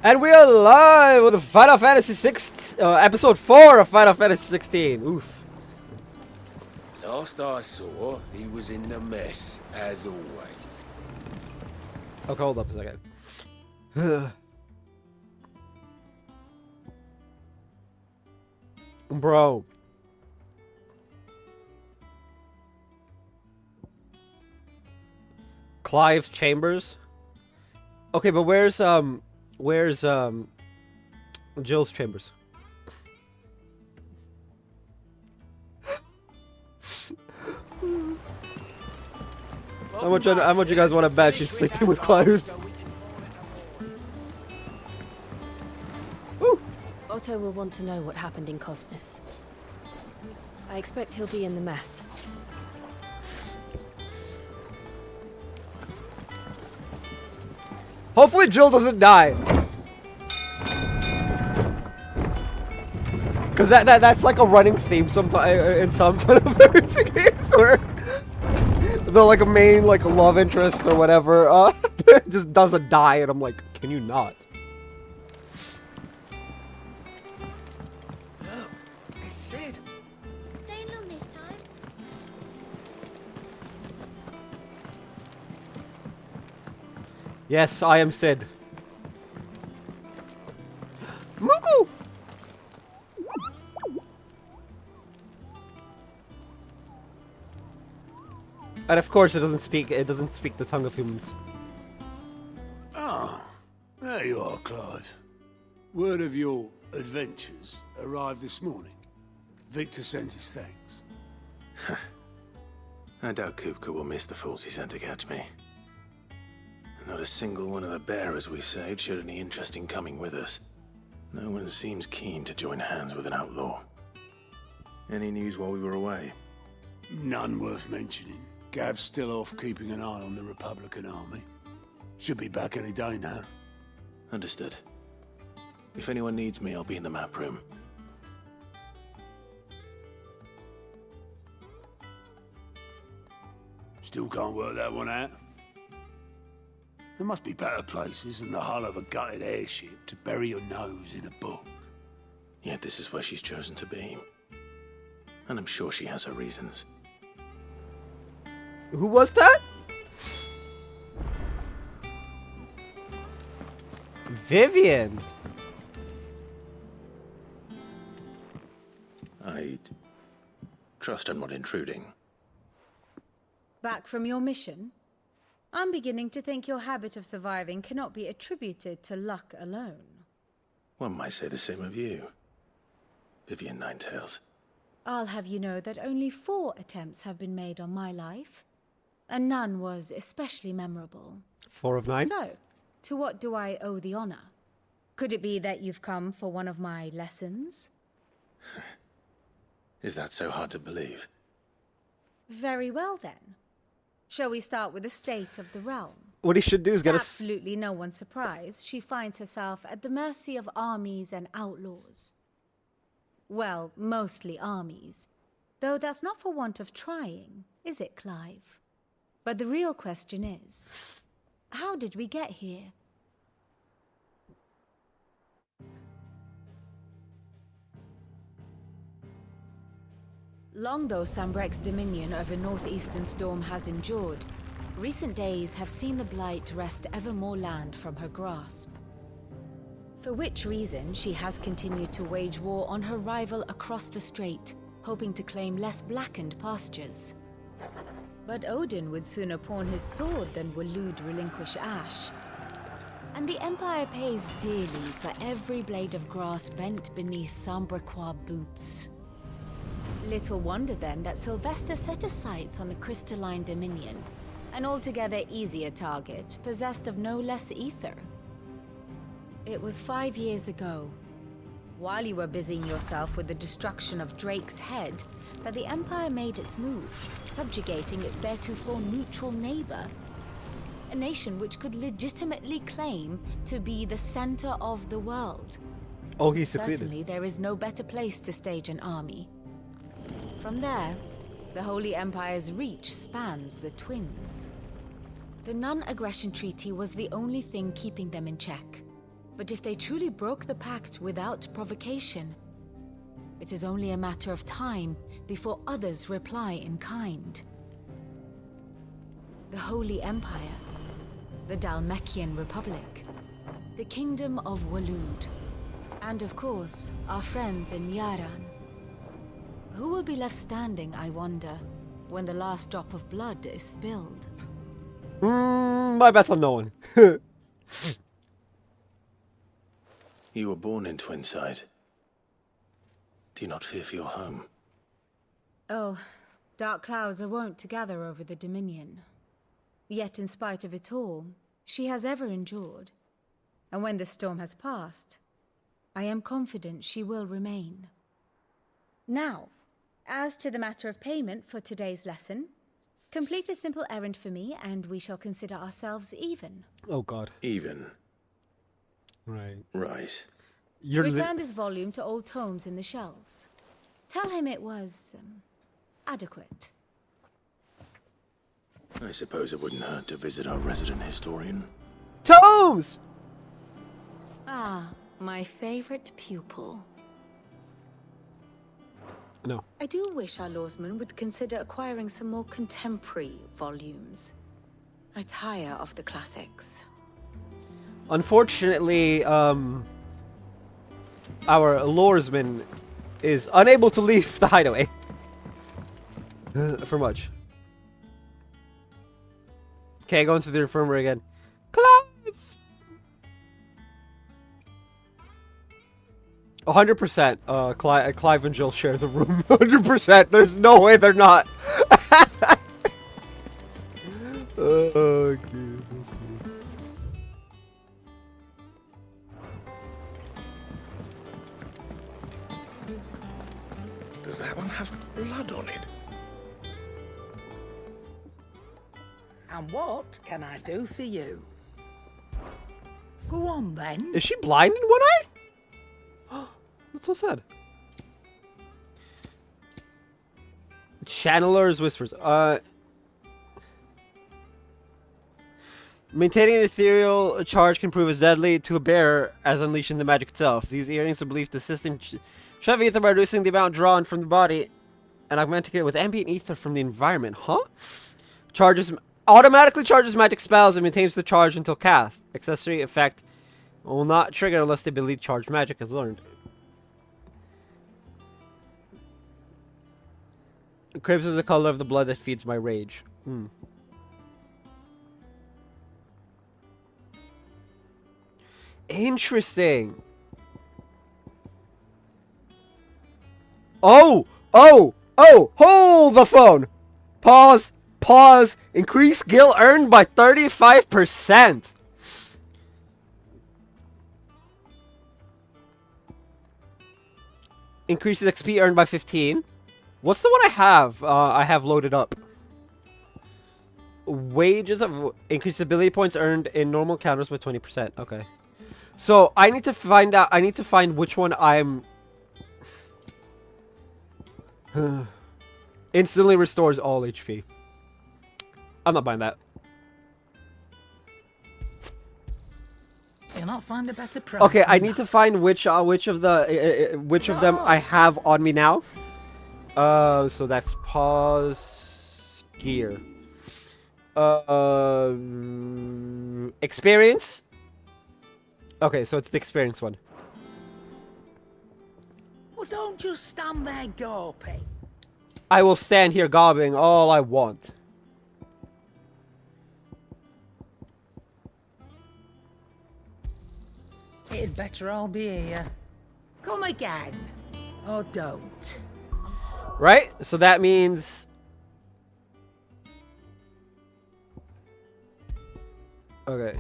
And we are live with Final Fantasy 6, episode 4 of Final Fantasy 16. Oof. Last I saw, he was in the mess, as always. Okay, hold up a second. Bro. Clive's chambers? Okay, but where's Jill's chambers? How much you guys want to bet she's sleeping with Clive? Otto will want to know what happened in Cosnus. I expect he'll be in the mess. Hopefully Jill doesn't die. Cause that's like a running theme sometimes in some Final Fantasy games where the like a main like love interest or whatever just doesn't die and I'm like, can you not? It's Sid. Staying long this time? Yes, I am Sid. Moogle! And of course it doesn't speak the tongue of humans. Ah, there you are, Clive. Word of your adventures arrived this morning. Victor sends his thanks. I doubt Kupka will miss the fools he sent to catch me. Not a single one of the bearers we saved showed any interest in coming with us. No one seems keen to join hands with an outlaw. Any news while we were away? None worth mentioning. Gav's still off keeping an eye on the Republican army. Should be back any day now. Understood. If anyone needs me, I'll be in the map room. Still can't work that one out. There must be better places than the hull of a gutted airship to bury your nose in a book. Yet this is where she's chosen to be. And I'm sure she has her reasons. Who was that? Vivian. I'd trust I'm not intruding. Back from your mission? I'm beginning to think your habit of surviving cannot be attributed to luck alone. One might say the same of you, Vivian Ninetails. I'll have you know that only 4 attempts have been made on my life, and none was especially memorable. 4 of 9? So, to what do I owe the honor? Could it be that you've come for one of my lessons? Is that so hard to believe? Very well then. Shall we start with the state of the realm? What he should do is get To us. absolutely no one's surprise, she finds herself at the mercy of armies and outlaws. Well, mostly armies. Though that's not for want of trying, is it, Clive? But the real question is, how did we get here? Long though Sambrek's dominion over northeastern Storm has endured, recent days have seen the Blight wrest ever more land from her grasp. For which reason she has continued to wage war on her rival across the strait, hoping to claim less blackened pastures. But Odin would sooner pawn his sword than Waloed relinquish Ash. And the Empire pays dearly for every blade of grass bent beneath Sambrequois boots. Little wonder then that Sylvester set his sights on the crystalline dominion, an altogether easier target, possessed of no less ether. It was 5 years ago, while you were busying yourself with the destruction of Drake's head, that the Empire made its move, subjugating its theretofore neutral neighbor. A nation which could legitimately claim to be the center of the world. Oh, he succeeded. Certainly there is no better place to stage an army. From there, the Holy Empire's reach spans the Twins. The non-aggression treaty was the only thing keeping them in check. But if they truly broke the pact without provocation, it is only a matter of time before others reply in kind. The Holy Empire, the Dalmekian Republic, the Kingdom of Waloed, and of course, our friends in Yaran. Who will be left standing, I wonder, when the last drop of blood is spilled? My bet's on no one. You were born in Twinside. Do you not fear for your home? Oh, dark clouds are wont to gather over the Dominion. Yet in spite of it all, she has ever endured. And when the storm has passed, I am confident she will remain. Now, as to the matter of payment for today's lesson, complete a simple errand for me and we shall consider ourselves even. Oh god. Even. Right. Right. You're Return this volume to old tomes in the shelves. Tell him it was adequate. I suppose it wouldn't hurt to visit our resident historian. Tomes! Ah, my favorite pupil. No. I do wish our lawsman would consider acquiring some more contemporary volumes. I tire of the classics. Unfortunately, our lawsman is unable to leave the hideaway. For much. Okay, going to the infirmary again. Clive! 100%. Clive and Jill share the room. 100%. There's no way they're not. Oh, goodness me. Does that one have blood on it? And what can I do for you? Go on then. Is she blind in one eye? That's so sad. Channeler's Whispers. Maintaining an ethereal charge can prove as deadly to a bearer as unleashing the magic itself. These earrings are believed to assist in shoving ether by reducing the amount drawn from the body and augmenting it with ambient ether from the environment. Huh? Automatically charges magic spells and maintains the charge until cast. Accessory effect will not trigger unless the ability to charge magic is learned. Crimson is the color of the blood that feeds my rage. Interesting. Oh! Hold the phone! Pause. Increase gil earned by 35%. Increases XP earned by 15. What's the one I have? I have loaded up. Wages of increased ability points earned in normal counters by 20%. Okay. So I need to find out. I need to find which one I'm. Instantly restores all HP. I'm not buying that. You'll not find a better price. Okay, I than need to that. find which of them I have on me now. So that's pause gear. Experience. Okay, so it's the experience one. Well, don't just stand there gawping. I will stand here gobbing all I want. It'd better all be here. Come again. Or don't. Right? So that means... Okay.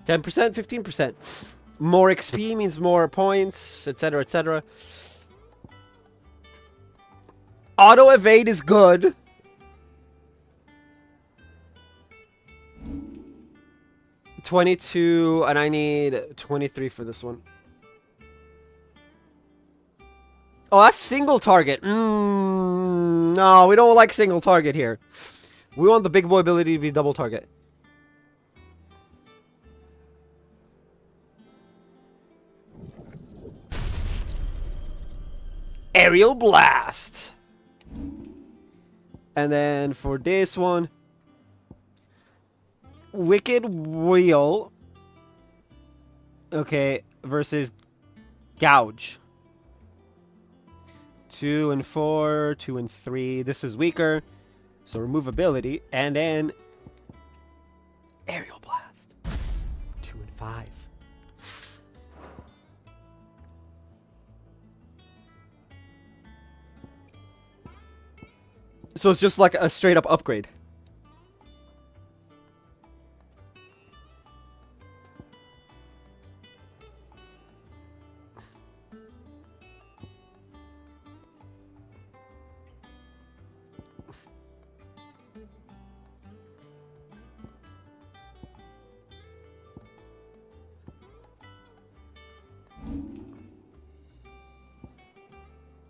$10%, 15%. More XP means more points, etc., etc. Auto evade is good. $22, and I need 23 for this one. Oh, that's single target. No, we don't like single target here. We want the big boy ability to be double target. Aerial Blast. And then for this one, Wicked Wheel. Okay, versus Gouge. 2 and 4, 2 and 3. This is weaker. So remove ability. And then Aerial Blast. 2 and 5. So it's just like a straight up upgrade.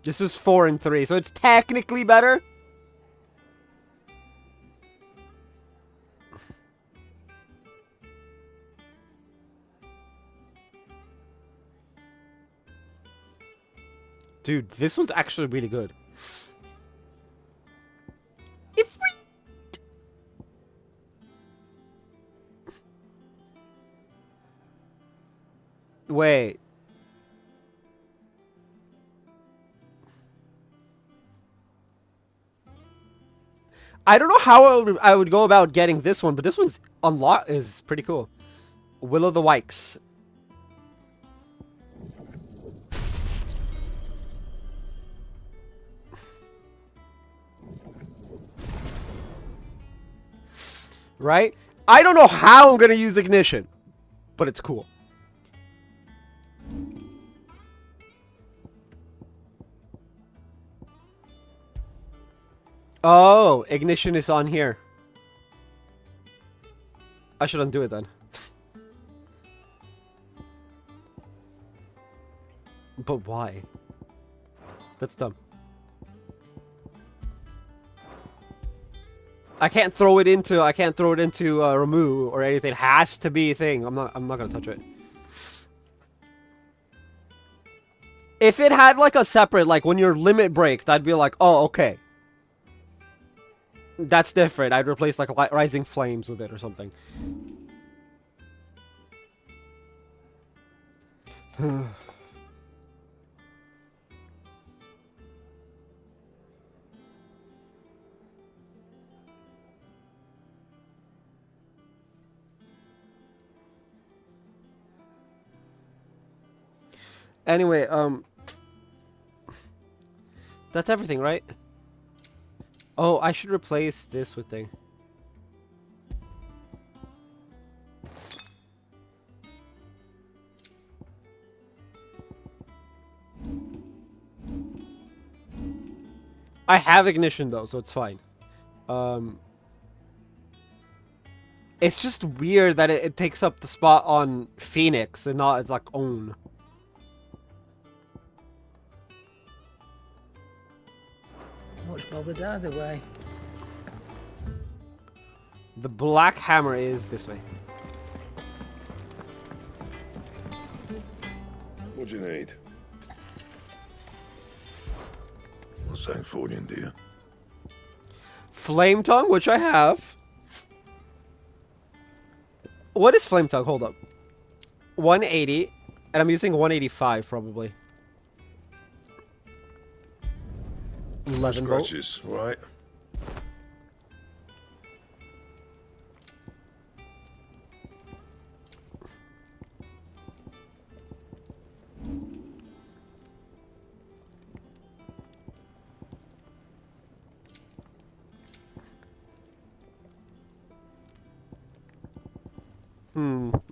This is 4 and 3, so it's technically better. Dude, this one's actually really good. If we... Wait. I don't know how I would go about getting this one, but this one's is pretty cool. Will o' the Wikes. Right? I don't know how I'm gonna use Ignition, but it's cool. Oh, Ignition is on here. I should undo it then. But why? That's dumb. I can't throw it into remove or anything. It has to be a thing. I'm not gonna touch it. If it had like a separate, like when your limit breaks, I'd be like, oh, okay. That's different. I'd replace like Rising Flames with it or something. Anyway, that's everything, right? Oh, I should replace this with thing. I have Ignition though, so it's fine. It's just weird that it takes up the spot on Phoenix and not its like own. Much bothered either way. The Black Hammer is this way. What do you need? What's St. Fordian, do you? Flame Tongue, which I have. What is Flame Tongue? Hold up. 180, and I'm using 185 probably. 11 volt. Scratches, right?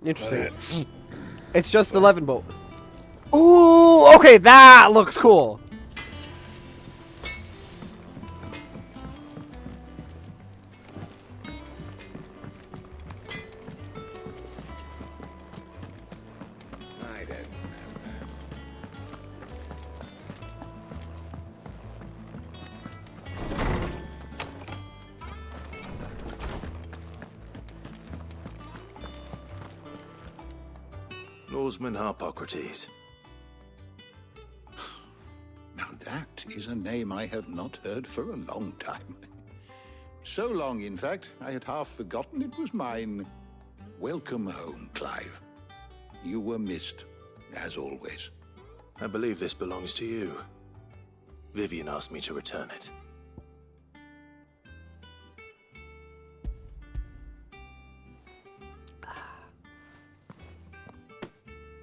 Interesting. It's just 11 bolt. Ooh, okay, that looks cool. I don't know. Norseman Harpocrates. Now that is a name I have not heard for a long time. So long, in fact, I had half forgotten it was mine. Welcome home, Clive. You were missed, as always. I believe this belongs to you. Vivian asked me to return it.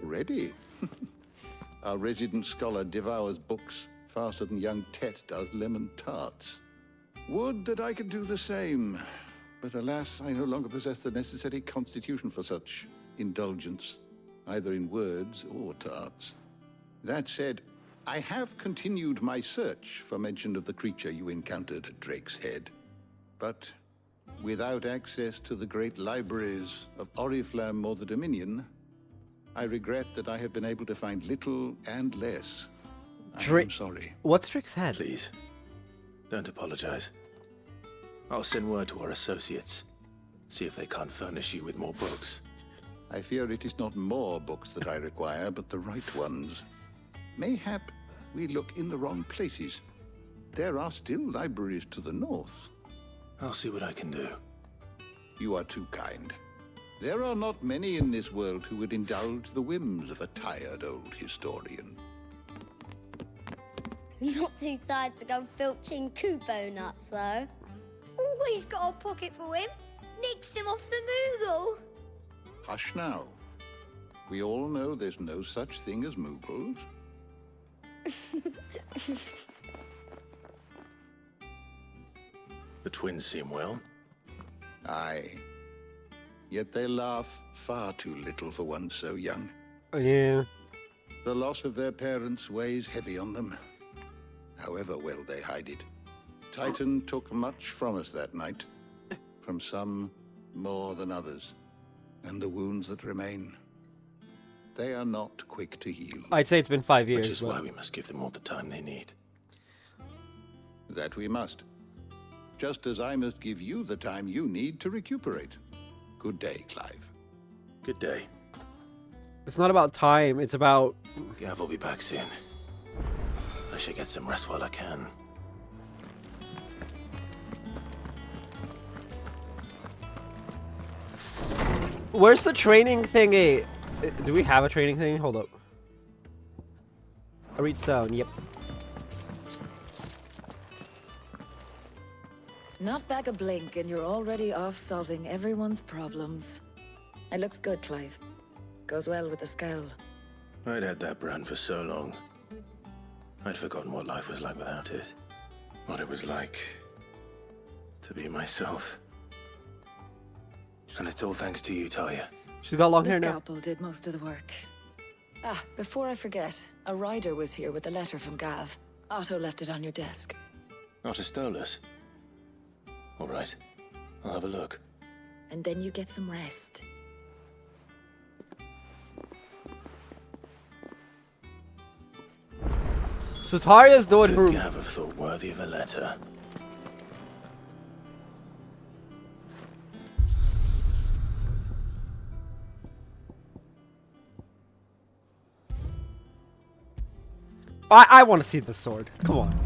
Ready? Our resident scholar devours books faster than young Tet does lemon tarts. Would that I could do the same. But alas, I no longer possess the necessary constitution for such indulgence, either in words or tarts. That said, I have continued my search for mention of the creature you encountered at Drake's Head. But without access to the great libraries of Oriflamme or the Dominion, I regret that I have been able to find little and less. I'm sorry. What's Drake's Head? Please, don't apologize. I'll send word to our associates. See if they can't furnish you with more books. I fear it is not more books that I require, but the right ones. Mayhap we look in the wrong places. There are still libraries to the north. I'll see what I can do. You are too kind. There are not many in this world who would indulge the whims of a tired old historian. Not too tired to go filching Kupo nuts, though. Always got a pocket for him. Nicks him off the Moogle. Hush now. We all know there's no such thing as Moogles. The twins seem well. Aye. Yet they laugh far too little for one so young. Yeah. The loss of their parents weighs heavy on them, however well they hide it. Titan took much from us that night, from some more than others, and the wounds that remain, they are not quick to heal. I'd say it's been 5 years. Which is why we must give them all the time they need. That we must. Just as I must give you the time you need to recuperate. Good day, Clive. Good day. It's not about time, it's about... Gav will be back soon. I should get some rest while I can. Where's the training thingy? Do we have a training thing? Hold up. I reached down, yep. Not back a blink and you're already off solving everyone's problems. It looks good, Clive. Goes well with the scowl. I'd had that brand for so long. I'd forgotten what life was like without it. What it was like to be myself. And it's all thanks to you, Talia. She's got long The hair now. scalpel did most of the work. Ah, before I forget, a rider was here with a letter from Gav. Otto left it on your desk. Otto stole us. All right, I'll have a look. And then you get some rest. So Taria's the one Could who... Gav have thought worthy of a letter? I want to see the sword. Come on.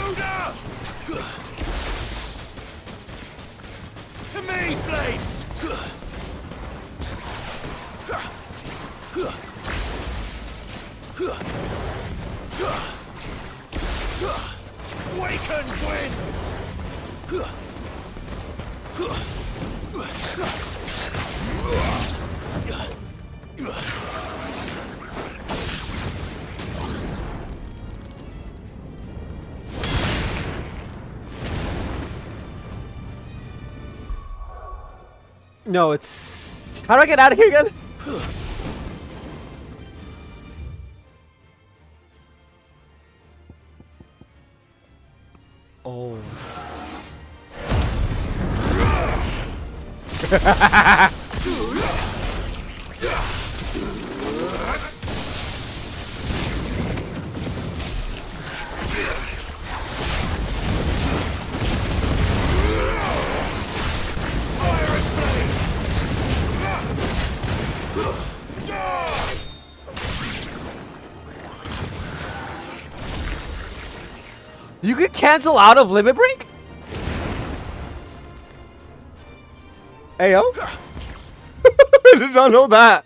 Intruder! To me, flames! Awakened winds! No, it's... How do I get out of here again? Oh. You could cancel out of Limit Break? Ayo? I did not know that.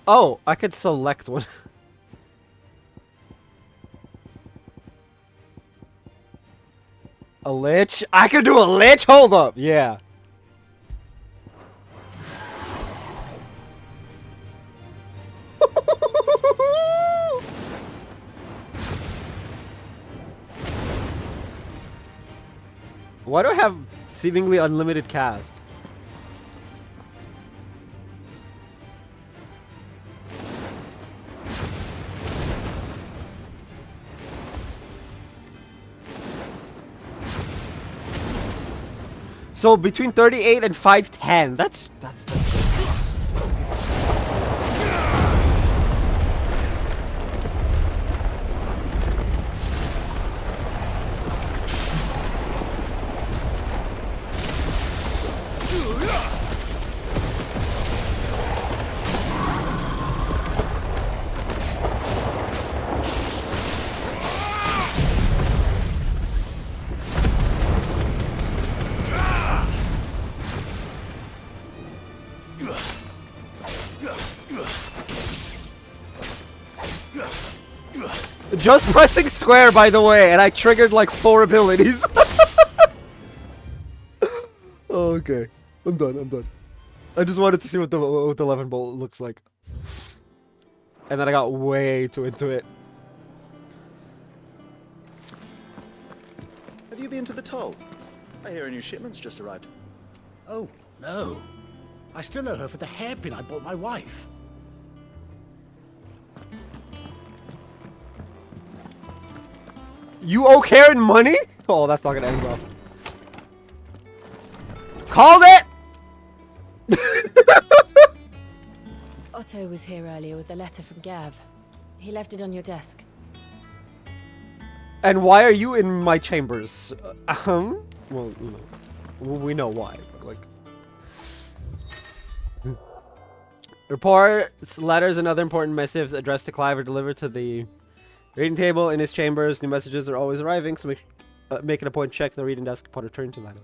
Oh, I could select one. A lich? I could do a lich? Hold up. Yeah. Why do I have seemingly unlimited cast? So between 38 and 510. That's just pressing square, by the way, and I triggered like 4 abilities. Oh, okay, I'm done. I just wanted to see what the 11 bolt looks like, and then I got way too into it. Have you been to the toll? I hear a new shipment's just arrived. Oh, no. I still owe her for the hairpin I bought my wife. You owe Karen money? Oh, that's not gonna end well. Called it! Otto was here earlier with a letter from Gav. He left it on your desk. And why are you in my chambers? Well, you know, we know why, but like... Reports, letters, and other important missives addressed to Clive are delivered to the reading table in his chambers. New messages are always arriving, so make it a point to check the reading desk upon return to that.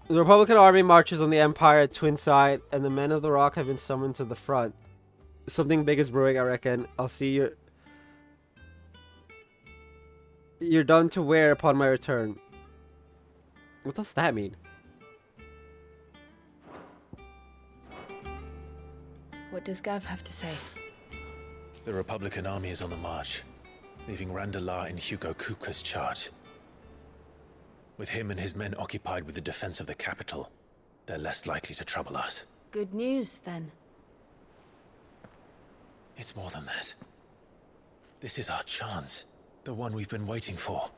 The Republican army marches on the Empire at Twinside, and the men of the Rock have been summoned to the front. Something big is brewing, I reckon. I'll see you're done to wear upon my return. What does that mean? What does Gav have to say? The Republican army is on the march, leaving Randalar in Hugo Kupka's charge. With him and his men occupied with the defense of the capital, they're less likely to trouble us. Good news, then. It's more than that. This is our chance, the one we've been waiting for.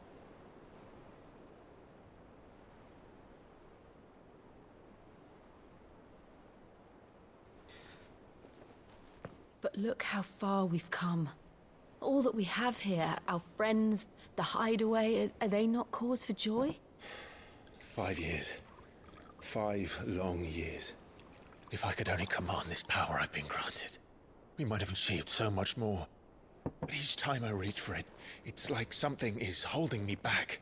But look how far we've come. All that we have here, our friends, the hideaway, are they not cause for joy? 5 years. 5 long years. If I could only command this power I've been granted, we might have achieved so much more. But each time I reach for it, it's like something is holding me back.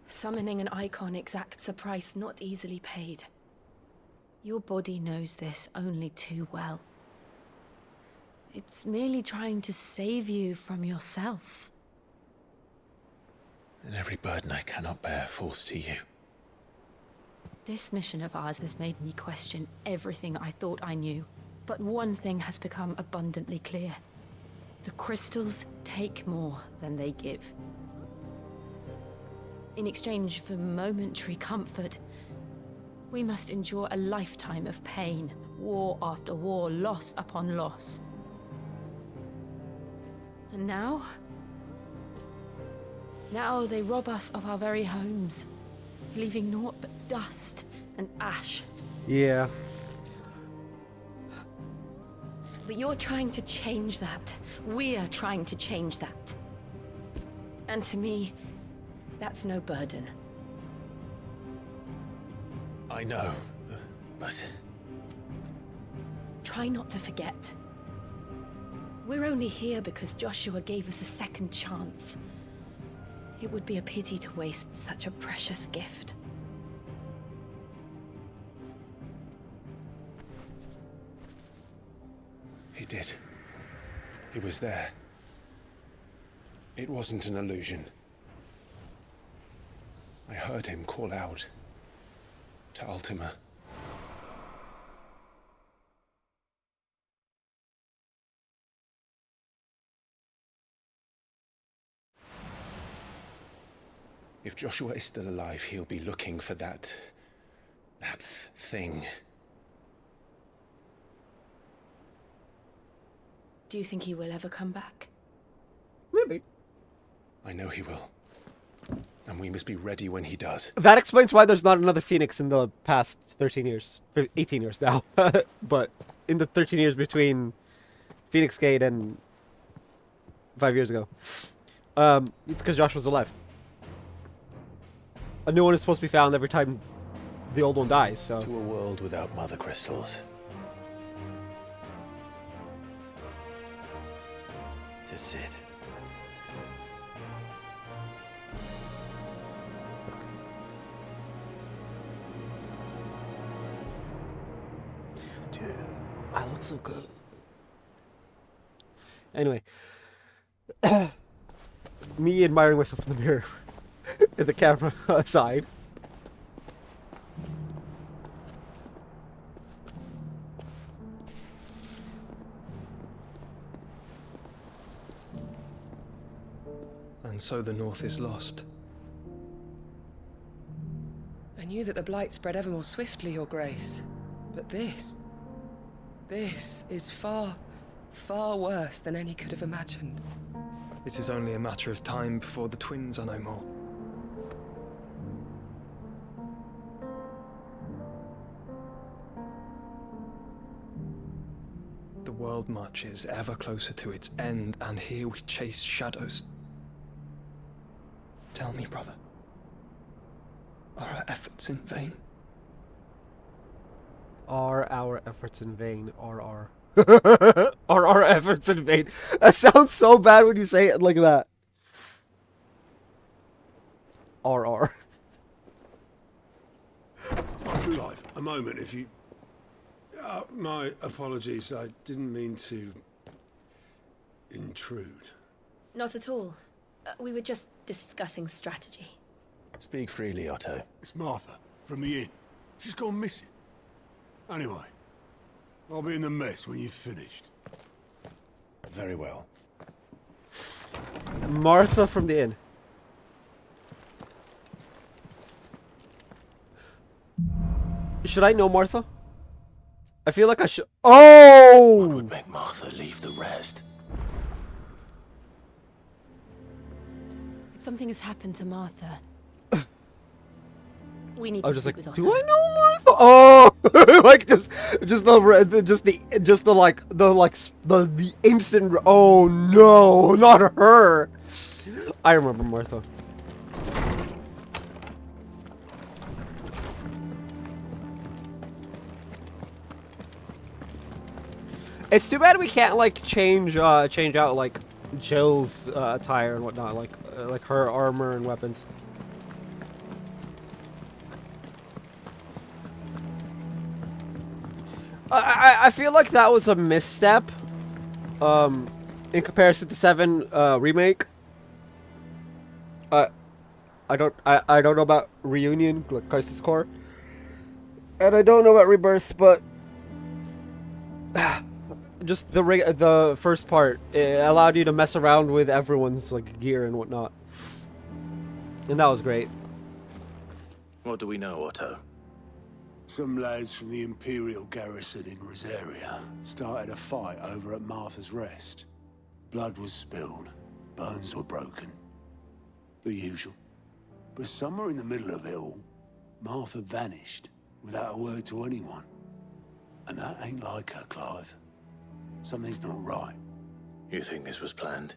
Summoning an icon exacts a price not easily paid. Your body knows this only too well. It's merely trying to save you from yourself. And every burden I cannot bear falls to you. This mission of ours has made me question everything I thought I knew. But one thing has become abundantly clear. The crystals take more than they give. In exchange for momentary comfort, we must endure a lifetime of pain, war after war, loss upon loss. And now they rob us of our very homes, leaving naught but dust and ash. Yeah. But you're trying to change that. We're trying to change that. And to me, that's no burden. I know, but... Try not to forget. We're only here because Joshua gave us a second chance. It would be a pity to waste such a precious gift. He did. He was there. It wasn't an illusion. I heard him call out to Ultima. If Joshua is still alive, he'll be looking for that thing. Do you think he will ever come back? Maybe. I know he will. And we must be ready when he does. That explains why there's not another Phoenix in the past 13 years. 18 years now. But in the 13 years between Phoenix Gate and 5 years ago. It's because Josh was alive. A new one is supposed to be found every time the old one dies, so... To a world without mother crystals. To Sid. Dude, I look so good. Anyway. Me admiring myself in the mirror. In the camera aside. And so the North is lost. I knew that the Blight spread ever more swiftly, Your Grace. But this is far, far worse than any could have imagined. It is only a matter of time before the twins are no more. The world marches ever closer to its end, and here we chase shadows. Tell me, brother, are our efforts in vain? Are our efforts in vain? Are our efforts in vain? That sounds so bad when you say it like that. Are. Master Clive, a moment, if you... my apologies, I didn't mean to... intrude. Not at all. We were just discussing strategy. Speak freely, Otto. It's Martha, from the inn. She's gone missing. Anyway, I'll be in the mess when you've finished. Very well. Martha from the inn. Should I know Martha? I feel like I should. Oh! What would make Martha leave the rest? If something has happened to Martha, we need I to was just speak like, with Otto. do I know Martha? Oh! like just the instant. Oh no, not her. I remember Martha. It's too bad we can't like change out like Jill's attire and whatnot, like her armor and weapons. I feel like that was a misstep, in comparison to 7 remake. I don't know about Reunion, like Crisis Core, and I don't know about Rebirth, but just the first part, it allowed you to mess around with everyone's like gear and whatnot, and that was great. What do we know, Otto? Some lads from the Imperial garrison in Rosaria started a fight over at Martha's Rest. Blood was spilled, bones were broken. The usual. But somewhere in the middle of it all, Martha vanished without a word to anyone. And that ain't like her, Clive. Something's not right. You think this was planned?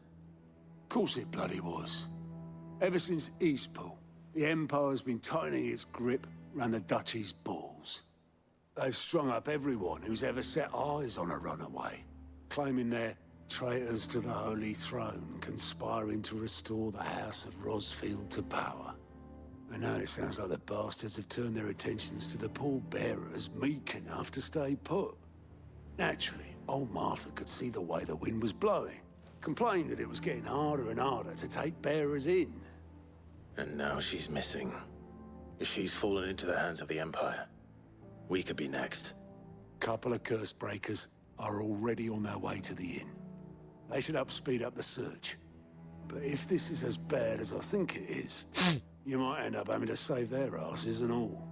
Course it bloody was. Ever since Eastpool, the Empire's been tightening its grip round the Duchy's balls. They've strung up everyone who's ever set eyes on a runaway, claiming they're traitors to the Holy Throne, conspiring to restore the House of Rosfield to power. And now it sounds like the bastards have turned their attentions to the pallbearers meek enough to stay put. Naturally, old Martha could see the way the wind was blowing, complained that it was getting harder and harder to take bearers in. And now she's missing. If she's fallen into the hands of the Empire, we could be next. Couple of curse breakers are already on their way to the inn. They should speed up the search. But if this is as bad as I think it is, you might end up having to save their asses and all.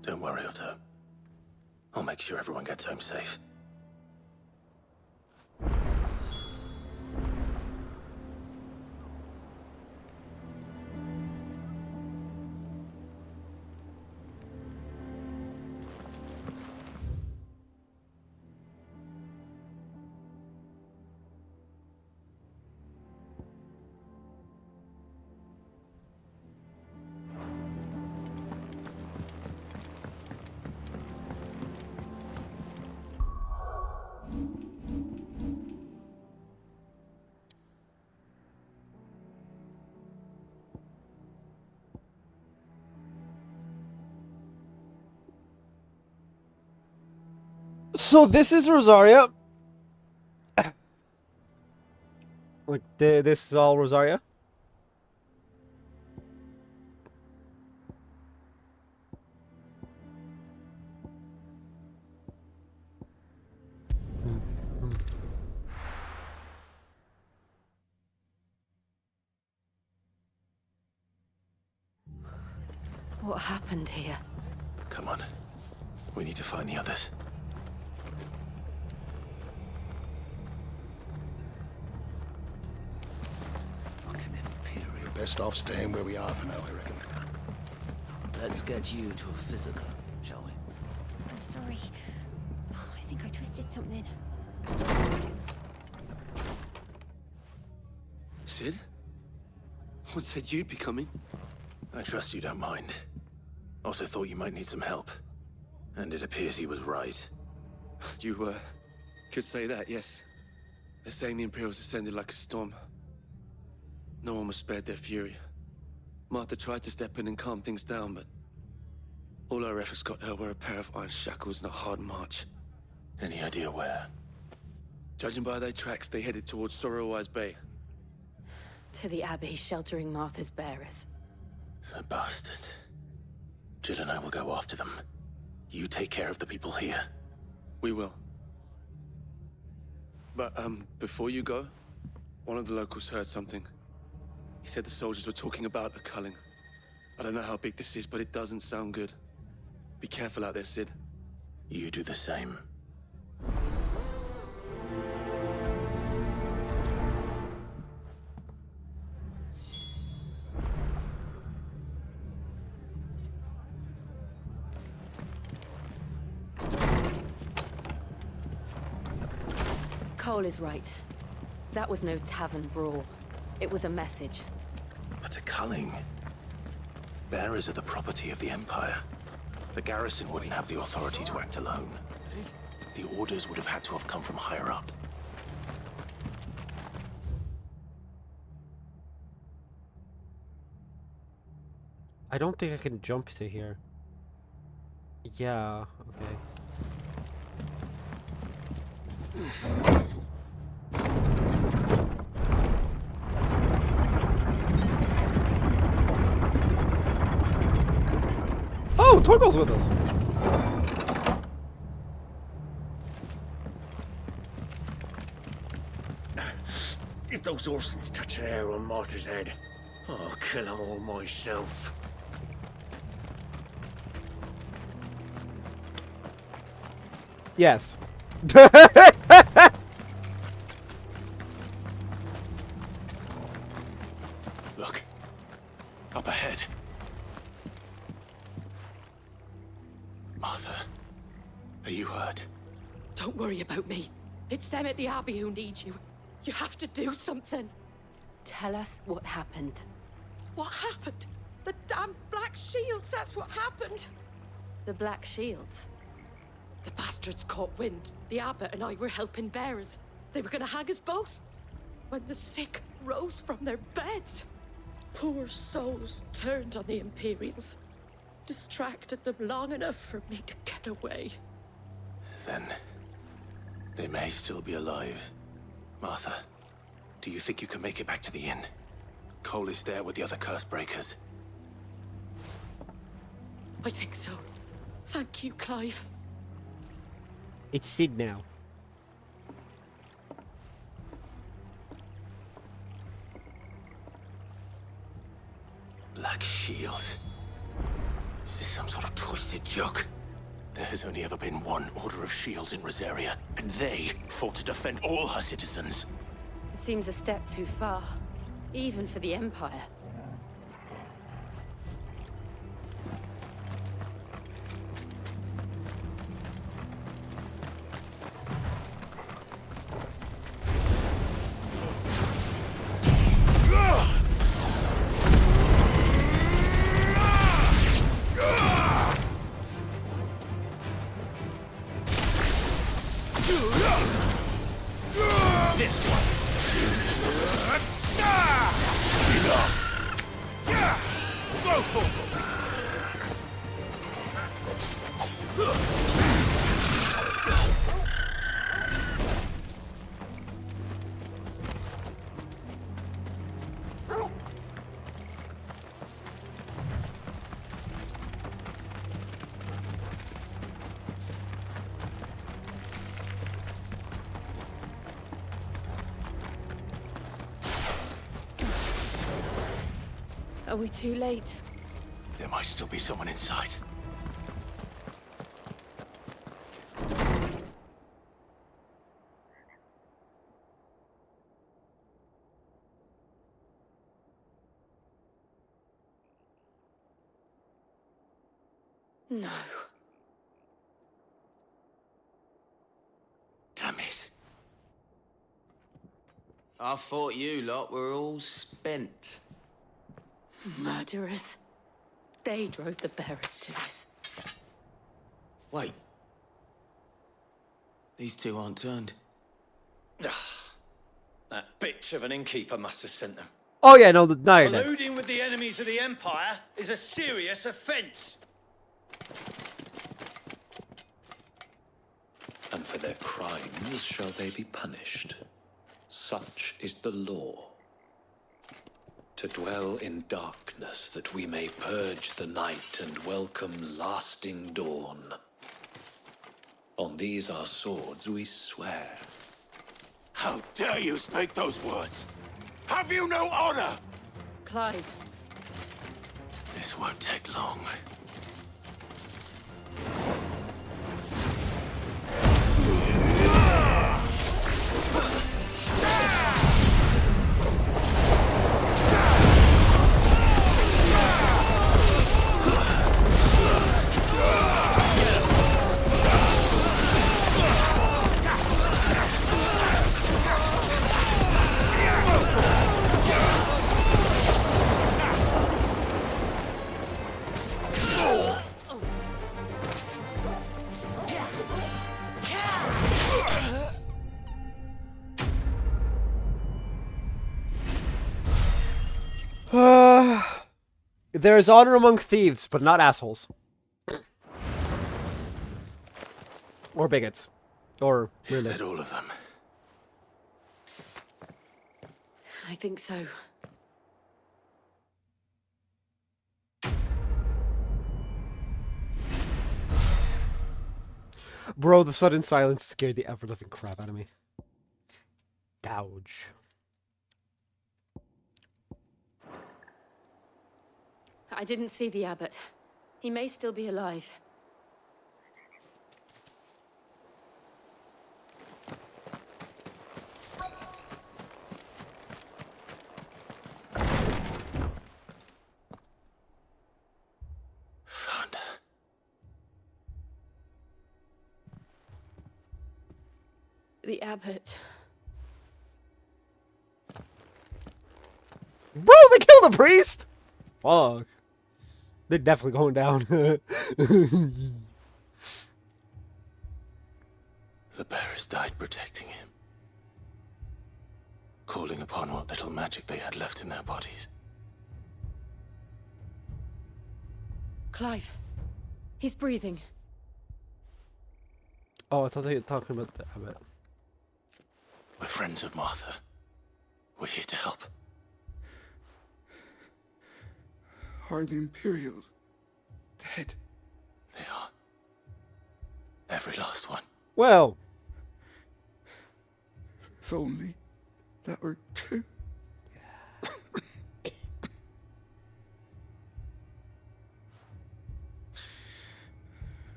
Don't worry, Otto. I'll make sure everyone gets home safe. So this is Rosaria. Like, this is all Rosaria? What happened here? Come on. We need to find the others. Best off staying where we are for now, I reckon. Let's get you to a physical, shall we? I'm sorry. I think I twisted something. Sid? What said you'd be coming? I trust you don't mind. Also thought you might need some help. And it appears he was right. You, could say that, yes. They're saying the Imperials ascended like a storm. No one was spared their fury. Martha tried to step in and calm things down, but all our efforts got her were a pair of iron shackles and a hard march. Any idea where? Judging by their tracks, they headed towards Sorrowwise Bay. To the Abbey sheltering Martha's bearers. The bastards. Jill and I will go after them. You take care of the people here. We will. But, before you go, one of the locals heard something. He said the soldiers were talking about a culling. I don't know how big this is, but it doesn't sound good. Be careful out there, Sid. You do the same. Cole is right. That was no tavern brawl. It was a message. But a culling. Bearers are the property of the Empire. The garrison wouldn't have the authority to act alone. The orders would have had to have come from higher up. I don't think I can jump to here. Yeah, okay. Oh, Torgal's with us. If those Orsons touch an hair on Martha's head, I'll kill them all myself. Yes. Look. Up ahead. Martha. Are you hurt? Don't worry about me. It's them at the Abbey who need you. You have to do something. Tell us what happened. What happened? The damn Black Shields, that's what happened. The Black Shields? The bastards caught wind. The abbot and I were helping bearers. They were gonna hang us both. When the sick rose from their beds, poor souls turned on the Imperials. Distracted them long enough for me to get away. Then they may still be alive. Martha, do you think you can make it back to the inn? Cole is there with the other curse breakers. I think so. Thank you, Clive. It's Sid now. Black Shields. Is this some sort of twisted joke? There has only ever been one Order of Shields in Rosaria, and they fought to defend all her citizens. It seems a step too far, even for the Empire. Are we too late? There might still be someone inside. No. Damn it. I thought you lot were all spent. Murderers. They drove the bearers to this. Wait. These two aren't turned. That bitch of an innkeeper must have sent them. Oh yeah, no, no, you're dead. Colluding with the enemies of the Empire is a serious offense. And for their crimes shall they be punished. Such is the law. To dwell in darkness that we may purge the night and welcome lasting dawn. On these our swords we swear. How dare you speak those words? Have you no honor? Clive. This won't take long. There is honor among thieves, but not assholes. Or bigots. Or Is really. that all of them? I think so. Bro, the sudden silence scared the ever-living crap out of me. Gouge. I didn't see the abbot. He may still be alive. Found her. The abbot. Bro, they killed the priest! Fuck. They're definitely going down. The bearers died protecting him. Calling upon what little magic they had left in their bodies. Clive. He's breathing. Oh, I thought they were talking about the abbot. We're friends of Martha. We're here to help. Are the Imperials dead? They are. Every last one. Well. If only that were true.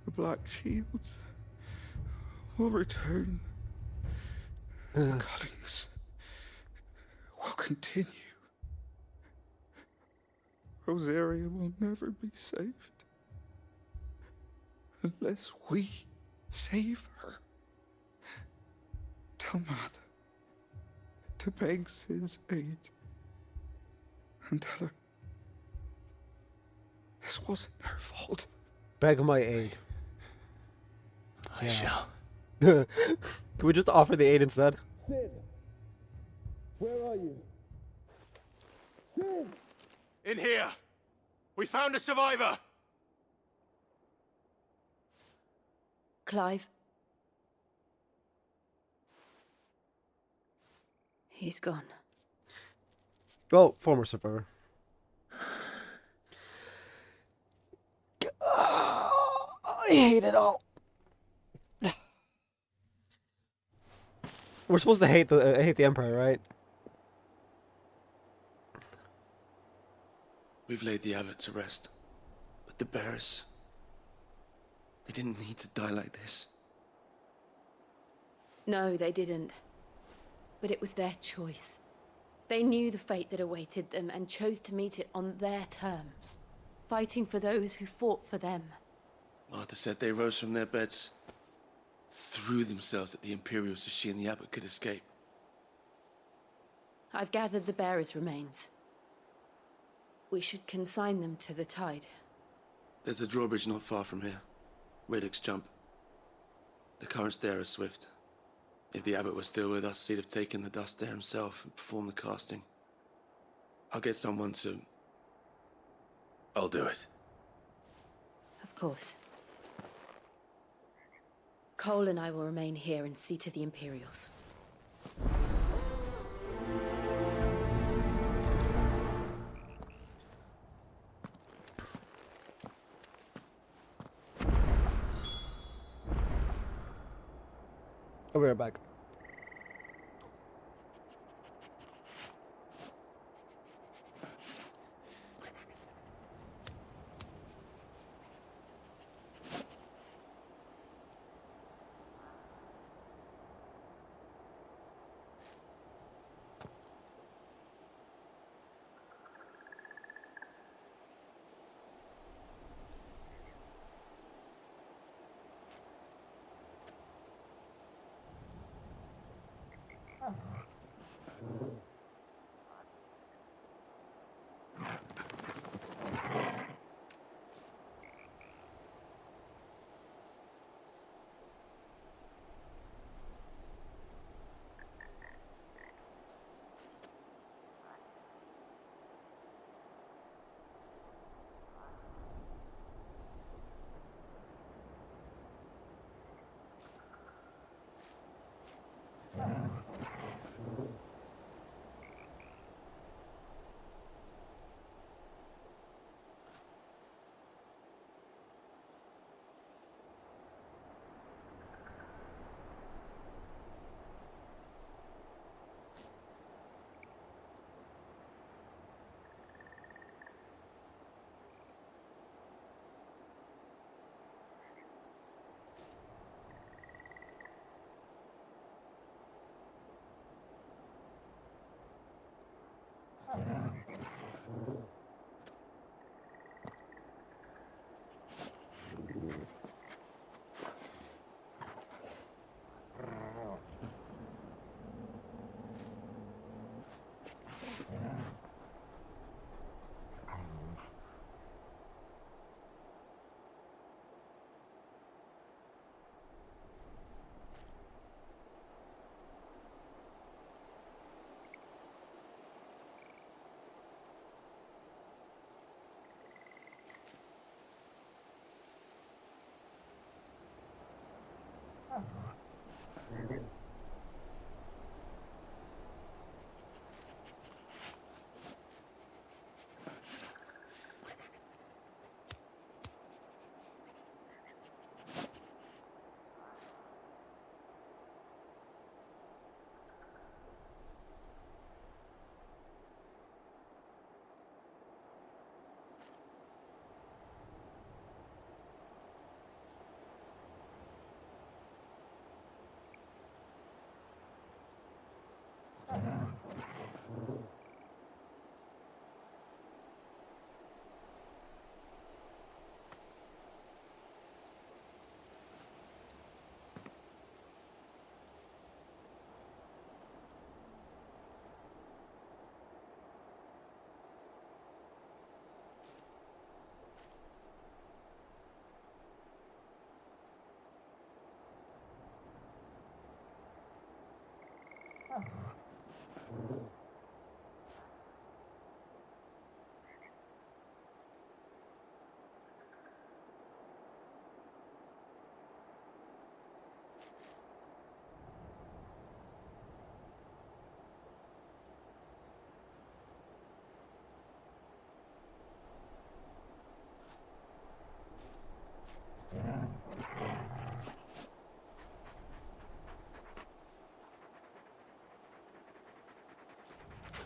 The Black Shields will return. The Cullings will continue. Rosaria will never be saved unless we save her. Tell Matt to beg Sid's aid and tell her this wasn't her fault. Beg my aid. I shall. Can we just offer the aid instead? Sid! Where are you? Sid! In here! We found a survivor! Clive. He's gone. Well, former survivor. I hate it all. We're supposed to hate the Empire, right? We've laid the abbot to rest. But the bearers... they didn't need to die like this. No, they didn't. But it was their choice. They knew the fate that awaited them and chose to meet it on their terms, fighting for those who fought for them. Martha said they rose from their beds, threw themselves at the Imperials so she and the abbot could escape. I've gathered the bearers' remains. We should consign them to the tide. There's a drawbridge not far from here. Radix Jump. The currents there are swift. If the abbot was still with us, he'd have taken the dust there himself and performed the casting. I'll get someone to... I'll do it. Of course. Cole and I will remain here and see to the Imperials. I'll be right back.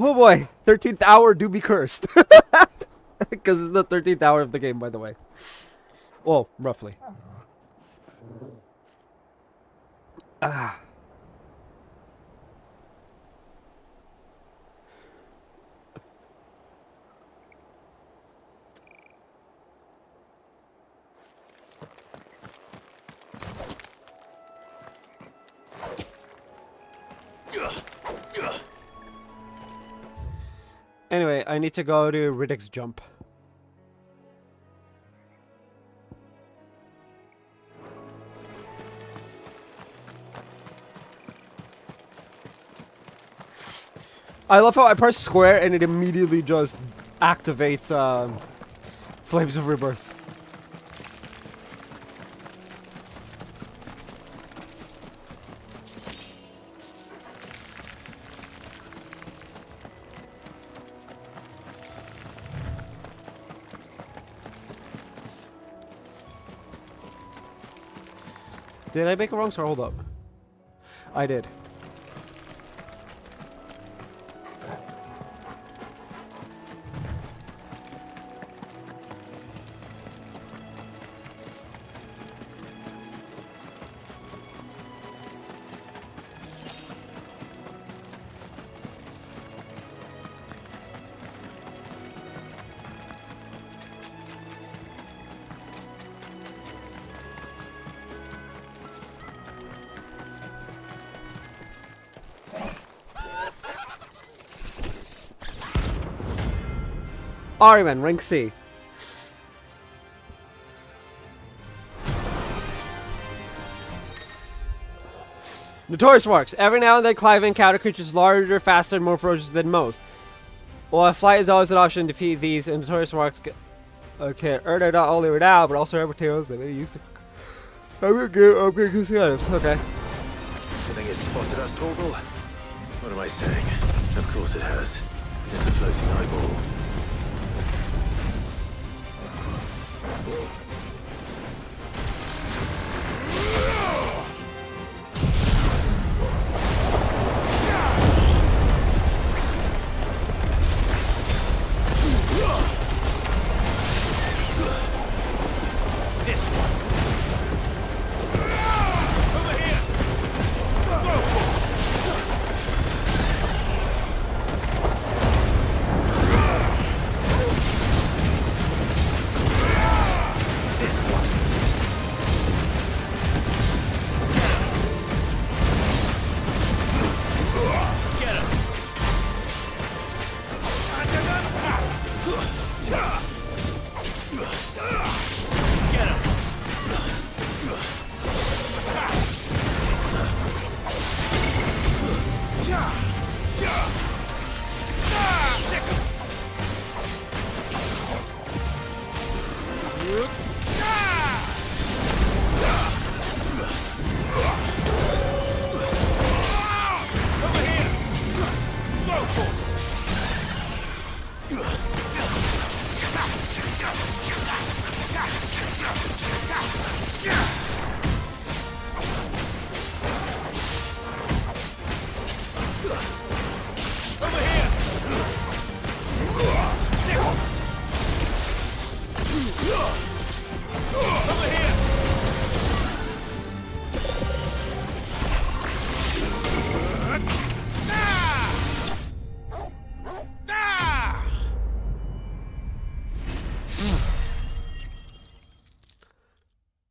Oh boy, 13th hour do be cursed. Because it's the 13th hour of the game, by the way. Well, roughly. Ah. Anyway, I need to go to Riddick's jump. I love how I press square and it immediately just activates Flames of Rebirth. Did I make a wrong start? Hold up. I did. Ahriman, rank C. Notorious Marks. Every now and then Clive encounter creatures larger, faster, and more ferocious than most. While a flight is always an option to defeat these, and Notorious Marks can earn it not only renown, but also materials that may be used to upgrade his items. Okay. You think it's spotted us, Torgal? What am I saying? Of course it has. It's a floating eyeball. This one. Over here. Go.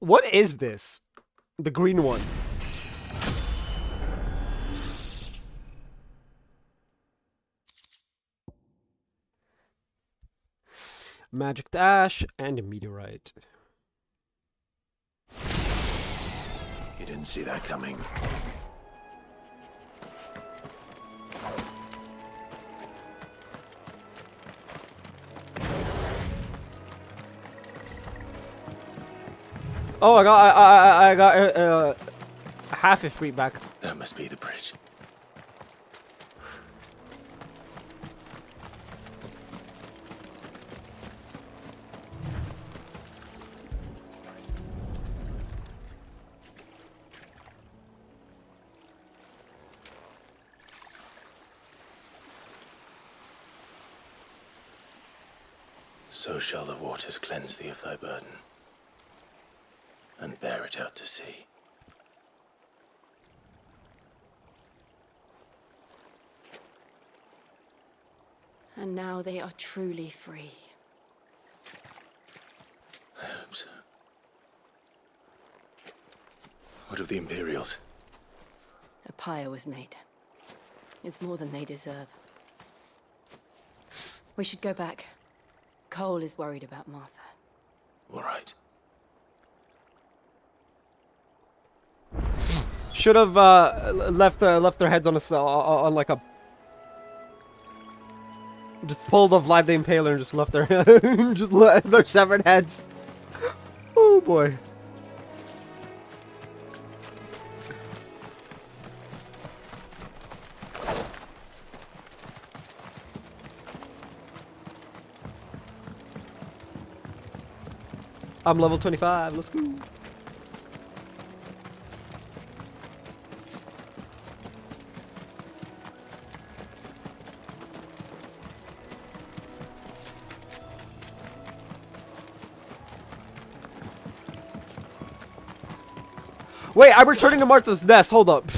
What is this? The green one. Magic dash and a meteorite. You didn't see that coming. Oh, I got half a free back. That must be the bridge. So shall the waters cleanse thee of thy burden, and bear it out to sea. And now they are truly free. I hope so. What of the Imperials? A pyre was made. It's more than they deserve. We should go back. Cole is worried about Martha. All right. Should have left their heads on like a. Just pulled off Live the Impaler and just left their their severed heads. Oh boy. I'm level 25. Let's go. Wait, I'm returning to Martha's nest. Hold up.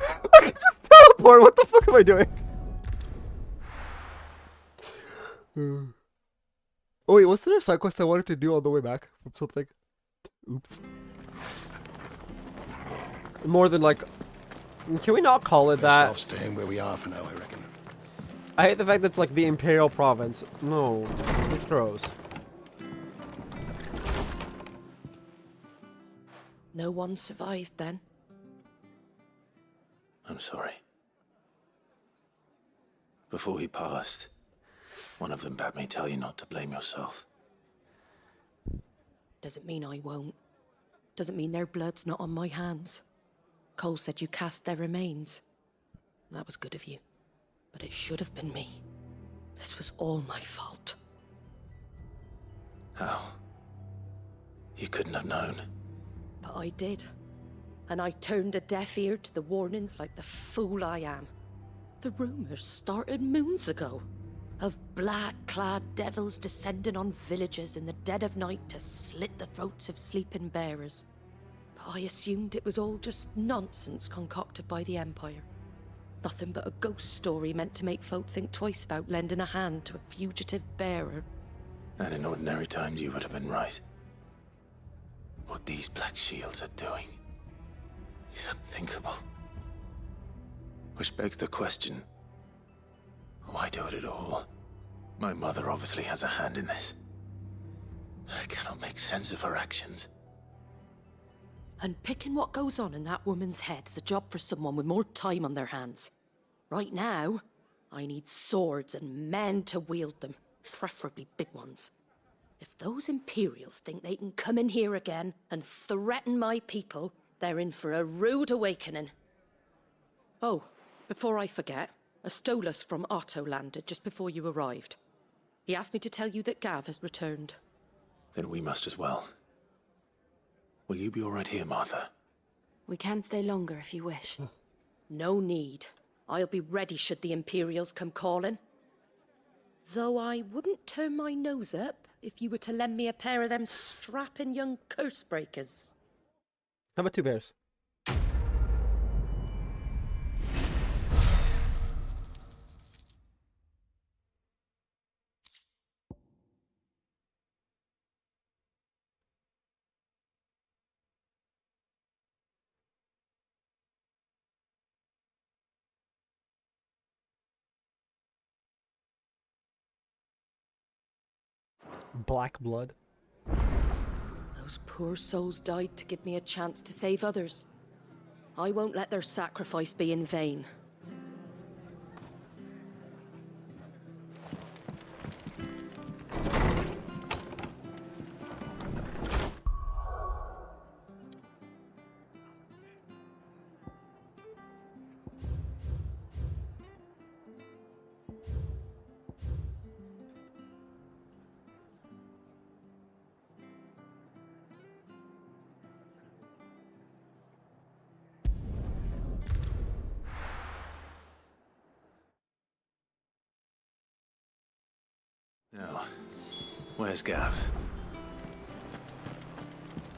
I can just teleport. What the fuck am I doing? Oh wait, was there a side quest I wanted to do on the way back from something? Oops. More than like, can we not call it that? Best off staying where we are for now, I reckon. I hate the fact that it's like the Imperial Province. No, it's gross. No one survived then? I'm sorry. Before he passed, one of them bade me tell you not to blame yourself. Doesn't mean I won't. Doesn't mean their blood's not on my hands. Cole said you cast their remains. That was good of you. But it should have been me. This was all my fault. How? You couldn't have known. But I did. And I turned a deaf ear to the warnings like the fool I am. The rumors started moons ago. Of black-clad devils descending on villages in the dead of night to slit the throats of sleeping bearers. But I assumed it was all just nonsense concocted by the Empire. Nothing but a ghost story meant to make folk think twice about lending a hand to a fugitive bearer. And in ordinary times you would have been right. What these Black Shields are doing is unthinkable. Which begs the question, Why do it at all? My mother obviously has a hand in this. I cannot make sense of her actions. Unpicking what goes on in that woman's head is a job for someone with more time on their hands. Right now, I need swords and men to wield them, preferably big ones. If those Imperials think they can come in here again and threaten my people, they're in for a rude awakening. Oh, before I forget, a Stolas from Otto landed just before you arrived. He asked me to tell you that Gav has returned. Then we must as well. Will you be all right here, Martha? We can stay longer if you wish. No need. I'll be ready should the Imperials come calling. Though I wouldn't turn my nose up if you were to lend me a pair of them strapping young curse breakers. How about 2 bears? Black blood. Those poor souls died to give me a chance to save others. I won't let their sacrifice be in vain. Now, where's Gav?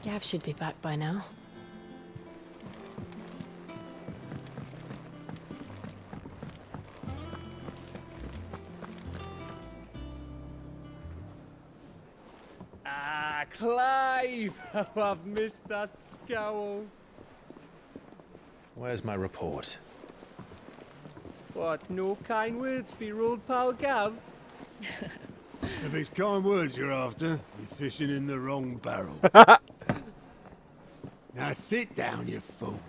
Gav should be back by now. Ah, Clive! Oh, I've missed that scowl. Where's my report? What, no kind words for your old pal Gav? If it's kind words you're after, you're fishing in the wrong barrel. Now sit down, you fool.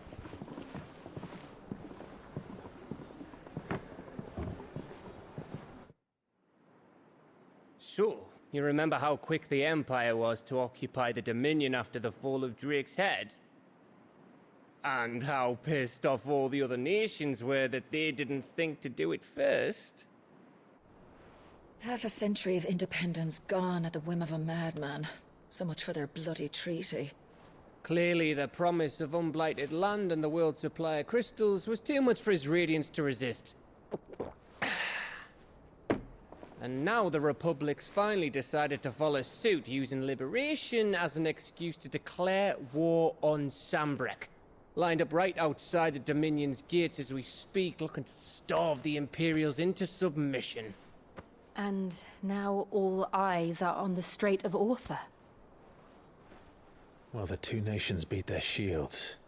So, you remember how quick the Empire was to occupy the Dominion after the fall of Drake's head? And how pissed off all the other nations were that they didn't think to do it first? Half a century of independence gone at the whim of a madman. So much for their bloody treaty. Clearly, the promise of unblighted land and the world's supply of crystals was too much for his radiance to resist. And now the Republic's finally decided to follow suit, using liberation as an excuse to declare war on Sambrek. Lined up right outside the Dominion's gates as we speak, looking to starve the Imperials into submission. And now all eyes are on the Strait of Author. While the two nations beat their shields,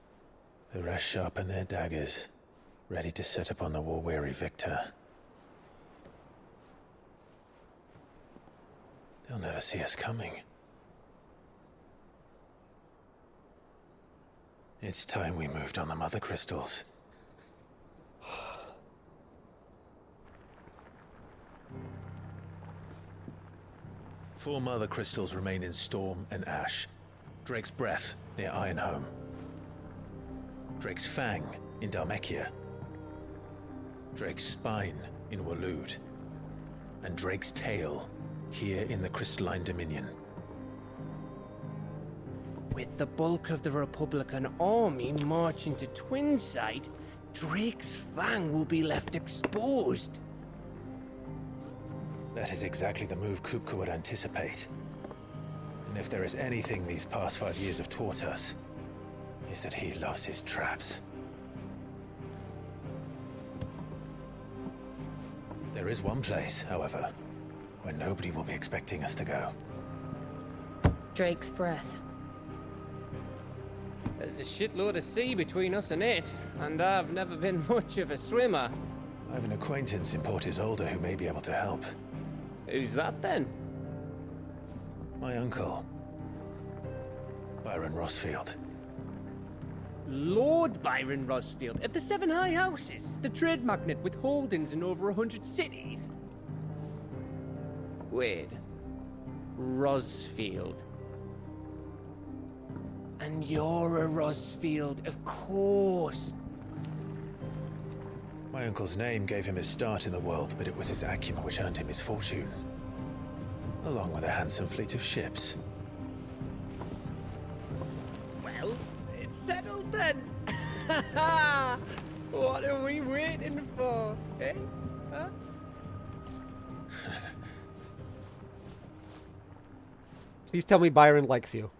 the rest sharpen their daggers, ready to set upon the war-weary victor. They'll never see us coming. It's time we moved on the Mother Crystals. Four Mother Crystals remain in Storm and Ash. Drake's Breath near Ironhome. Drake's Fang in Dhalmekia. Drake's Spine in Waloed. And Drake's Tail here in the Crystalline Dominion. With the bulk of the Republican army marching to Twinside, Drake's Fang will be left exposed. That is exactly the move Kupka would anticipate. And if there is anything these past 5 years have taught us, is that he loves his traps. There is one place, however, where nobody will be expecting us to go. Drake's Breath. There's a shitload of sea between us and it, and I've never been much of a swimmer. I have an acquaintance in Port Isolde who may be able to help. Who's that then? My uncle, Byron Rossfield. Lord Byron Rossfield of the Seven High Houses, the trade magnate with holdings in over 100 cities. Wait, Rossfield. And you're a Rossfield, of course. My uncle's name gave him his start in the world, but it was his acumen which earned him his fortune, along with a handsome fleet of ships. Well, it's settled then. What are we waiting for, eh? Huh? Please tell me Byron likes you.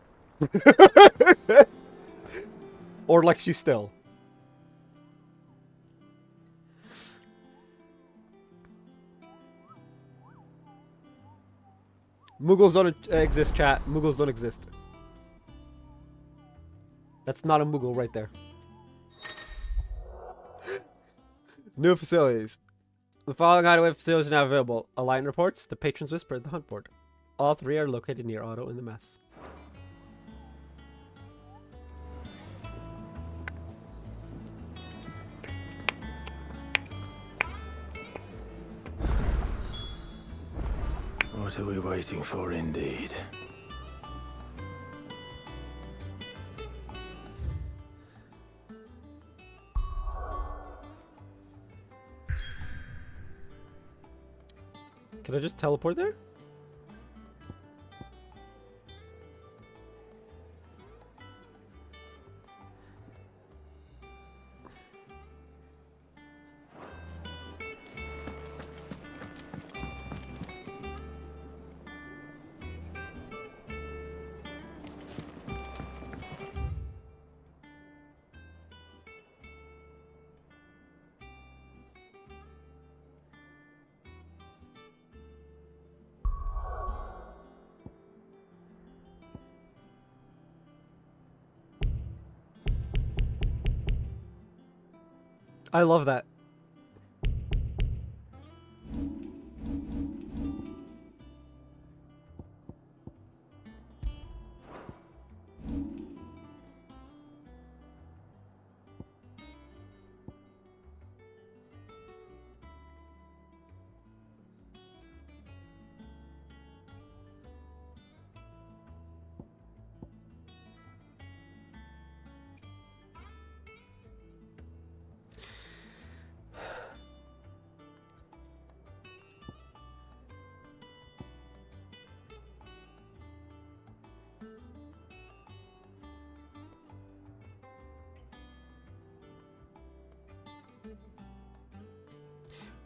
Or likes you still. Muggles don't exist, chat. Muggles don't exist. That's not a Muggle right there. New facilities. The following hideaway facilities are now available. Alliant reports, the Patron's Whisper, the Hunt Board. All three are located near Otto in the Mess. What are we waiting for, indeed? Can I just teleport there? I love that.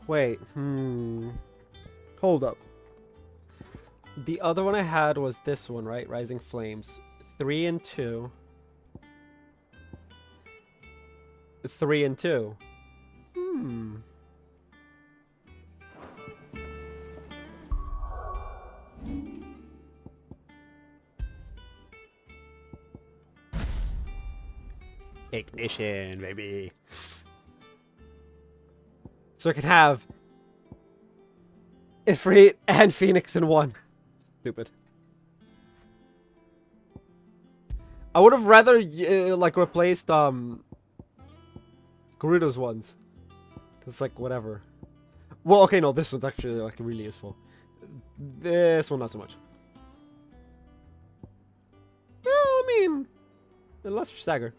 Wait, hold up. The other one I had was this one, right? Rising Flames. 3 and 2. 3 and 2. Ignition, baby. So I can have Ifrit and Phoenix in one. Stupid. I would have rather like replaced Gerudo's ones. It's like whatever. Well, okay, no, this one's actually like really useful. This one not so much. Well, I mean, less for stagger.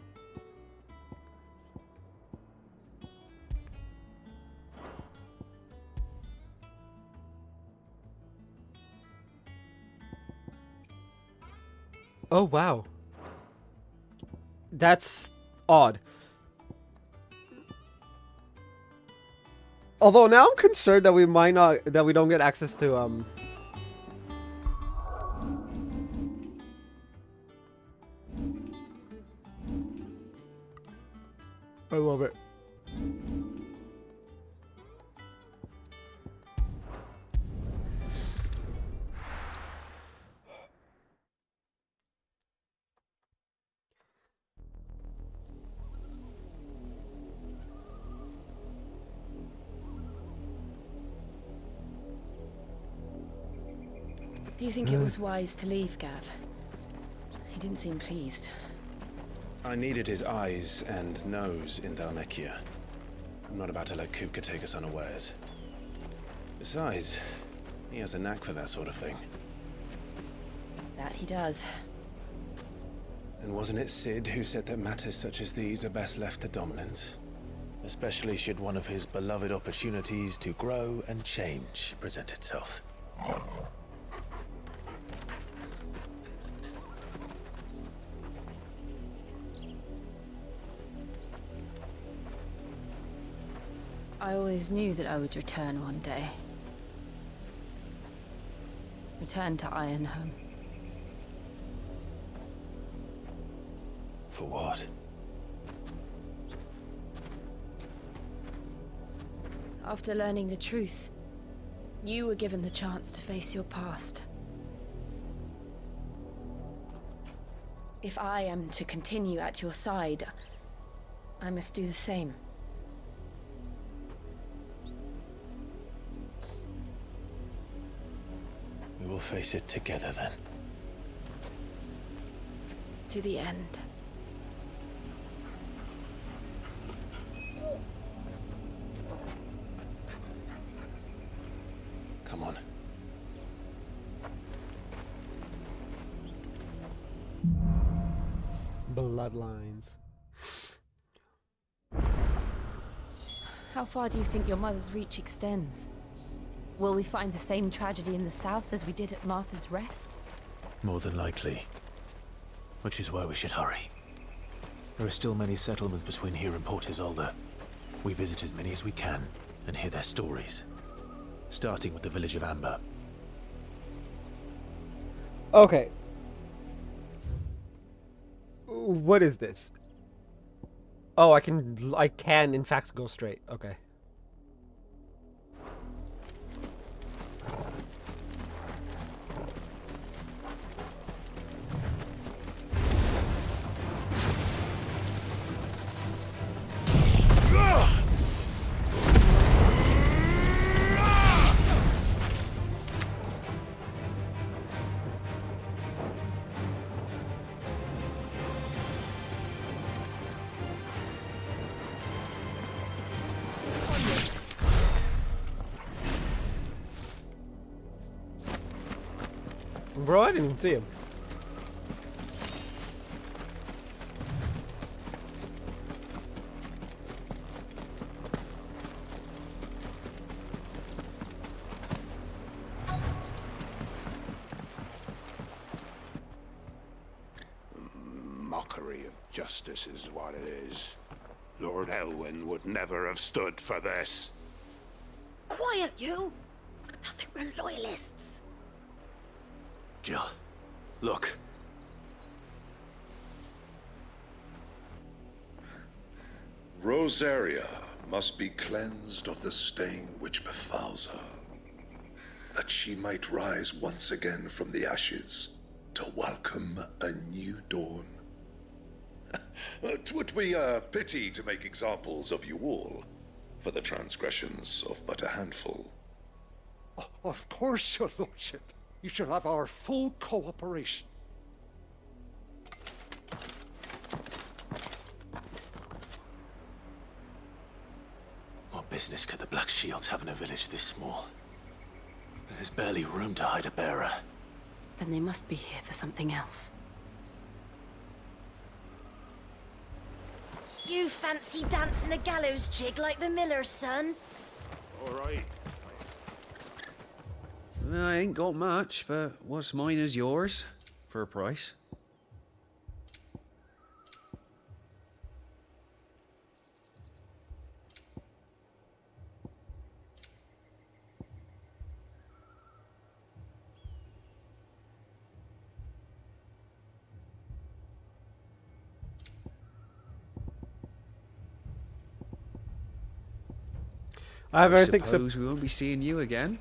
Oh, wow. That's odd. Although now I'm concerned that we might not, that we don't get access to, I love it. Do you think it was wise to leave, Gav? He didn't seem pleased. I needed his eyes and nose in Dhalmekia. I'm not about to let Kupka take us unawares. Besides, he has a knack for that sort of thing. That he does. And wasn't it Sid who said that matters such as these are best left to dominance? Especially should one of his beloved opportunities to grow and change present itself. I always knew that I would return one day. Return to Ironhome. For what? After learning the truth, you were given the chance to face your past. If I am to continue at your side, I must do the same. We will face it together then. To the end. Come on. Bloodlines. How far do you think your mother's reach extends? Will we find the same tragedy in the south as we did at Martha's Rest? More than likely. Which is why we should hurry. There are still many settlements between here and Port Isolde. We visit as many as we can and hear their stories. Starting with the village of Amber. Okay. What is this? Oh, I can in fact go straight. Okay. Bro, I didn't even see him. Mockery of justice is what it is. Lord Elwyn would never have stood for this. Quiet, you! I think we're loyalists. Jill, look. Rosaria must be cleansed of the stain which befouls her, that she might rise once again from the ashes to welcome a new dawn. 'Twould be a pity to make examples of you all, for the transgressions of but a handful. Of course, your lordship. You shall have our full cooperation. What business could the Black Shields have in a village this small? There's barely room to hide a bearer. Then they must be here for something else. You fancy dancing a gallows jig like the miller's son? All right. I ain't got much, but what's mine is yours, for a price. I have everything. Suppose we won't be seeing you again.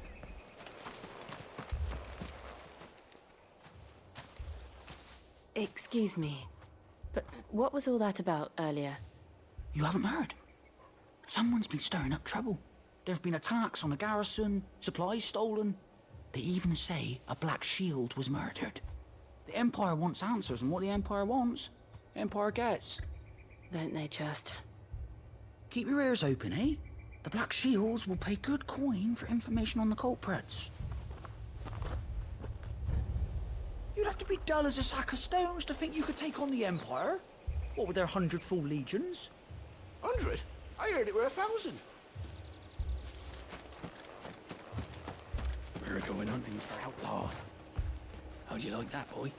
Excuse me, but what was all that about earlier? You haven't heard? Someone's been stirring up trouble. There have been attacks on the garrison, supplies stolen. They even say a Black Shield was murdered. The Empire wants answers, and what the Empire wants, the Empire gets. Don't they just? Keep your ears open, eh? The Black Shields will pay good coin for information on the culprits. You'd have to be dull as a sack of stones to think you could take on the Empire. What with their 100 full legions? 100? I heard it were 1,000. We're going hunting for outlaws. How'd you like that, boy?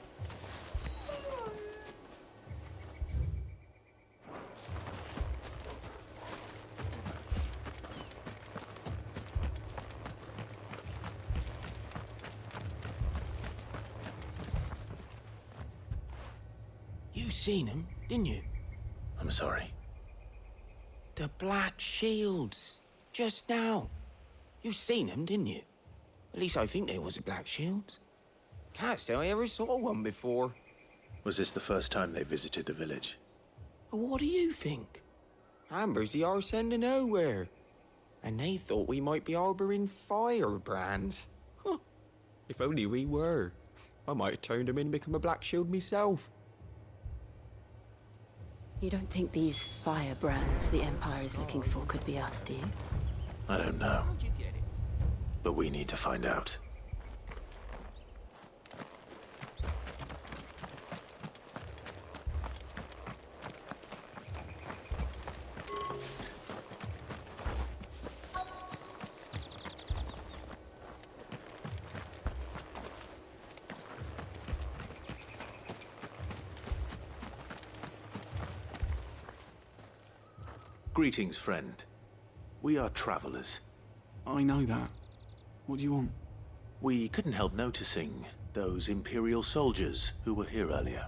You seen him, didn't you? I'm sorry. The Black Shields. Just now. You seen them, didn't you? At least I think there was a Black Shield. Can't say I ever saw one before. Was this the first time they visited the village? What do you think? Amber's the arse end of nowhere. And they thought we might be harbouring firebrands. Huh. If only we were. I might have turned them in and become a Black Shield myself. You don't think these firebrands the Empire is looking for could be us, do you? I don't know. But we need to find out. Greetings, friend. We are travelers. I know that. What do you want? We couldn't help noticing those Imperial soldiers who were here earlier.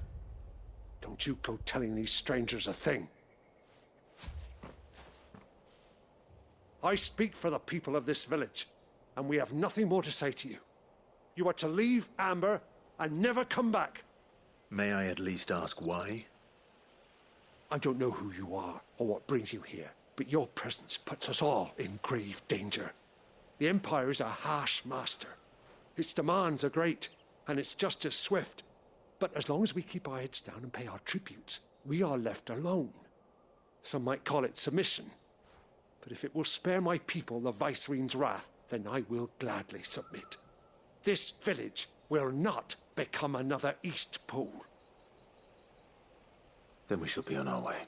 Don't you go telling these strangers a thing. I speak for the people of this village, and we have nothing more to say to you. You are to leave Amber and never come back. May I at least ask why? I don't know who you are or what brings you here, but your presence puts us all in grave danger. The Empire is a harsh master. Its demands are great, and its justice swift. But as long as we keep our heads down and pay our tributes, we are left alone. Some might call it submission. But if it will spare my people the Viceroy's wrath, then I will gladly submit. This village will not become another East Pool. Then we shall be on our way.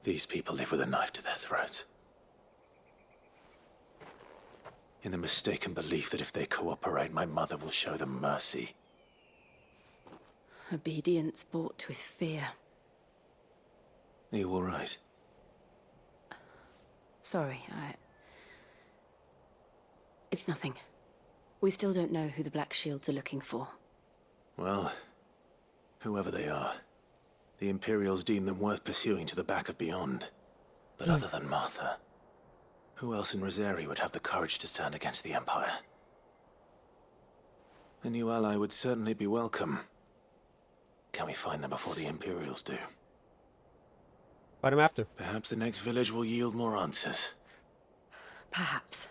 These people live with a knife to their throats. In the mistaken belief that if they cooperate, my mother will show them mercy. Obedience bought with fear. Are you all right? Sorry, It's nothing. We still don't know who the Black Shields are looking for. Well, whoever they are, the Imperials deem them worth pursuing to the back of beyond. But other than Martha, who else in Rosari would have the courage to stand against the Empire? A new ally would certainly be welcome. Can we find them before the Imperials do? Fight him after. Perhaps the next village will yield more answers. Perhaps.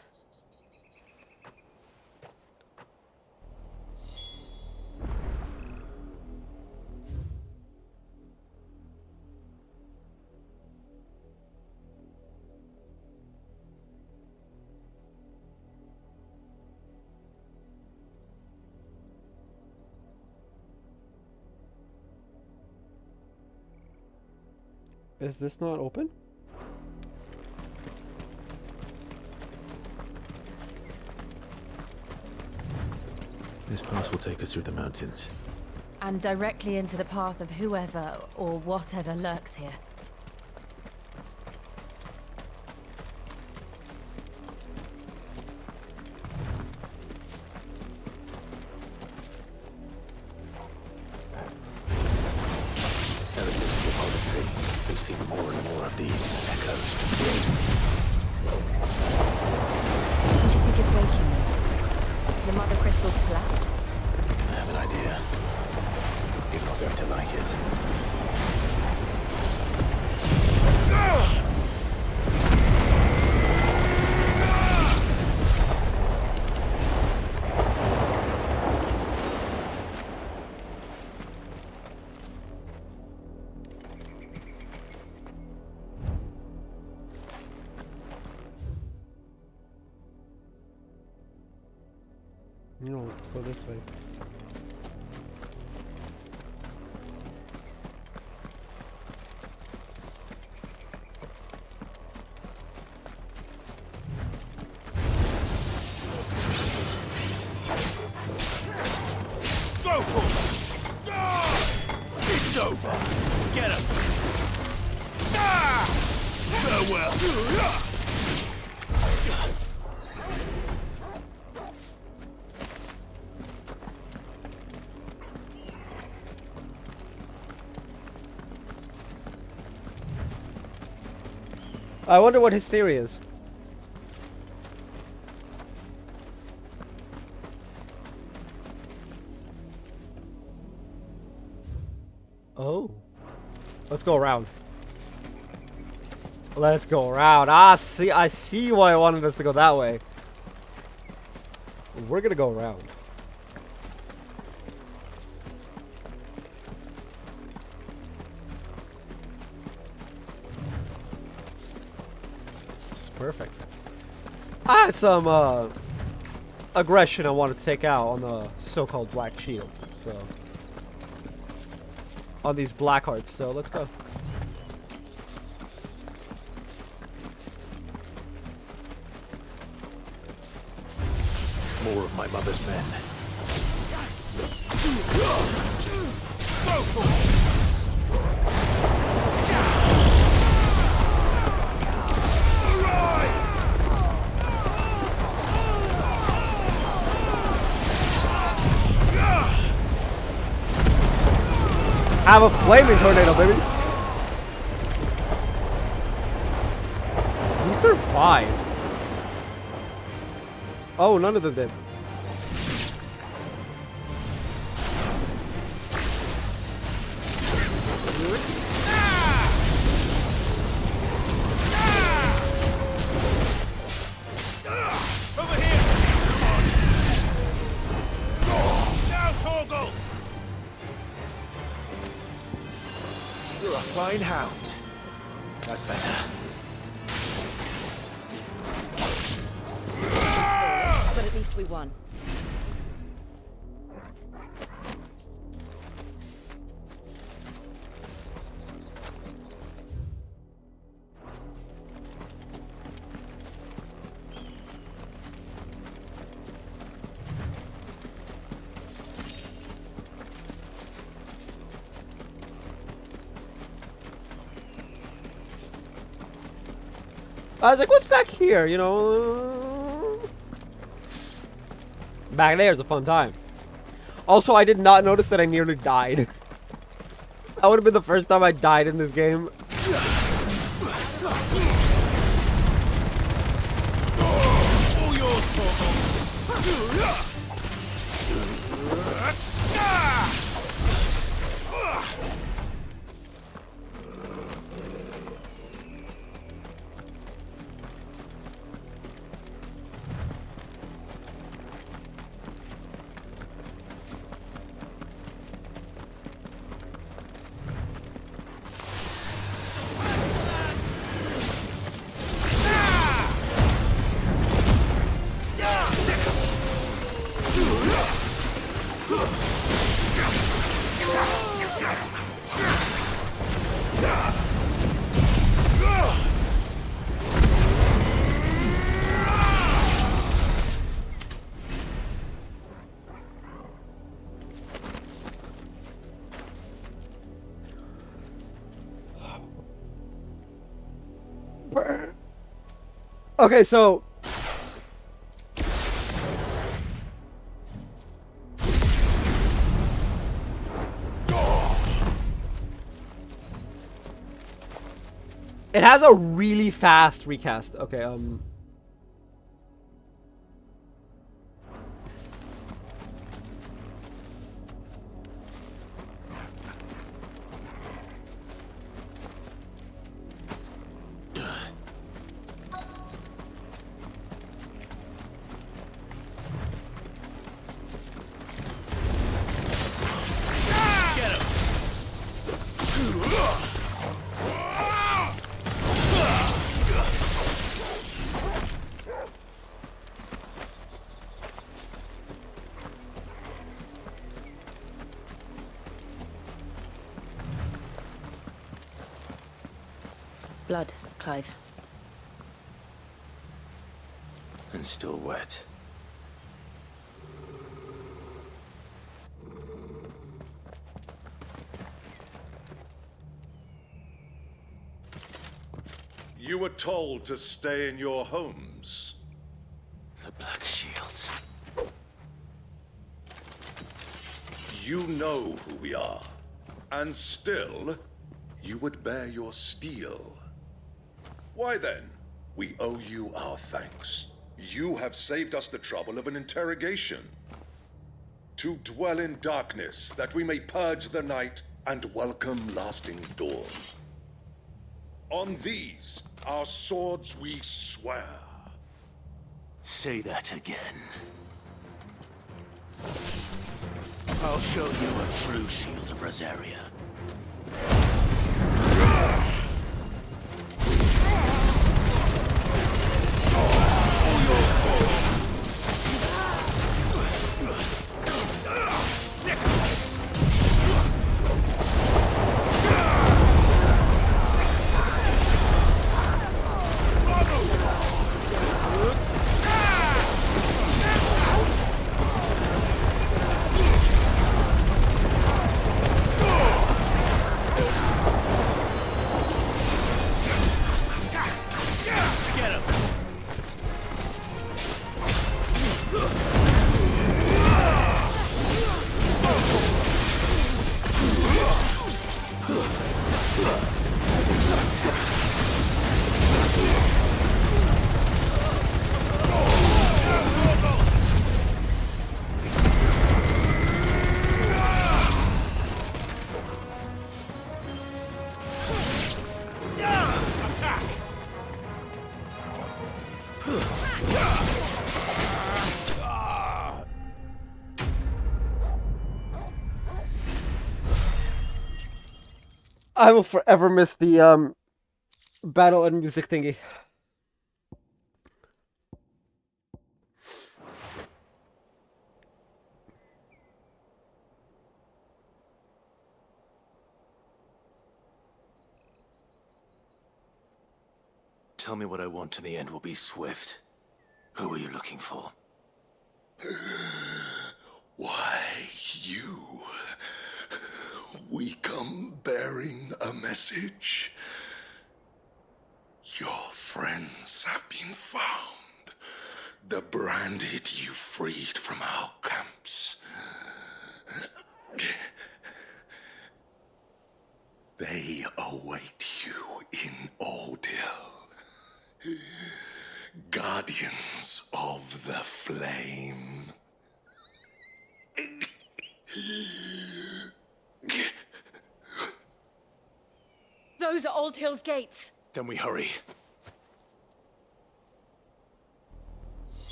Is this not open? This pass will take us through the mountains. And directly into the path of whoever or whatever lurks here. Ever since the poetry, we've seen more and more of these echoes. What do you think is waking them? The Mother Crystal's collapse? I have an idea. You're not going to like it. No, let's go this way. Go for it! It's over. Get him. Farewell. I wonder what his theory is. Oh. Let's go around. Let's go around. I see why I wanted us to go that way. We're gonna go around. Perfect. I had some aggression I wanted to take out on the so-called black shields, so on these black hearts, so let's go. More of my mother's men. Have a flaming tornado, baby. We survived. Oh, none of them did. Over here! Down, Torgal! You're a fine hound. That's better. But at least we won. I was like, what's back here? You know, back there's a fun time. Also, I did not notice that I nearly died. That would have been the first time I died in this game. All yours, Torgal! Okay, so it has a really fast recast. Okay, Blood, Clive. And still wet. You were told to stay in your homes. The Black Shields. You know who we are. And still, you would bear your steel. Why then? We owe you our thanks. You have saved us the trouble of an interrogation. To dwell in darkness, that we may purge the night and welcome lasting dawn. On these, our swords we swear. Say that again. I'll show you a true shield of Rosaria. I will forever miss the battle and music thingy. Tell me what I want and the end will be swift. Who are you looking for? Why, you. We come bearing a message. Your friends have been found. The branded you freed from our camps. They await you in Odil. Guardians of the Flame. Those are Old Hill's gates. Then we hurry.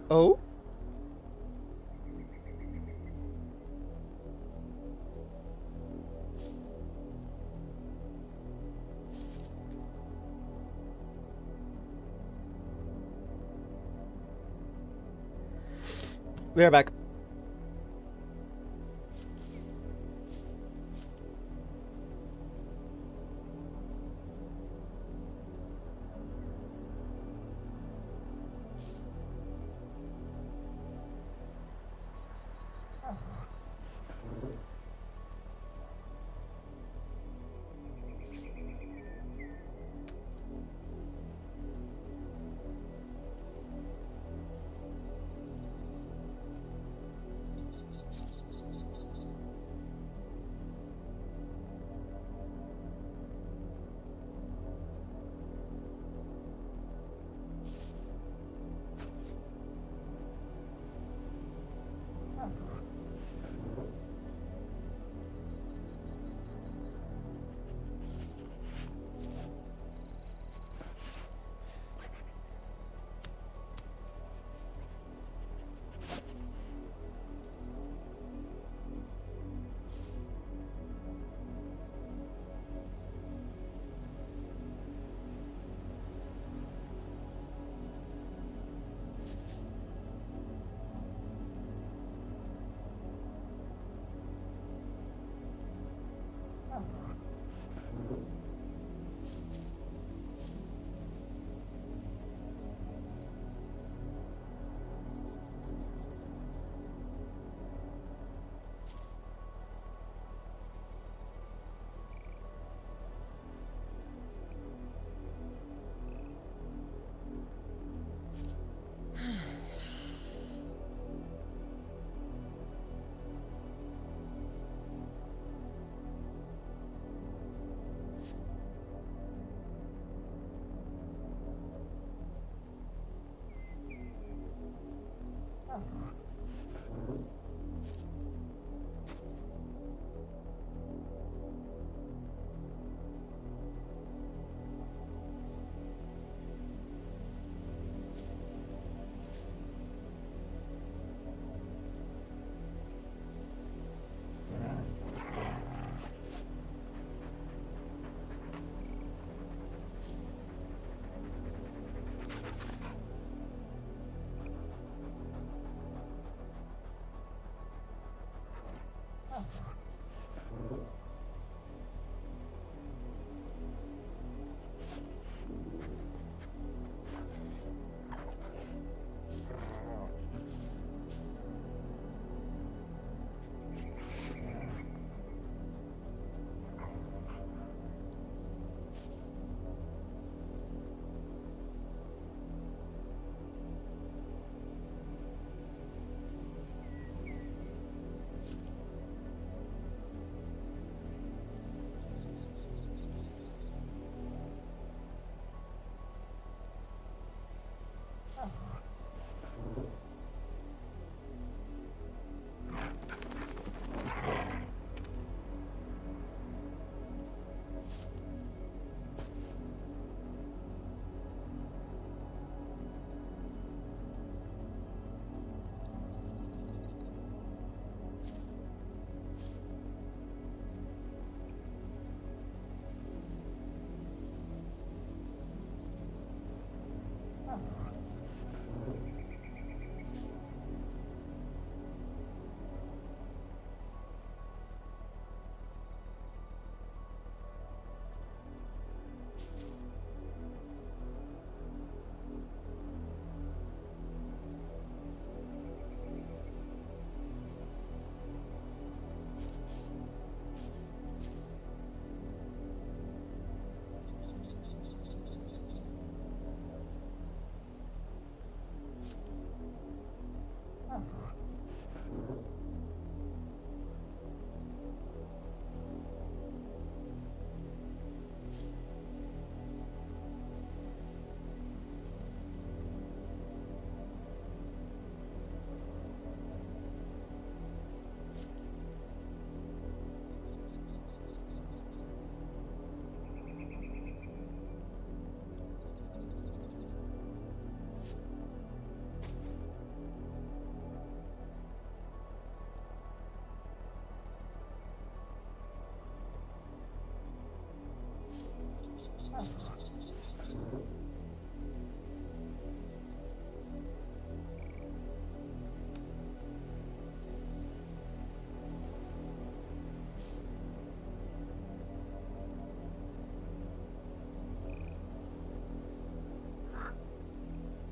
Oh? We are back.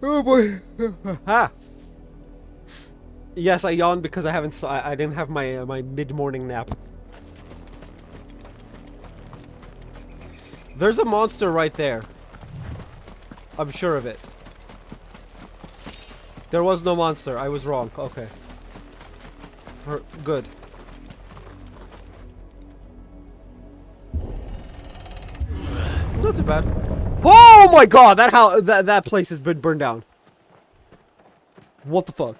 Oh boy. Ha! Yes, I yawned because I didn't have my my mid-morning nap. There's a monster right there. I'm sure of it. There was no monster. I was wrong. Okay. Good. Not too bad. Oh my god! That place has been burned down. What the fuck?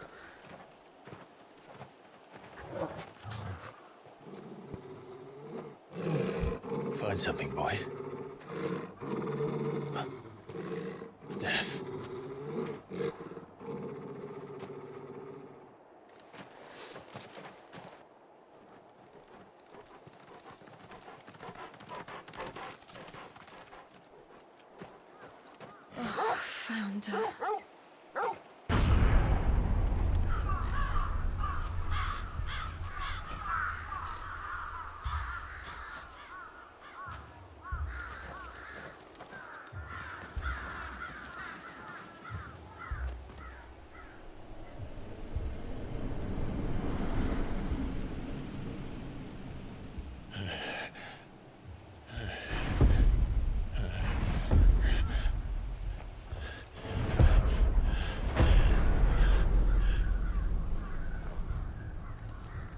Find something, boy. Death. Oh, found her.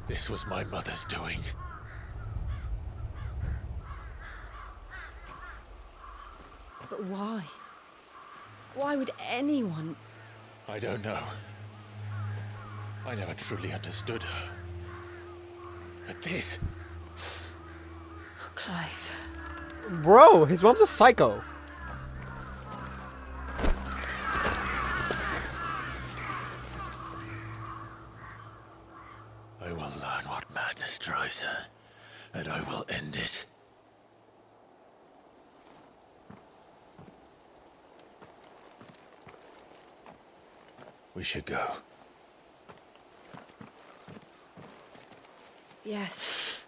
This was my mother's doing. But why? Why would anyone? I don't know. I never truly understood her. But this... Oh, Clive. Bro, his mom's a psycho. I will learn what madness drives her, and I will end it. We should go. Yes.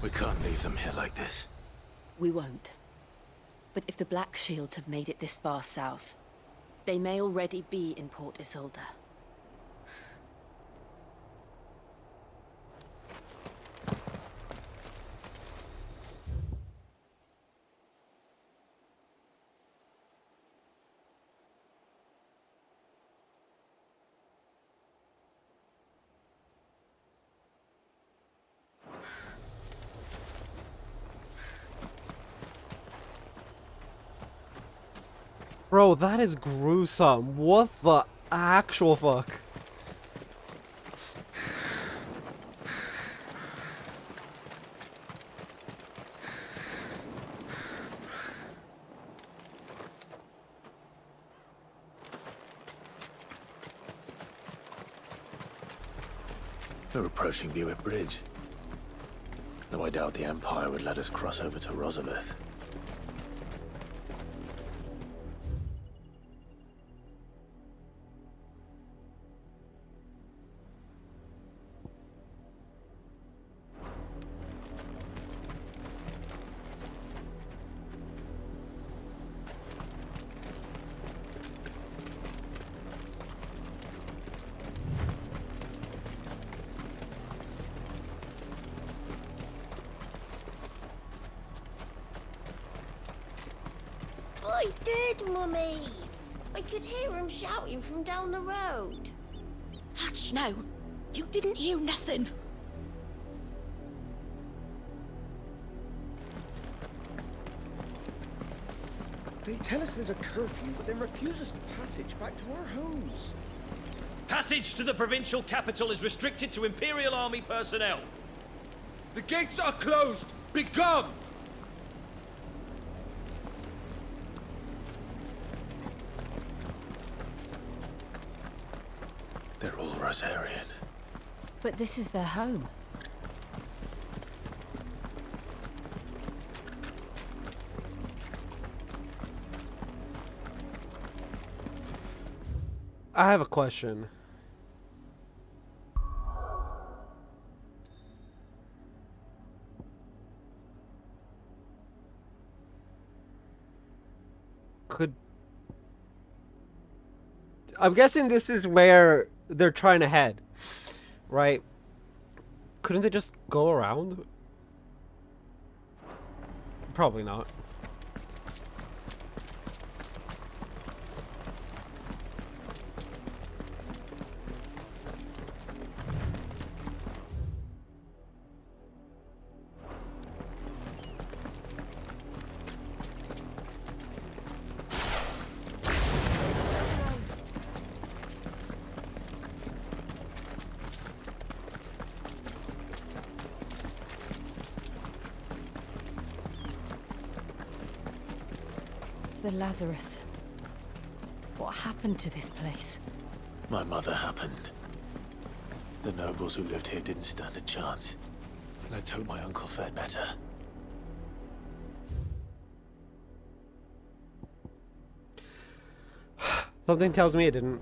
We can't leave them here like this. We won't. But if the Black Shields have made it this far south, they may already be in Port Isolde. Bro, that is gruesome. What the actual fuck? We're approaching Buick Bridge. Though I doubt the Empire would let us cross over to Rosalith. I did, Mummy. I could hear him shouting from down the road. Hush now. You didn't hear nothing. They tell us there's a curfew, but then refuse us passage back to our homes. Passage to the provincial capital is restricted to Imperial Army personnel. The gates are closed! Begone! They're all Rosarian. But this is their home. I have a question. I'm guessing this is where they're trying to head, right? Couldn't they just go around? Probably not. The Lazarus. What happened to this place? My mother happened. The nobles who lived here didn't stand a chance. Let's hope my uncle fared better. Something tells me it didn't.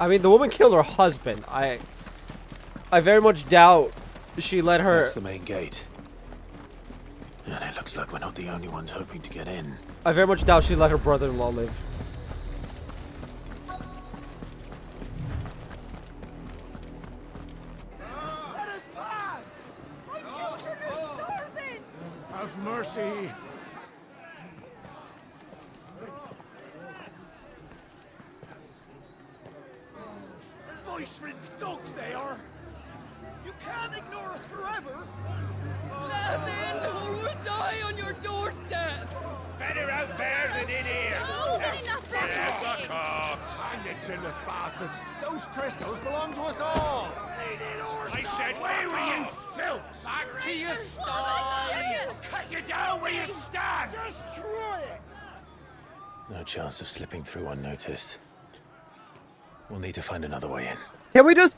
I mean, the woman killed her husband. I very much doubt she let her... That's the main gate. And it looks like we're not the only ones hoping to get in. I very much doubt she let her brother-in-law live. Let us pass! My children are starving! Have mercy! Voice-ridden dogs they are! You can't ignore us forever! Let us in, or we'll die on your doorstep! Better out there than in here. Oh, get enough Fuck off. Hang the chinless bastards! Those crystals belong to us all! I said, where were you, filth? Back to your sties. Cut you down where you stand. Destroy it! No chance of slipping through unnoticed. We'll need to find another way in. Can we just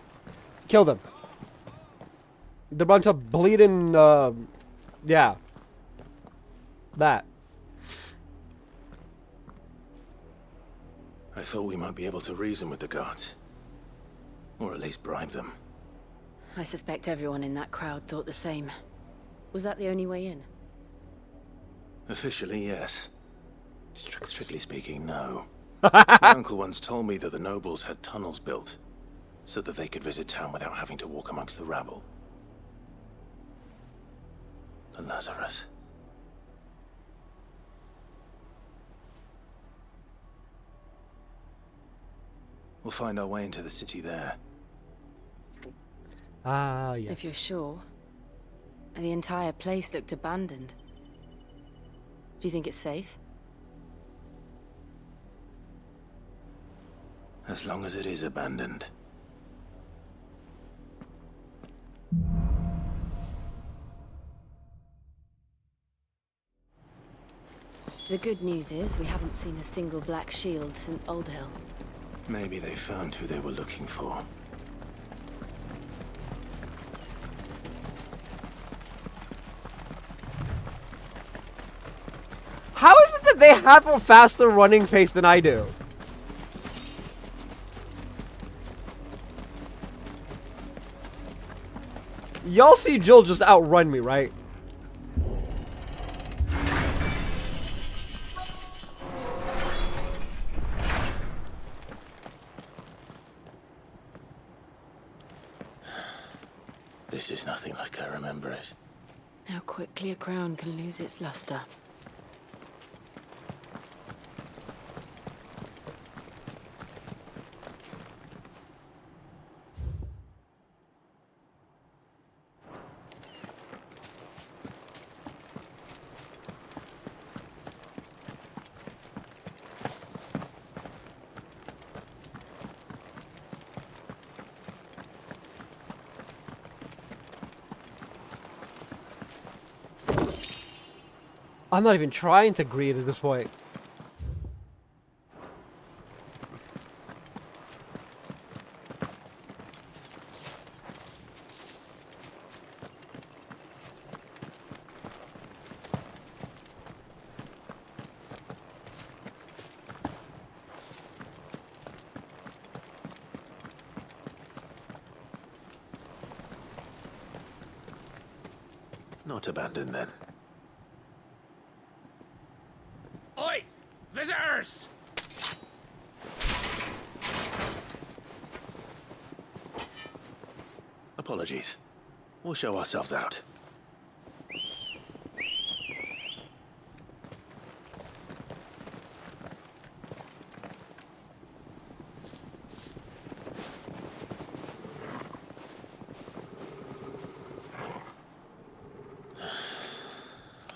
kill them? They're a bunch of bleeding, yeah. That. I thought we might be able to reason with the guards. Or at least bribe them. I suspect everyone in that crowd thought the same. Was that the only way in? Officially, yes. Strictly speaking, no. My uncle once told me that the nobles had tunnels built, so that they could visit town without having to walk amongst the rabble. The Lazarus. We'll find our way into the city there. Ah, yes. If you're sure. The entire place looked abandoned. Do you think it's safe? As long as it is abandoned. The good news is we haven't seen a single black shield since Old Hill. Maybe they found who they were looking for. How is it that they have a faster running pace than I do? Y'all see Jill just outrun me, right? This is nothing like I remember it. How quickly a crown can lose its luster. I'm not even trying to greet at this point. Not abandoned then. Oi! Visitors! Apologies. We'll show ourselves out.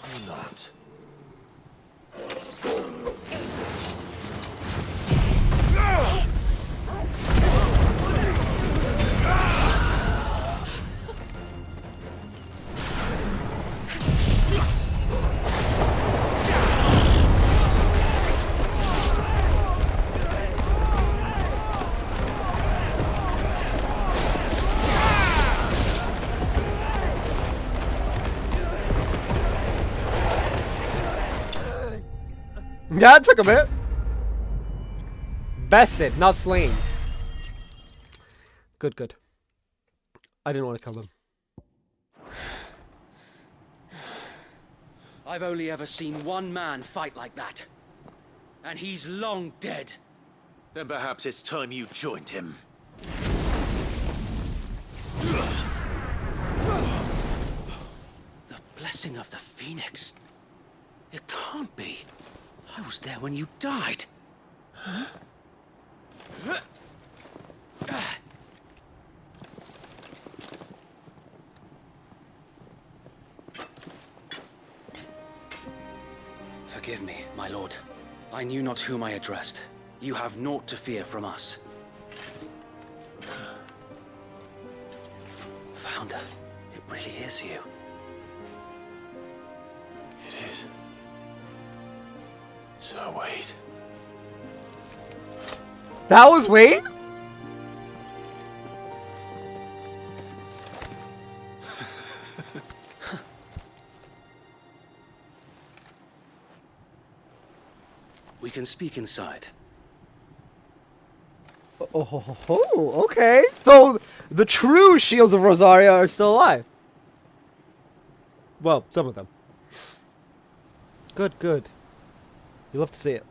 Or not. Yeah, it took a bit. Bested, not slain. Good, good. I didn't want to kill them. I've only ever seen one man fight like that. And he's long dead. Then perhaps it's time you joined him. The blessing of the Phoenix. It can't be. I was there when you died. Huh? Forgive me, my lord. I knew not whom I addressed. You have naught to fear from us. Founder, it really is you. It is. So wait. That was Wade? We can speak inside. Oh, okay. So the true Shields of Rosaria are still alive. Well, some of them. Good, good. You love to see it.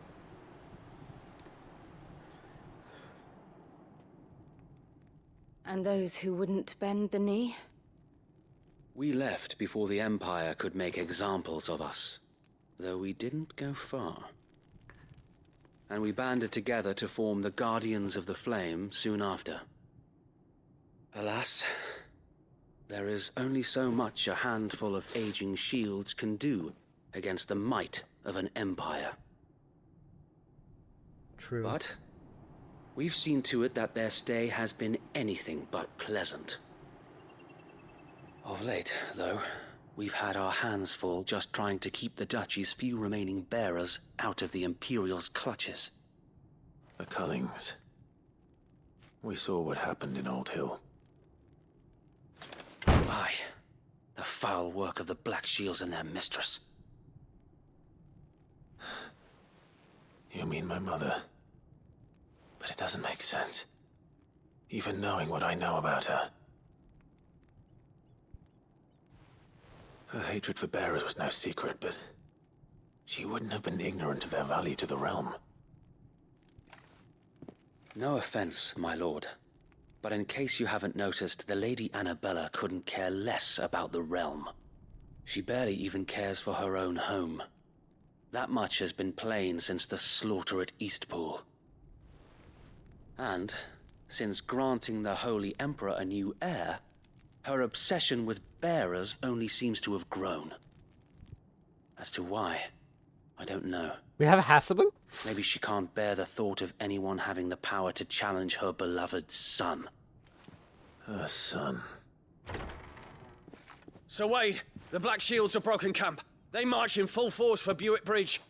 And those who wouldn't bend the knee? We left before the Empire could make examples of us, though we didn't go far. And we banded together to form the Guardians of the Flame soon after. Alas, there is only so much a handful of aging shields can do against the might of an empire. True. But we've seen to it that their stay has been anything but pleasant. Of late, though, we've had our hands full just trying to keep the Duchy's few remaining bearers out of the Imperial's clutches. The Cullings. We saw what happened in Old Hill. Aye. The foul work of the Black Shields and their mistress. You mean my mother? But it doesn't make sense. Even knowing what I know about her. Her hatred for bearers was no secret, but she wouldn't have been ignorant of their value to the realm. No offense, my lord. But in case you haven't noticed, the Lady Annabella couldn't care less about the realm. She barely even cares for her own home. That much has been plain since the slaughter at Eastpool. And, since granting the Holy Emperor a new heir, her obsession with bearers only seems to have grown. As to why, I don't know. We have a half-sibling? Maybe she can't bear the thought of anyone having the power to challenge her beloved son. Her son. Sir Wade, the Black Shields have broken camp. They march in full force for Buick Bridge.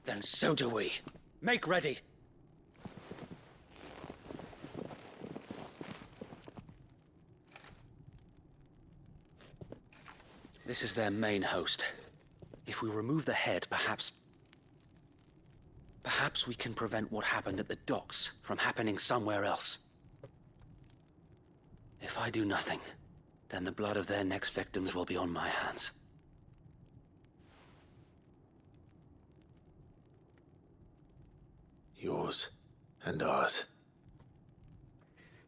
Then so do we. Make ready. This is their main host. If we remove the head, perhaps we can prevent what happened at the docks from happening somewhere else. If I do nothing, then the blood of their next victims will be on my hands. Yours and ours.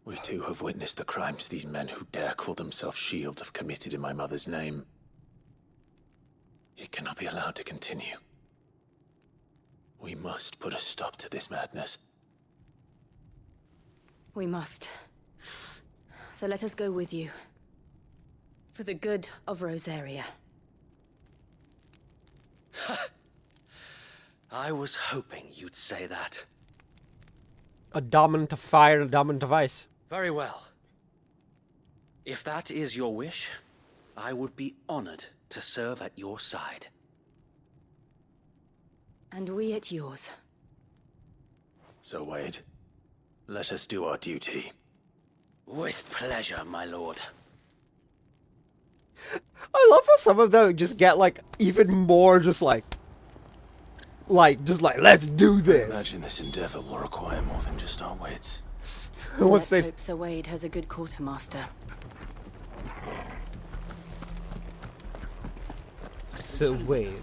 We too have witnessed the crimes these men who dare call themselves shields have committed in my mother's name. It cannot be allowed to continue. We must put a stop to this madness. We must. So let us go with you. For the good of Rosaria. I was hoping you'd say that. A dominant of fire and a dominant of ice. Very well. If that is your wish, I would be honored to serve at your side. And we at yours. So, Wade, let us do our duty. With pleasure, my lord. I love how some of them just get, like, even more just like, let's do this. I imagine this endeavor will require more than just our wits. Let's hope Sir Wade has a good quartermaster. Sir Wade.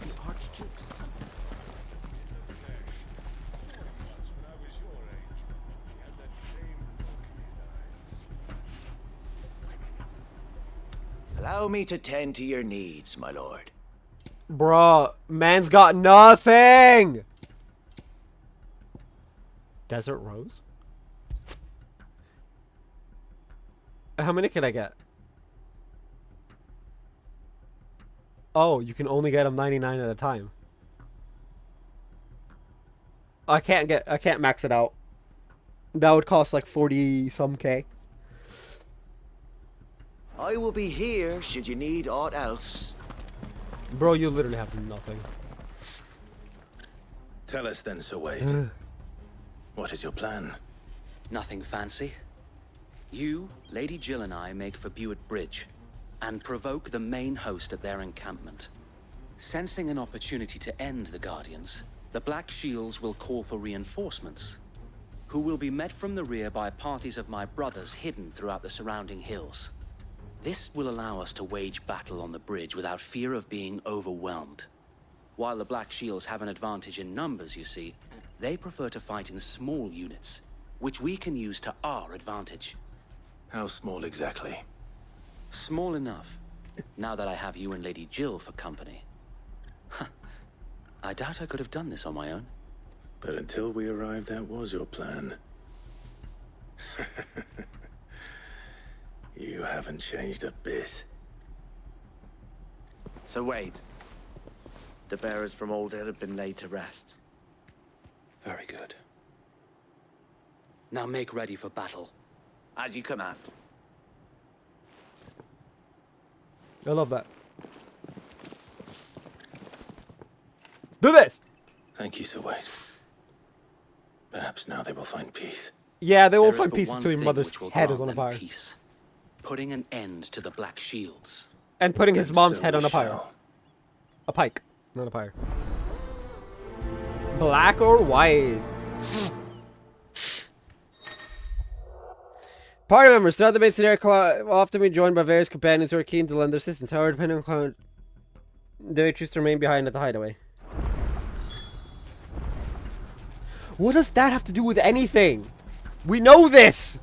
Allow me to tend to your needs, my lord. Bruh, man's got nothing! Desert Rose? How many can I get? Oh, you can only get them 99 at a time. I can't max it out. That would cost like 40 some K. I will be here should you need aught else. Bro, you literally have nothing. Tell us then, Sir Wade. What is your plan? Nothing fancy. You, Lady Jill and I make for Buick Bridge and provoke the main host at their encampment. Sensing an opportunity to end the Guardians, The Black Shields will call for reinforcements, who will be met from the rear by parties of my brothers hidden throughout the surrounding hills. This will allow us to wage battle on the bridge without fear of being overwhelmed. While the Black Shields have an advantage in numbers, you see, they prefer to fight in small units, which we can use to our advantage. How small exactly? Small enough, now that I have you and Lady Jill for company. I doubt I could have done this on my own. But until we arrived, that was your plan. You haven't changed a bit. So Wade, the bearers from Old Hill have been laid to rest. Very good. Now make ready for battle. As you command. I love that. Do this! Thank you, Sir Wade. Perhaps now they will find peace. Yeah, they won't There is find but peace one until your thing mother's which will head is grant on a them pyre. peace. Putting an end to the Black Shields. And putting his And mom's so head we on a pyre. shall. A pike, not a pyre. Black or white? Party members throughout the base scenario will often be joined by various companions who are keen to lend their assistance. However, depending on how they choose to remain behind at the hideaway. What does that have to do with anything? We know this!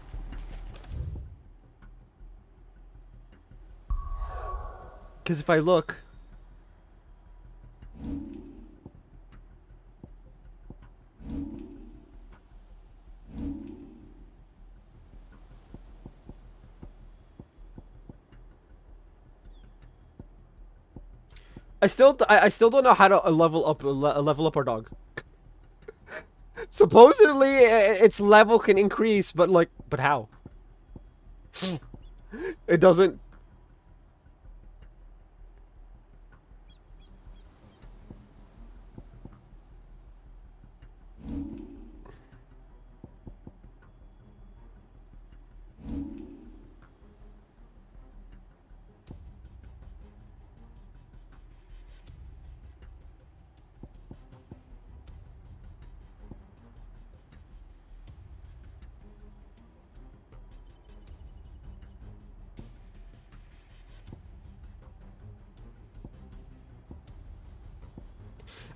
Because if I look... I still don't know how to level up our dog. Supposedly, its level can increase, but how? It doesn't.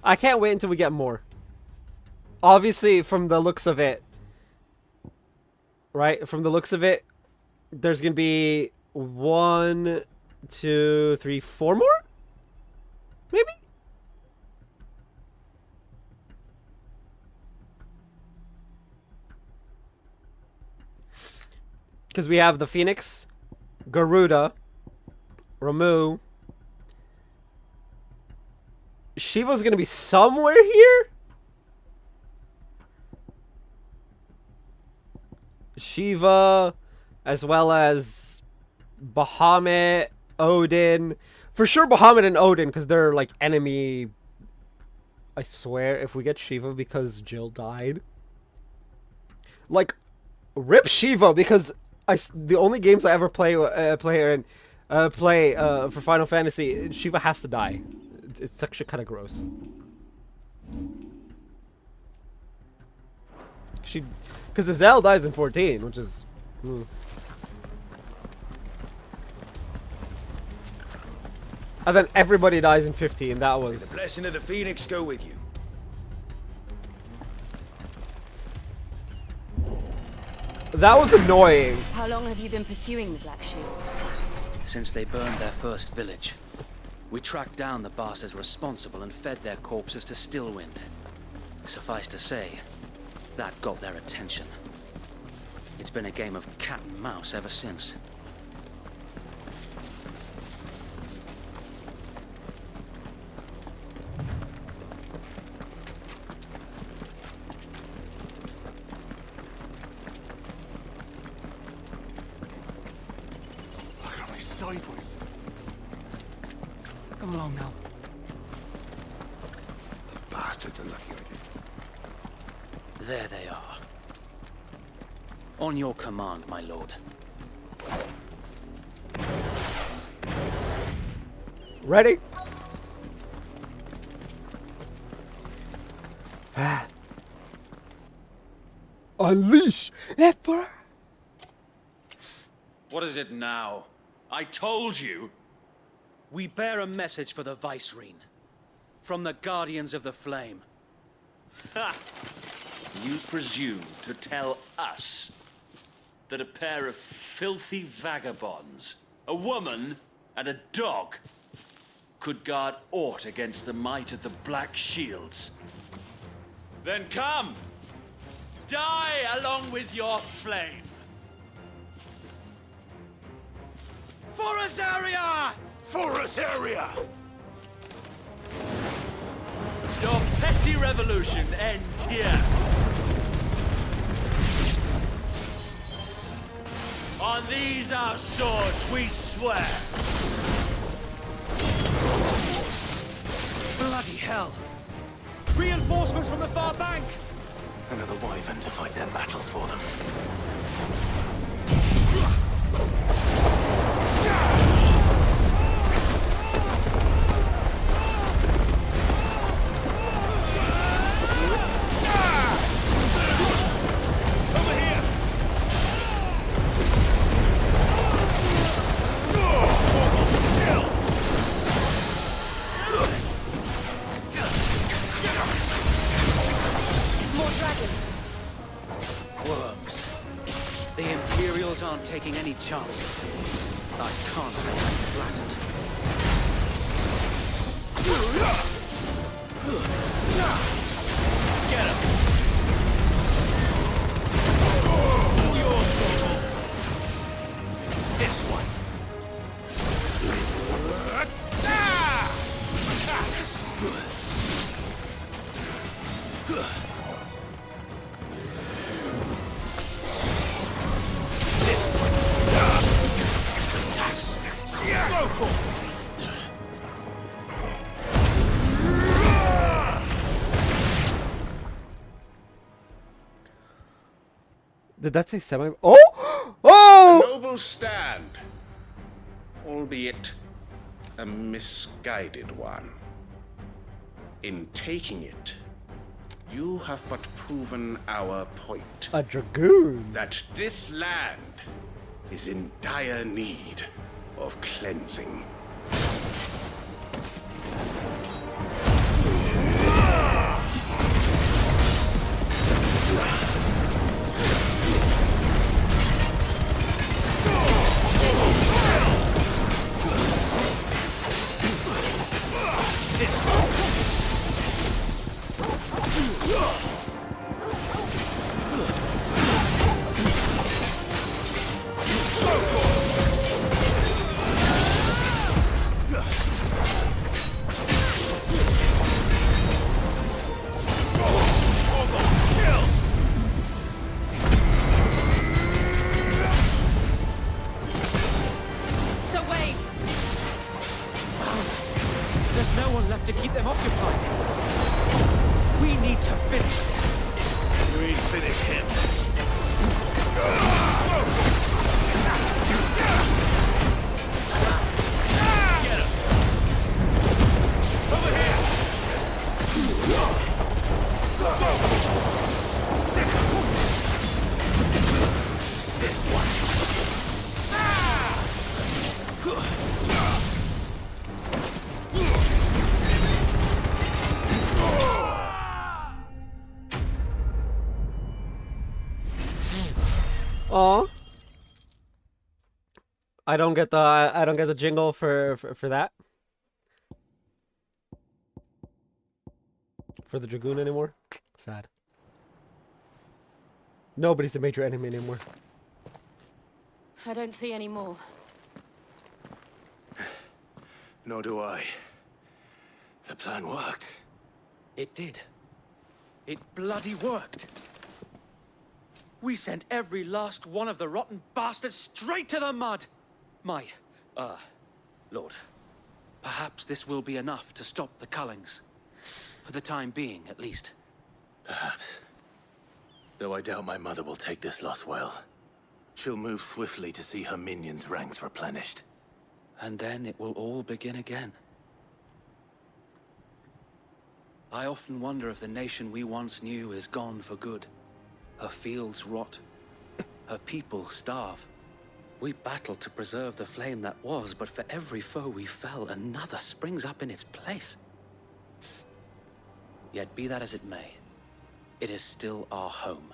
I can't wait until we get more. Obviously, from the looks of it, right? From the looks of it, there's gonna be 1, 2, 3, 4 more? Maybe? Because we have the Phoenix, Garuda, Ramu. Shiva's gonna be somewhere here? Shiva, as well as Bahamut, Odin. For sure Bahamut and Odin, because they're like enemy. I swear, if we get Shiva because Jill died. Like, rip Shiva, because the only games I ever play for Final Fantasy, Shiva has to die. It's actually kind of gross. Because Azelle dies in 14, which is... And then everybody dies in 15, that was... The blessing of the Phoenix go with you. That was annoying. How long have you been pursuing the Black Shields? Since they burned their first village. We tracked down the bastards responsible and fed their corpses to Stillwind. Suffice to say, that got their attention. It's been a game of cat and mouse ever since. Look at me sideways. Come along now. The bastards are lucky I did. There they are. On your command, my lord. Ready? Unleash Emperor. What is it now? I told you! We bear a message for the Vicereine. From the Guardians of the Flame. Ha! You presume to tell us that a pair of filthy vagabonds, a woman and a dog, could guard aught against the might of the Black Shields? Then come! Die along with your flame! For Azaria! For Azaria! Your petty revolution ends here. On these our swords we swear. Bloody hell! Reinforcements from the far bank! Another wyvern to fight their battles for them. Aren't taking any chances. I can't say I'm flattered. Get him! This one. Did that say semi? Oh! Oh! A noble stand, albeit a misguided one. In taking it, you have but proven our point. A dragoon. That this land is in dire need of cleansing. Aw. I don't get the jingle for that. For the Dragoon anymore. Sad. Nobody's a major enemy anymore. I don't see any more. Nor do I. The plan worked. It did. It bloody worked. We sent every last one of the rotten bastards straight to the mud! My, Lord, perhaps this will be enough to stop the Cullings. For the time being, at least. Perhaps. Though I doubt my mother will take this loss well. She'll move swiftly to see her minions' ranks replenished. And then it will all begin again. I often wonder if the nation we once knew is gone for good. Her fields rot. Her people starve. We battled to preserve the flame that was, but for every foe we fell, another springs up in its place. Yet be that as it may, it is still our home,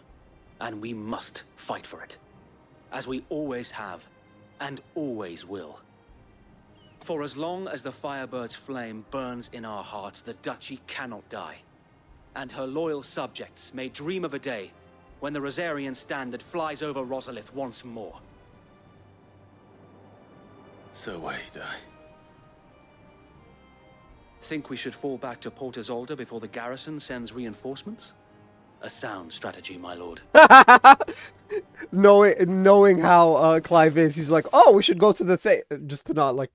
and we must fight for it, as we always have, and always will. For as long as the Firebird's flame burns in our hearts, the Duchy cannot die, and her loyal subjects may dream of a day when the Rosarian standard flies over Rosalith once more. So wait, Think we should fall back to Port Isolde before the garrison sends reinforcements? A sound strategy, my lord. Knowing how Clive is, he's like, oh, we should go to the thing, just to not like.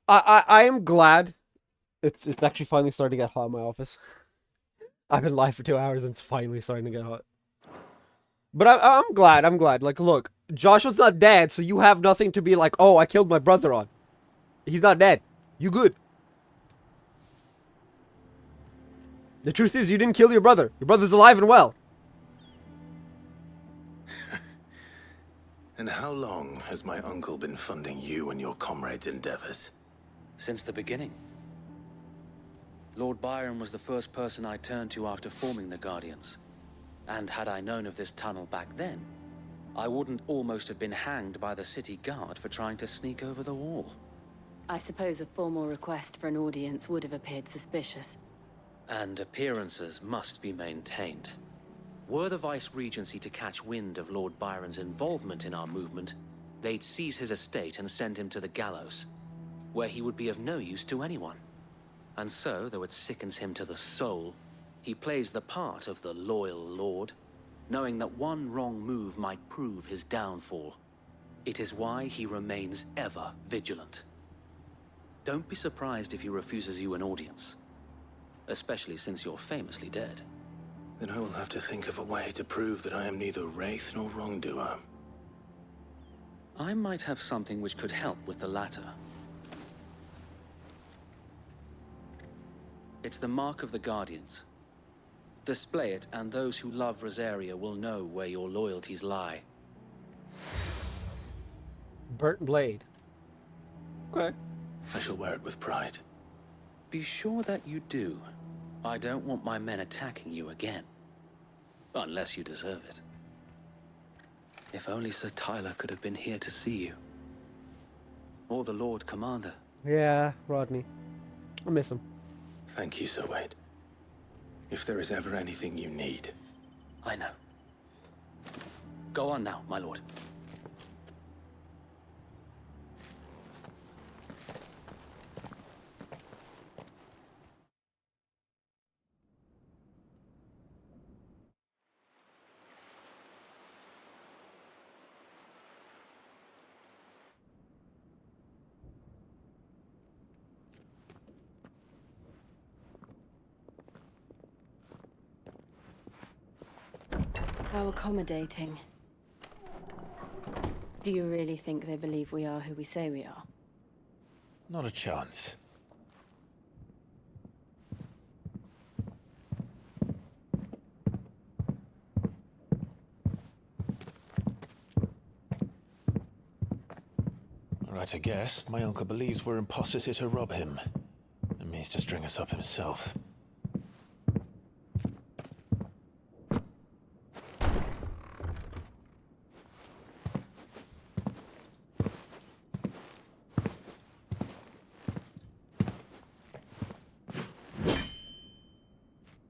I am glad it's actually finally starting to get hot in my office. I've been live for 2 hours and it's finally starting to get hot. But I'm glad. Like, look, Joshua's not dead, so you have nothing to be like, oh, I killed my brother on. He's not dead. You good. The truth is, you didn't kill your brother. Your brother's alive and well. And how long has my uncle been funding you and your comrades' endeavors? Since the beginning. Lord Byron was the first person I turned to after forming the Guardians. And had I known of this tunnel back then, I wouldn't almost have been hanged by the city guard for trying to sneak over the wall. I suppose a formal request for an audience would have appeared suspicious. And appearances must be maintained. Were the Vice-Regency to catch wind of Lord Byron's involvement in our movement, they'd seize his estate and send him to the gallows, where he would be of no use to anyone. And so, though it sickens him to the soul, he plays the part of the loyal lord, knowing that one wrong move might prove his downfall. It is why he remains ever vigilant. Don't be surprised if he refuses you an audience, especially since you're famously dead. Then I will have to think of a way to prove that I am neither wraith nor wrongdoer. I might have something which could help with the latter. It's the mark of the Guardians. Display it, and those who love Rosaria will know where your loyalties lie. Burnt blade. Okay. I shall wear it with pride. Be sure that you do. I don't want my men attacking you again. Unless you deserve it. If only Sir Tyler could have been here to see you. Or the Lord Commander. Yeah, Rodney. I miss him. Thank you, Sir Wade. If there is ever anything you need. I know. Go on now, my lord. How accommodating. Do you really think they believe we are who we say we are? Not a chance. Right, I guess. My uncle believes we're imposters here to rob him. And means to string us up himself.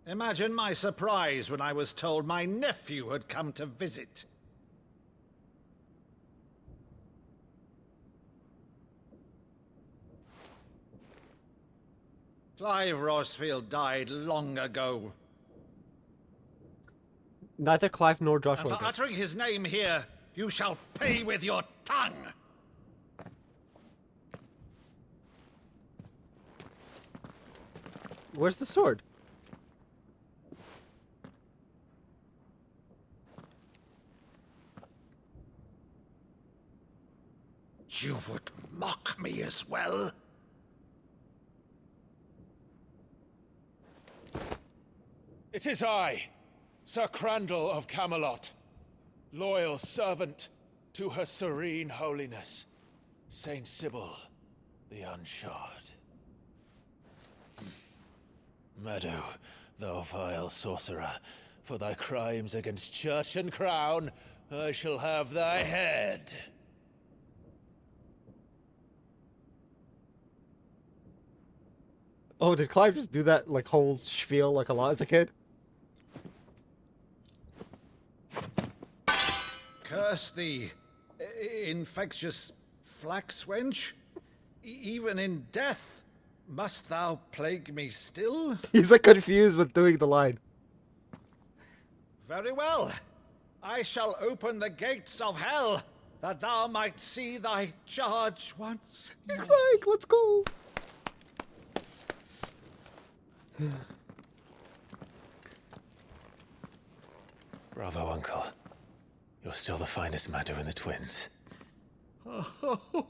Imagine my surprise when I was told my nephew had come to visit. Clive Rosfield died long ago. Neither Clive nor And Joshua. for uttering his name here, you shall pay with your tongue. Where's the sword? You would mock me as well? It is I, Sir Crandall of Camelot, loyal servant to Her Serene Holiness, Saint Sybil the Unshod. Meadow, thou vile sorcerer, for thy crimes against church and crown, I shall have thy head. Oh, did Clive just do that, like, whole spiel like a lot as a kid? Curse thee, infectious flax wench. Even in death, must thou plague me still? He's, like, confused with doing the line. Very well. I shall open the gates of hell, that thou might see thy charge once. He's like, let's go. Bravo, Uncle. You're still the finest Meadow in the twins. Oh,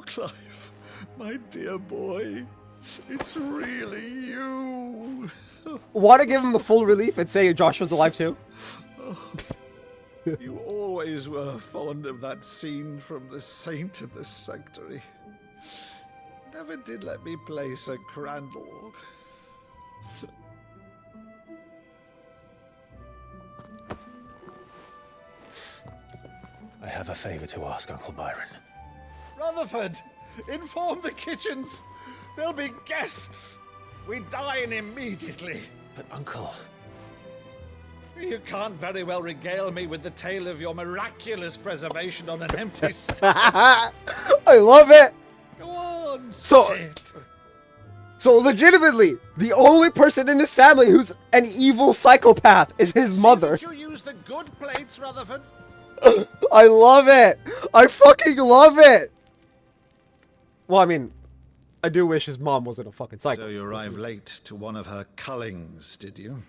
Clive, my dear boy, it's really you. Want to give him the full relief and say Josh was alive too? You always were fond of that scene from The Saint and the Sanctuary. Never did let me play Sir Crandall. I have a favor to ask, Uncle Byron. Rutherford, inform the kitchens. There'll be guests. We dine immediately. But, Uncle... You can't very well regale me with the tale of your miraculous preservation on an empty stomach. I love it. Go on, So sit. legitimately, the only person in his family who's an evil psychopath is his mother. Did you use the good plates, Rutherford? I love it. I fucking love it. Well, I mean, I do wish his mom wasn't a fucking psycho. So you arrived late to one of her cullings, did you?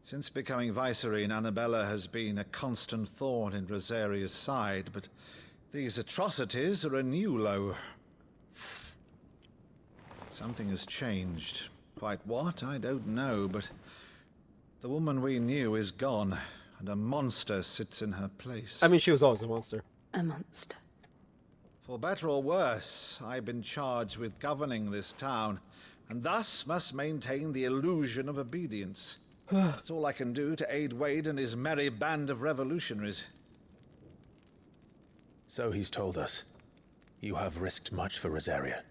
Since becoming Vicereine, Annabella has been a constant thorn in Rosaria's side, but these atrocities are a new low. Something has changed. Quite what, I don't know, but the woman we knew is gone, and a monster sits in her place. I mean, she was always a monster. A monster. For better or worse, I've been charged with governing this town, and thus must maintain the illusion of obedience. That's all I can do to aid Wade and his merry band of revolutionaries. So he's told us. You have risked much for Rosaria.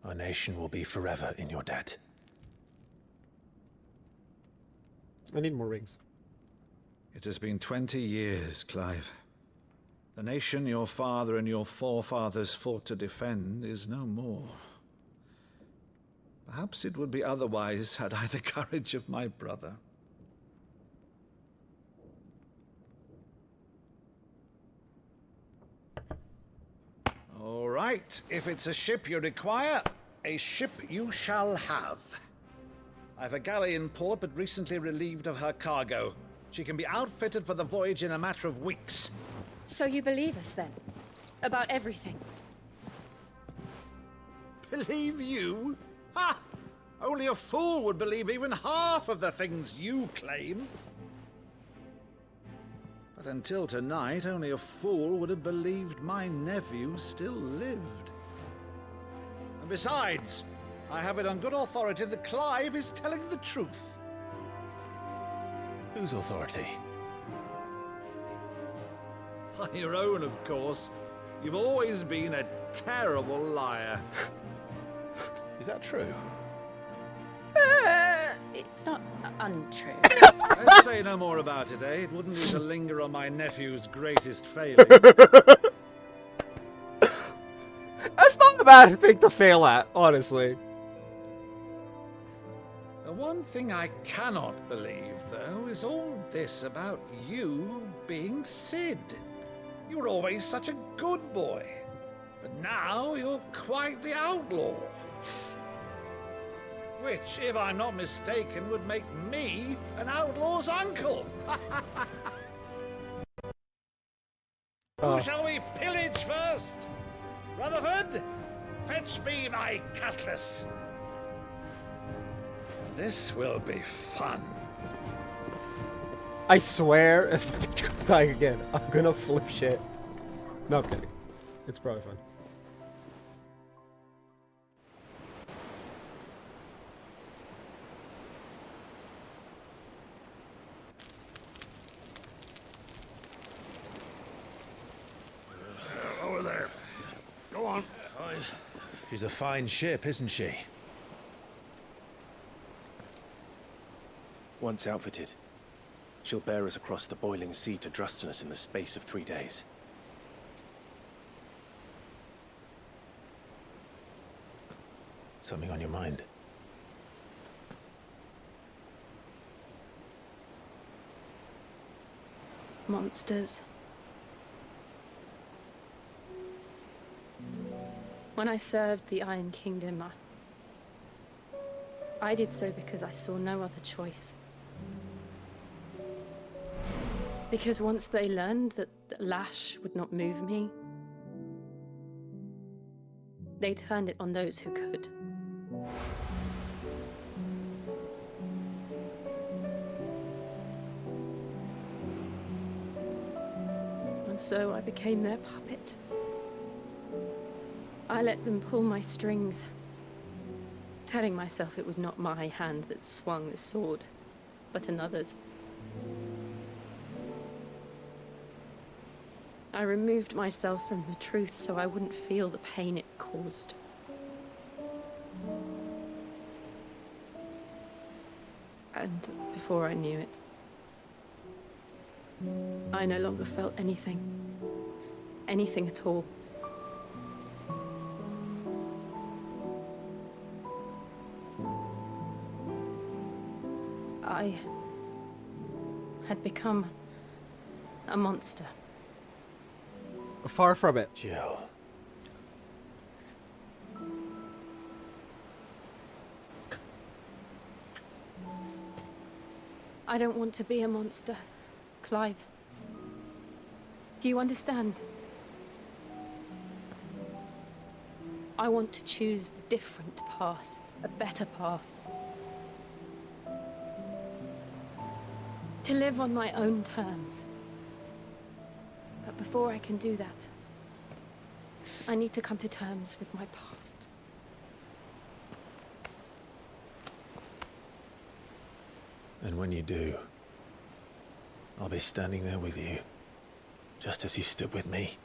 Our nation will be forever in your debt. I need more rings. It has been 20 years, Clive. The nation your father and your forefathers fought to defend is no more. Perhaps it would be otherwise had I the courage of my brother. All right, if it's a ship you require, a ship you shall have. I've a galley in port, but recently relieved of her cargo. She can be outfitted for the voyage in a matter of weeks. So you believe us then? About everything? Believe you? Ha! Only a fool would believe even half of the things you claim. But until tonight, only a fool would have believed my nephew still lived. And besides, I have it on good authority that Clive is telling the truth. Whose authority? By your own, of course. You've always been a terrible liar. Is that true? It's not untrue. Let's say no more about it, eh? It wouldn't need to linger on my nephew's greatest failing. That's not a bad thing to fail at, honestly. The one thing I cannot believe, though, is all this about you being Sid. You were always such a good boy, but now you're quite the outlaw. Which, if I'm not mistaken, would make me an outlaw's uncle. Who shall we pillage first? Rutherford, fetch me my cutlass. This will be fun. I swear, if I die again, I'm gonna flip shit. No, I'm kidding. It's probably fun. Over there. Go on. She's a fine ship, isn't she? Once outfitted, she'll bear us across the boiling sea to Drustinus in the space of 3 days. Something on your mind? Monsters. When I served the Iron Kingdom, I did so because I saw no other choice. Because once they learned that the lash would not move me, they turned it on those who could. And so I became their puppet. I let them pull my strings, telling myself it was not my hand that swung the sword, but another's. I removed myself from the truth so I wouldn't feel the pain it caused. And before I knew it, I no longer felt anything. Anything at all. I had become a monster. Far from it. Jill. I don't want to be a monster, Clive. Do you understand? I want to choose a different path, a better path. To live on my own terms. But before I can do that, I need to come to terms with my past. And when you do, I'll be standing there with you, just as you stood with me.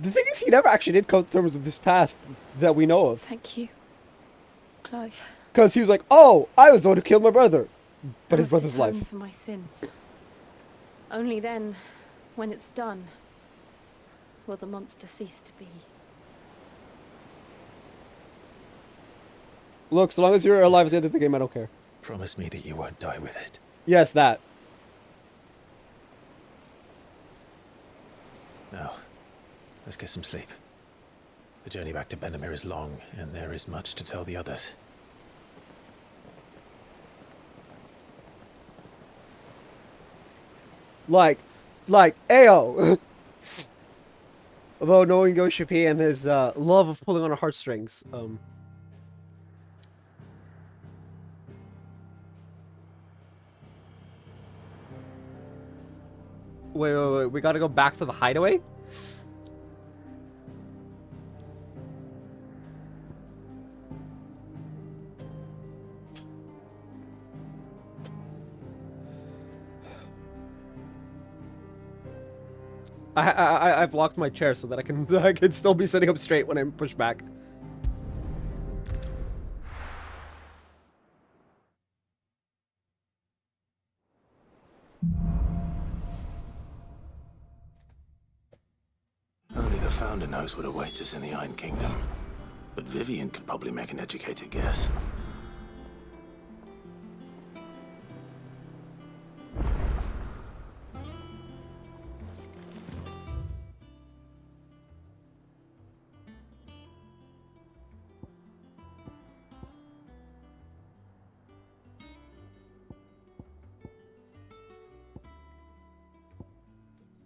The thing is, he never actually did come to terms with his past that we know of. Thank you, Clive. Because he was like, oh, I was the one who killed my brother. But his I brother's must atone life. for my sins. Only then, when it's done, will the monster cease to be. Look, so long as you're alive at the end of the game, I don't care. Promise me that you won't die with it. Yes, that. Now, let's get some sleep. The journey back to Benamir is long, and there is much to tell the others. Like, Ayo! Although knowing Yoshipi and his love of pulling on our heartstrings, Wait, we gotta go back to the hideaway? I blocked my chair so that I can still be sitting up straight when I'm pushed back. Only the Founder knows what awaits us in the Iron Kingdom. But Vivian could probably make an educated guess.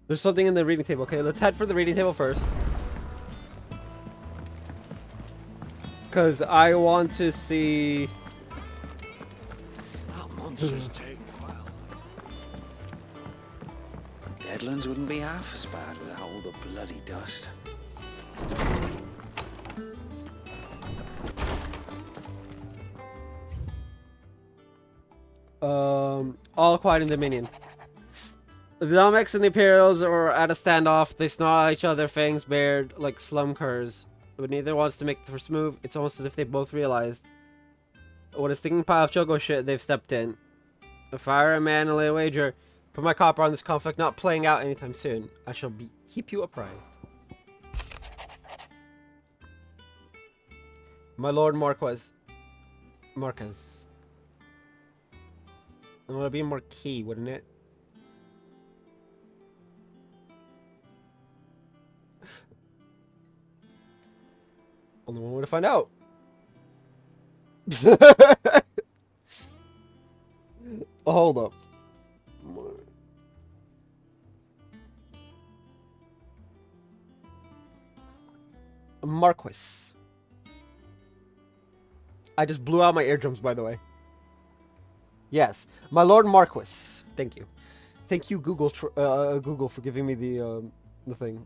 There's something in the reading table. Okay, let's head for the reading table first. Because I want to see... That monster's taking a while. Deadlands wouldn't be half as bad without all the bloody dust. All quiet in Dominion. The Dominics and the Imperials are at a standoff. They snarl at each other, fangs bared like slum curs. But neither wants to make the first move. It's almost as if they both realized what a stinking pile of choco shit they've stepped in. If I were a man and lay a wager, put my copper on this conflict not playing out anytime soon. I shall keep you apprised. My Lord Marquez. Marquez. It would be more key, wouldn't it? Only one way to find out. Oh, hold up. Marquis. I just blew out my eardrums, by the way. Yes, my Lord Marquis. Thank you. Thank you, Google. Google, for giving me the thing.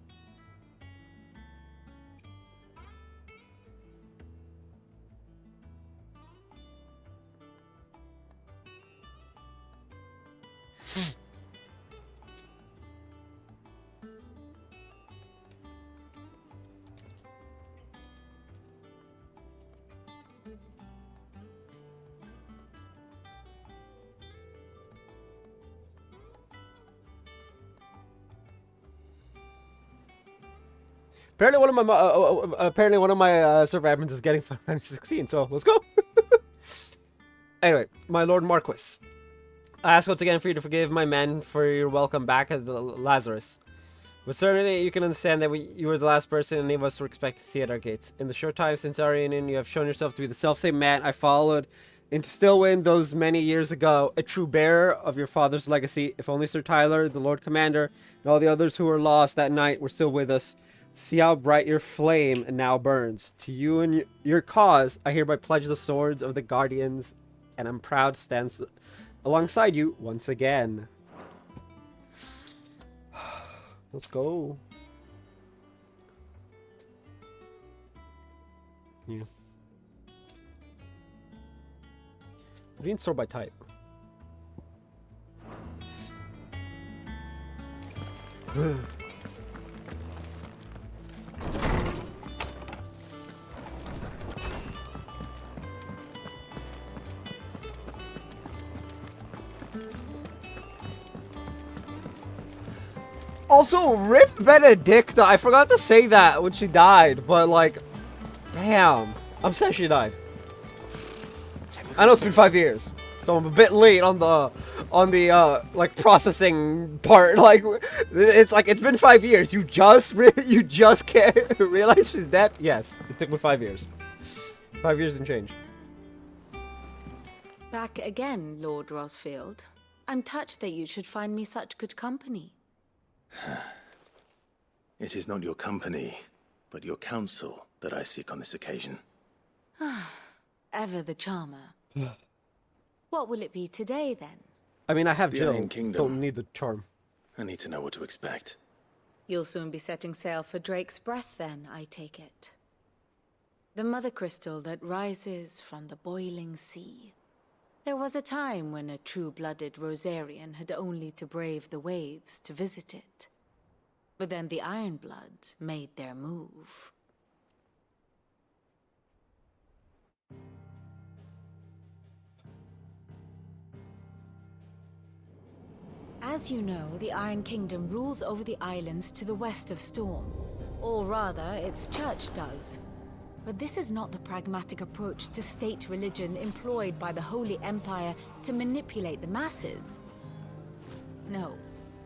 Apparently one of my server admins is getting Final Fantasy 16, so let's go. Anyway, my Lord Marquis, I ask once again for you to forgive my men for your welcome back at the Lazarus. But certainly you can understand that you were the last person any of us were expected to see at our gates. In the short time since our reunion, you have shown yourself to be the selfsame man I followed into Stillwind those many years ago, a true bearer of your father's legacy. If only Sir Tyler, the Lord Commander, and all the others who were lost that night were still with us. See how bright your flame now burns. To you and your cause, I hereby pledge the swords of the Guardians, and I'm proud to stand alongside you once again. Let's go. Yeah. What do you mean sort by type? Also, Rip Benedicta. I forgot to say that when she died, but like, damn. I'm sad she died. I know it's been 5 years, so I'm a bit late on the like processing part. Like, it's like it's been 5 years. You just can't realize she's dead. Yes, it took me 5 years. 5 years and change. Back again, Lord Rosfield. I'm touched that you should find me such good company. It is not your company, but your counsel that I seek on this occasion. Ever the charmer. What will it be today, then? I mean, I have The Jill. Iron Kingdom. Don't need the charm. I need to know what to expect. You'll soon be setting sail for Drake's Breath, then, I take it. The mother crystal that rises from the boiling sea. There was a time when a true-blooded Rosarian had only to brave the waves to visit it. But then the Ironblood made their move. As you know, the Iron Kingdom rules over the islands to the west of Storm. Or rather, its church does. But this is not the pragmatic approach to state religion employed by the Holy Empire to manipulate the masses. No,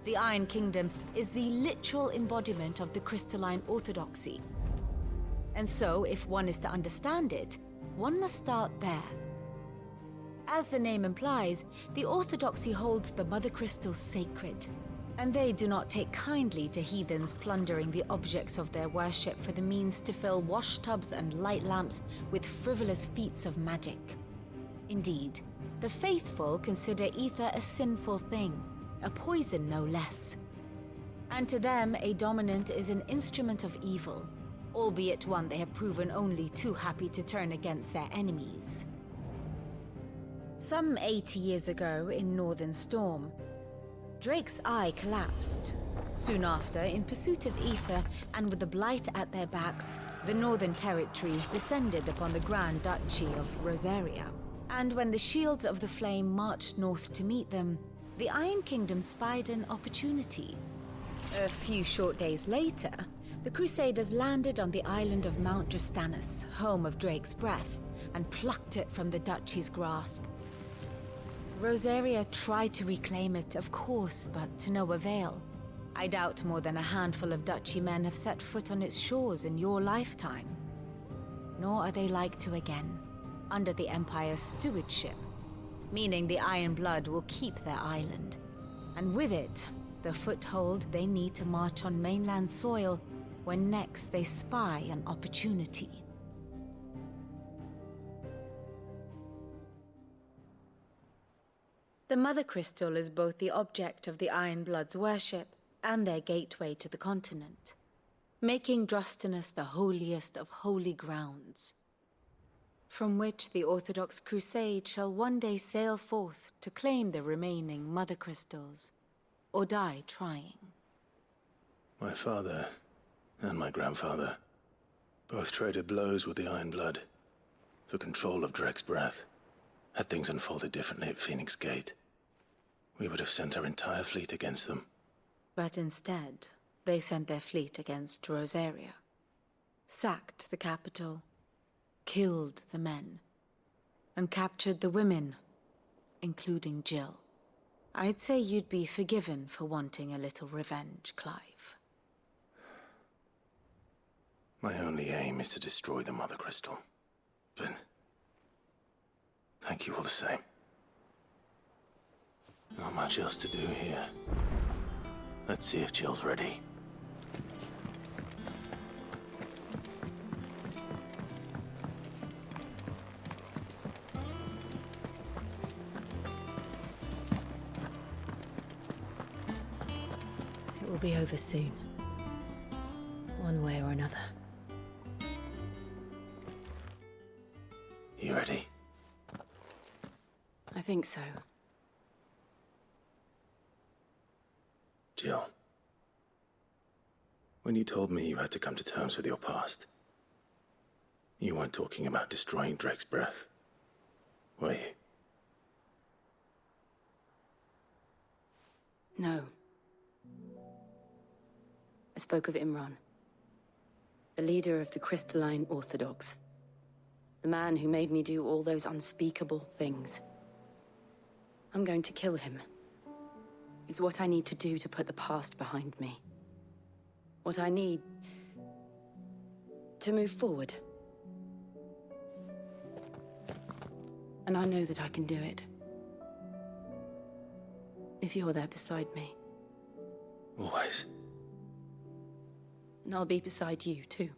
the Iron Kingdom is the literal embodiment of the crystalline orthodoxy. And so, if one is to understand it, one must start there. As the name implies, the orthodoxy holds the Mother Crystal sacred. And they do not take kindly to heathens plundering the objects of their worship for the means to fill washtubs and light lamps with frivolous feats of magic. Indeed, the faithful consider ether a sinful thing, a poison no less. And to them, a dominant is an instrument of evil, albeit one they have proven only too happy to turn against their enemies. Some 80 years ago, in Northern Storm, Drake's eye collapsed. Soon after, in pursuit of ether and with the blight at their backs, the Northern Territories descended upon the Grand Duchy of Rosaria. And when the Shields of the Flame marched north to meet them, the Iron Kingdom spied an opportunity. A few short days later, the Crusaders landed on the island of Mount Drastanus, home of Drake's breath, and plucked it from the duchy's grasp. Rosaria tried to reclaim it, of course, but to no avail. I doubt more than a handful of duchy men have set foot on its shores in your lifetime. Nor are they like to again, under the Empire's stewardship, meaning the Iron Blood will keep their island, and with it, the foothold they need to march on mainland soil when next they spy an opportunity. The Mother Crystal is both the object of the Iron Blood's worship and their gateway to the continent, making Drastanus the holiest of holy grounds, from which the Orthodox Crusade shall one day sail forth to claim the remaining Mother Crystals, or die trying. My father and my grandfather both traded blows with the Iron Blood for control of Drake's breath. Had things unfolded differently at Phoenix Gate, we would have sent our entire fleet against them. But instead, they sent their fleet against Rosaria, sacked the capital, killed the men, and captured the women, including Jill. I'd say you'd be forgiven for wanting a little revenge, Clive. My only aim is to destroy the Mother Crystal. But thank you all the same. Not much else to do here. Let's see if Jill's ready. It will be over soon. One way or another. You ready? I think so. Jill, when you told me you had to come to terms with your past, you weren't talking about destroying Drake's breath, were you? No. I spoke of Imran, the leader of the Crystalline Orthodox. The man who made me do all those unspeakable things. I'm going to kill him. It's what I need to do to put the past behind me. What I need to move forward. And I know that I can do it. If you're there beside me. Always. And I'll be beside you, too.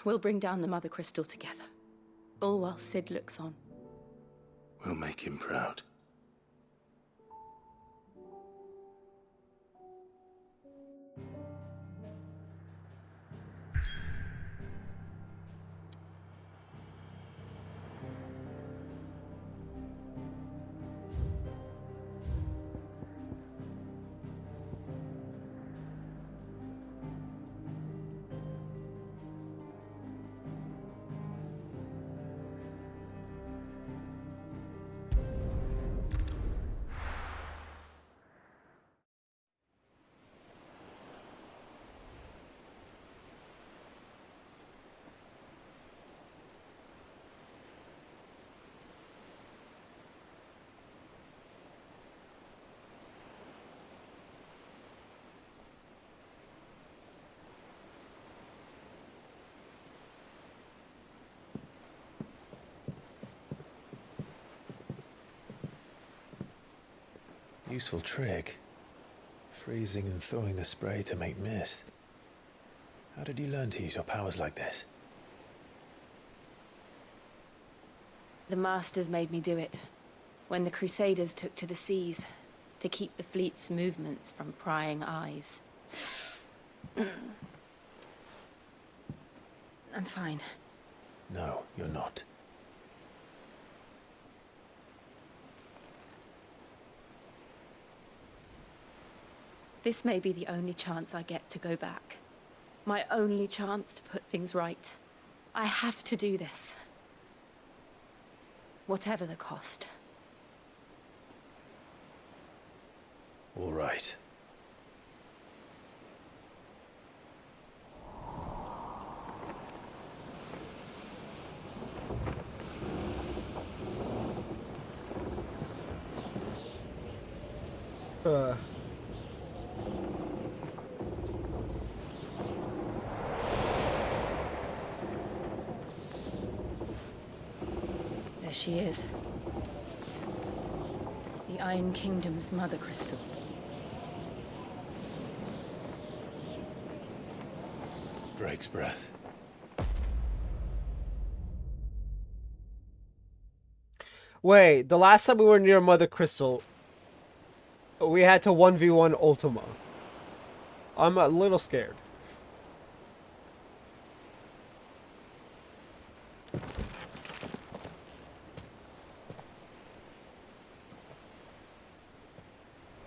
We'll bring down the Mother Crystal together. All while Sid looks on. We'll make him proud. Useful trick. Freezing and thawing the spray to make mist. How did you learn to use your powers like this? The Masters made me do it. When the Crusaders took to the seas, to keep the fleet's movements from prying eyes. I'm fine. No, you're not. This may be the only chance I get to go back. My only chance to put things right. I have to do this. Whatever the cost. All right. There she is. The Iron Kingdom's Mother Crystal. Drake's breath. Wait, the last time we were near Mother Crystal, we had to 1v1 Ultima. I'm a little scared.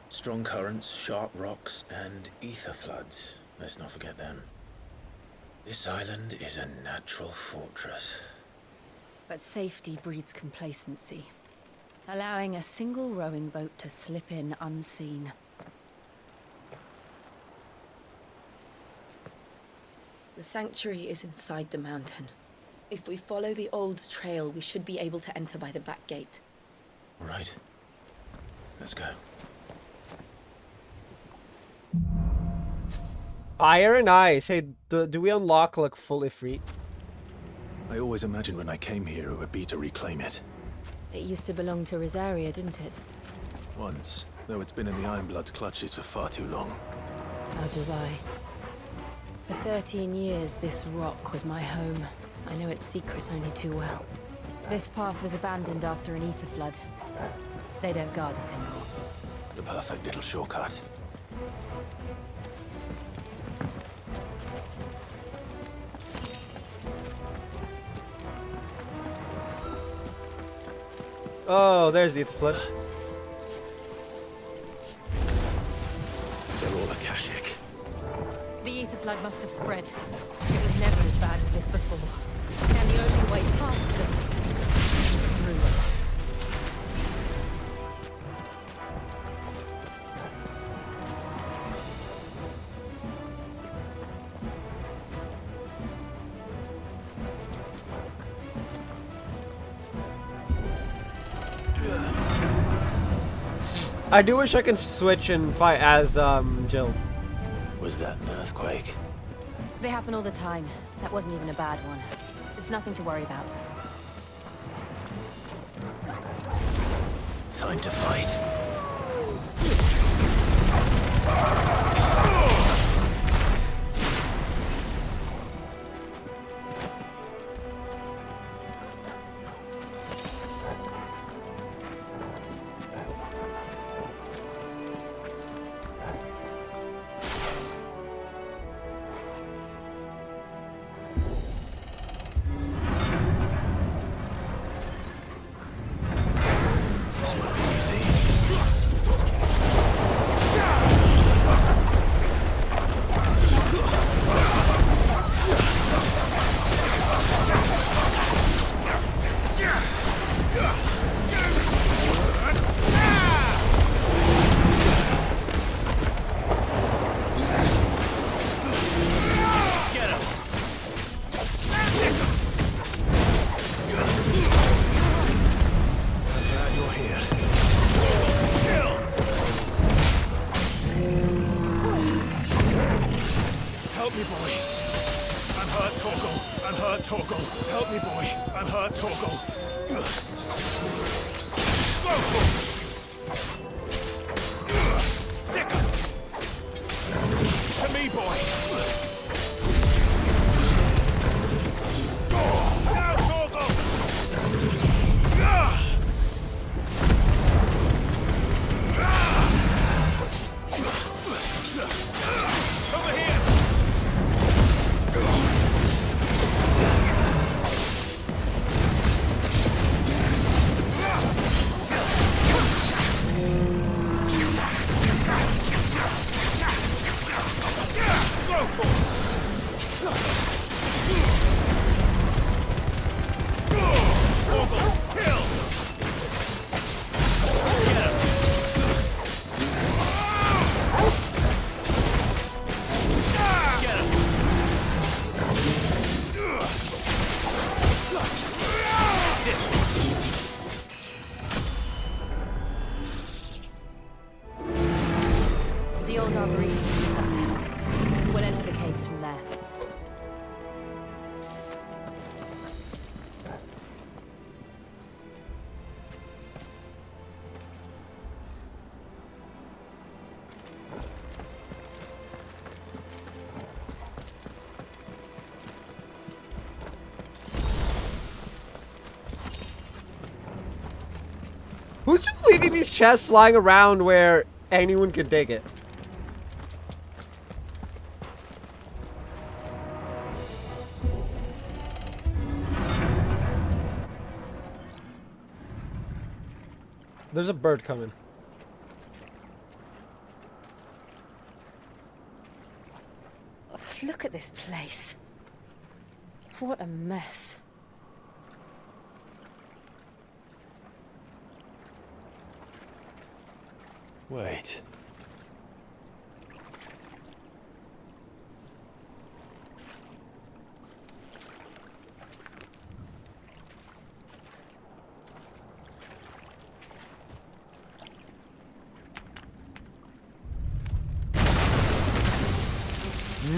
Strong currents, sharp rocks, and ether floods. Let's not forget them. This island is a natural fortress. But safety breeds complacency. Allowing a single rowing boat to slip in unseen. The sanctuary is inside the mountain. If we follow the old trail, we should be able to enter by the back gate. All right. Let's go. Fire and ice. Hey, do we unlock like fully free? I always imagined when I came here it would be to reclaim it. It used to belong to Rosaria, didn't it? Once, though it's been in the Ironblood's clutches for far too long. As was I. For 13 years, this rock was my home. I know its secrets only too well. This path was abandoned after an ether flood. They don't guard it anymore. The perfect little shortcut. Oh, there's the ether flood. They're all Akashic. The ether flood must have spread. It was never as bad as this before. And the only way past them is through it. I do wish I could switch and fight as Jill. Was that an earthquake? They happen all the time. That wasn't even a bad one. It's nothing to worry about. Time to fight. Arboretum just up ahead. We'll enter the caves from there. Who's just leaving these chests lying around where anyone can dig it? There's a bird coming. Ugh, look at this place. What a mess. Wait.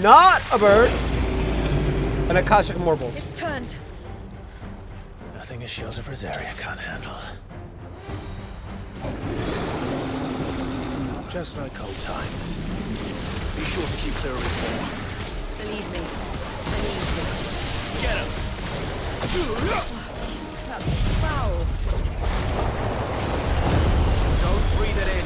Not a bird! An Akashic Marble. It's turned. Nothing a shield of Rosaria can't handle. Just like old times. Be sure to keep clear of his paw. Believe me, I need to. Get him! That's foul. Don't breathe it in.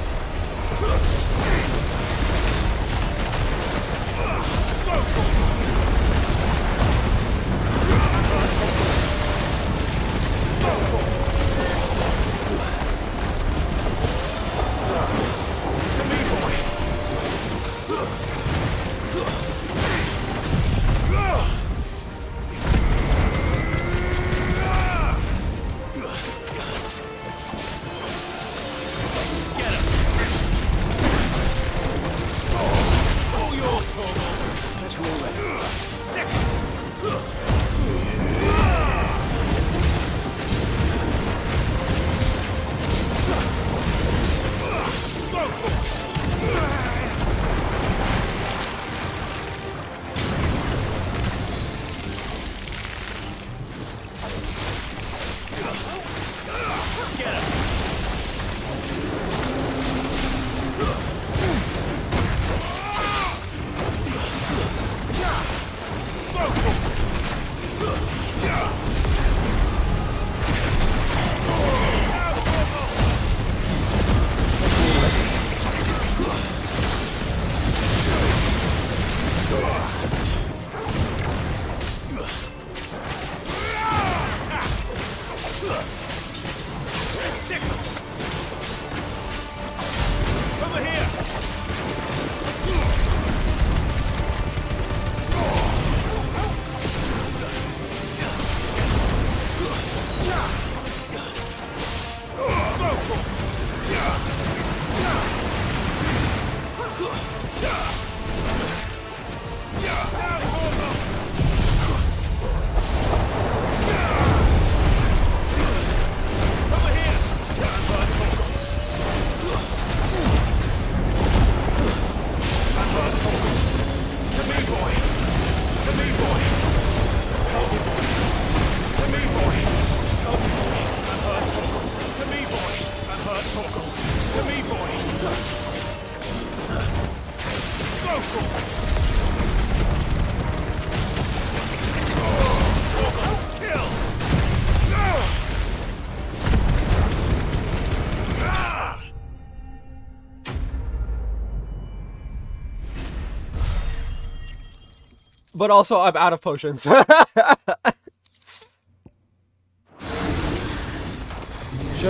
But also, I'm out of potions. Should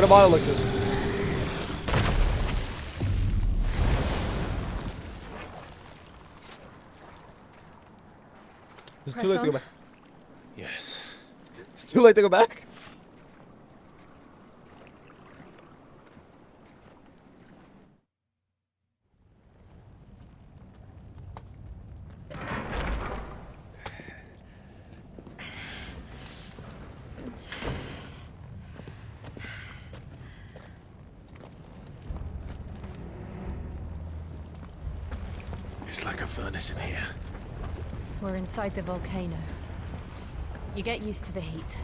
have bought elixirs. It's too late to go back. Yes. It's too late to go back. It's like a furnace in here. We're inside the volcano. You get used to the heat,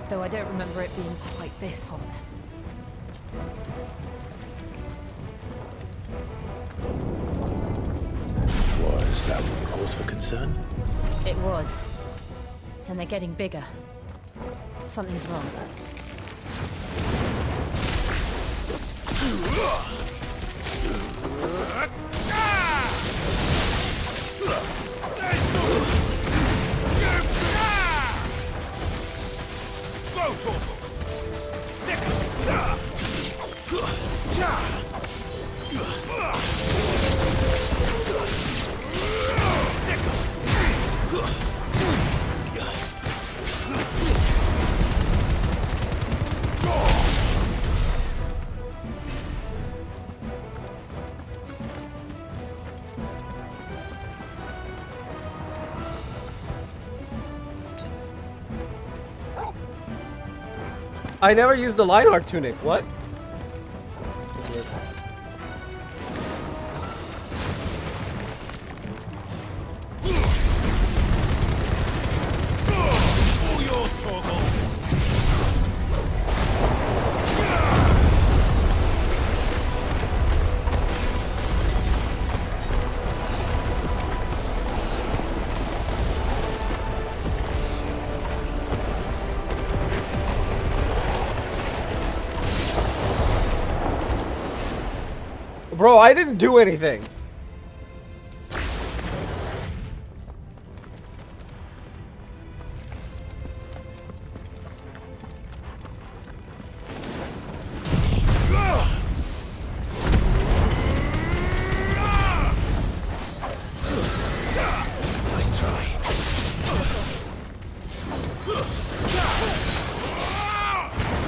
though I don't remember it being quite this hot. Was that one cause for concern? It was. And they're getting bigger. Something's wrong. I never used the Lionheart tunic. What? Bro, I didn't do anything. Nice try.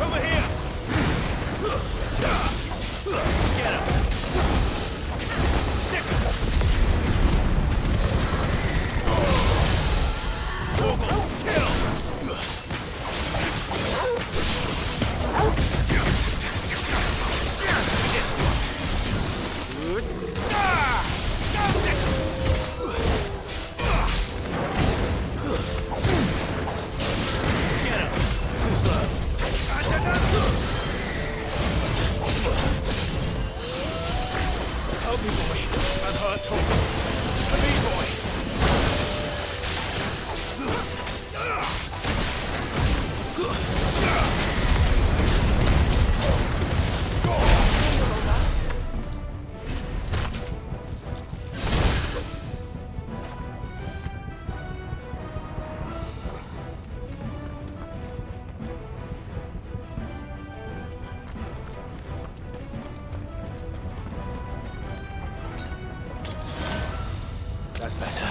Over here! Get him! Help me, boy. I'm hurt, Tom. Come here, boy. That's better.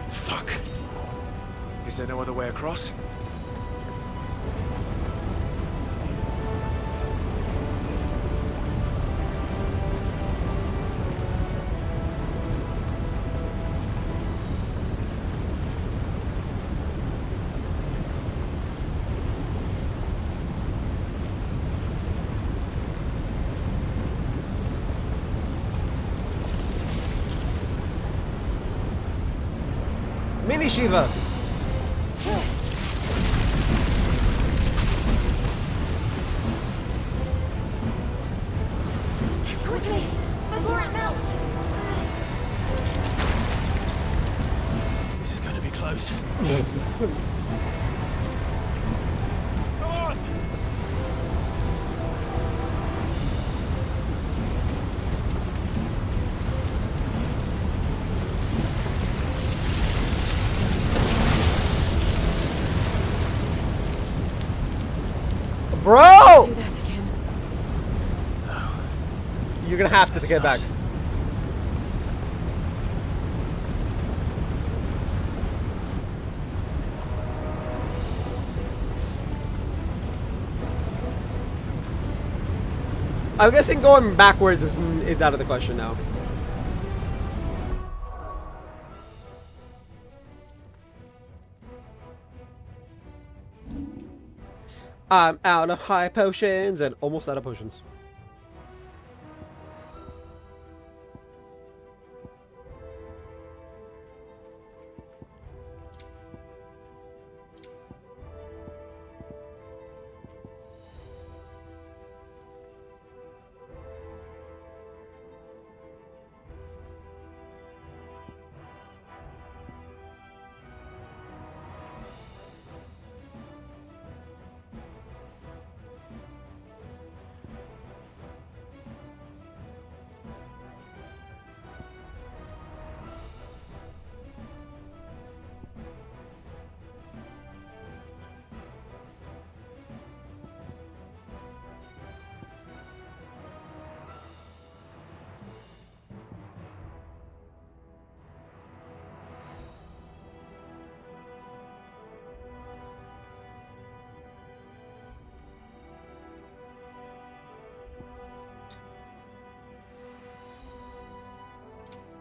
Fuck. Is there no other way across? Mini Shiva. Quickly, before it melts. This is going to be close. Come on! Bro! Do that again. You're gonna have to get back. I'm guessing going backwards is out of the question now. I'm out of high potions and almost out of potions.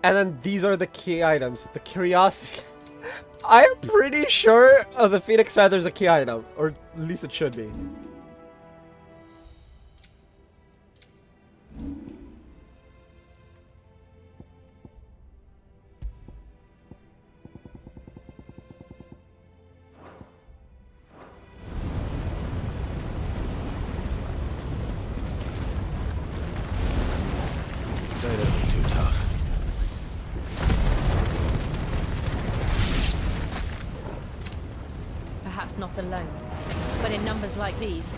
And then these are the key items. The curiosity. I am pretty sure the Phoenix Feather is a key item. Or at least it should be. They don't look too tough. Perhaps not alone, but in numbers like these.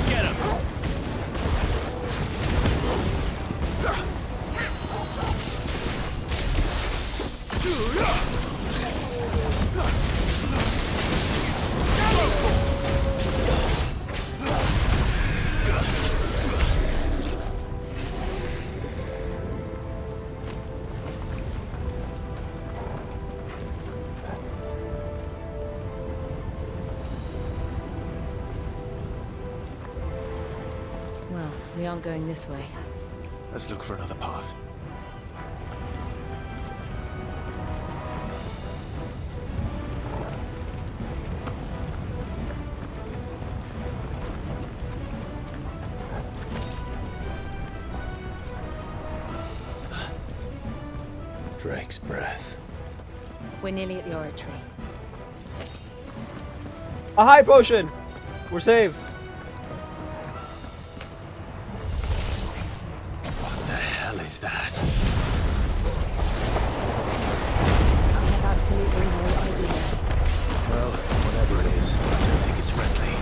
Get him! Well, we aren't going this way. Let's look for another path. Drake's breath. We're nearly at the oratory. A high potion! We're saved. What the hell is that? I have absolutely no idea. Well, whatever it is, I don't think it's friendly.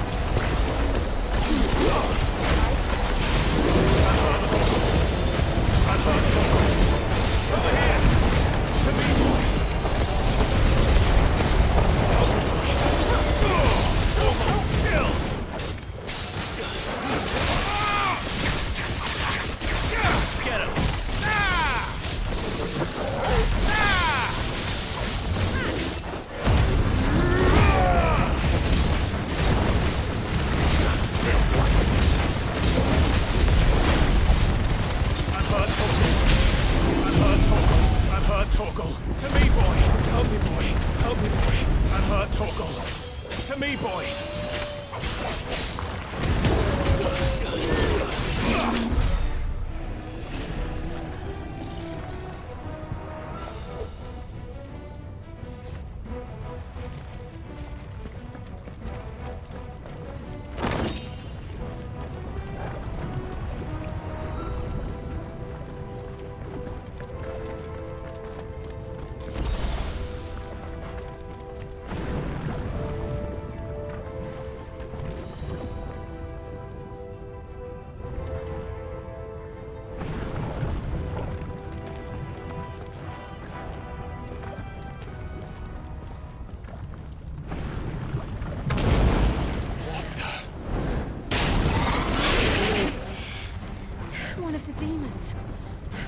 Demons.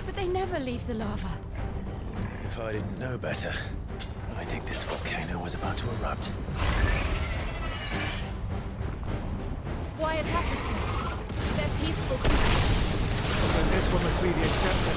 But they never leave the lava. If I didn't know better, I think this volcano was about to erupt. Why attack us then? They're peaceful creatures. Then this one must be the exception.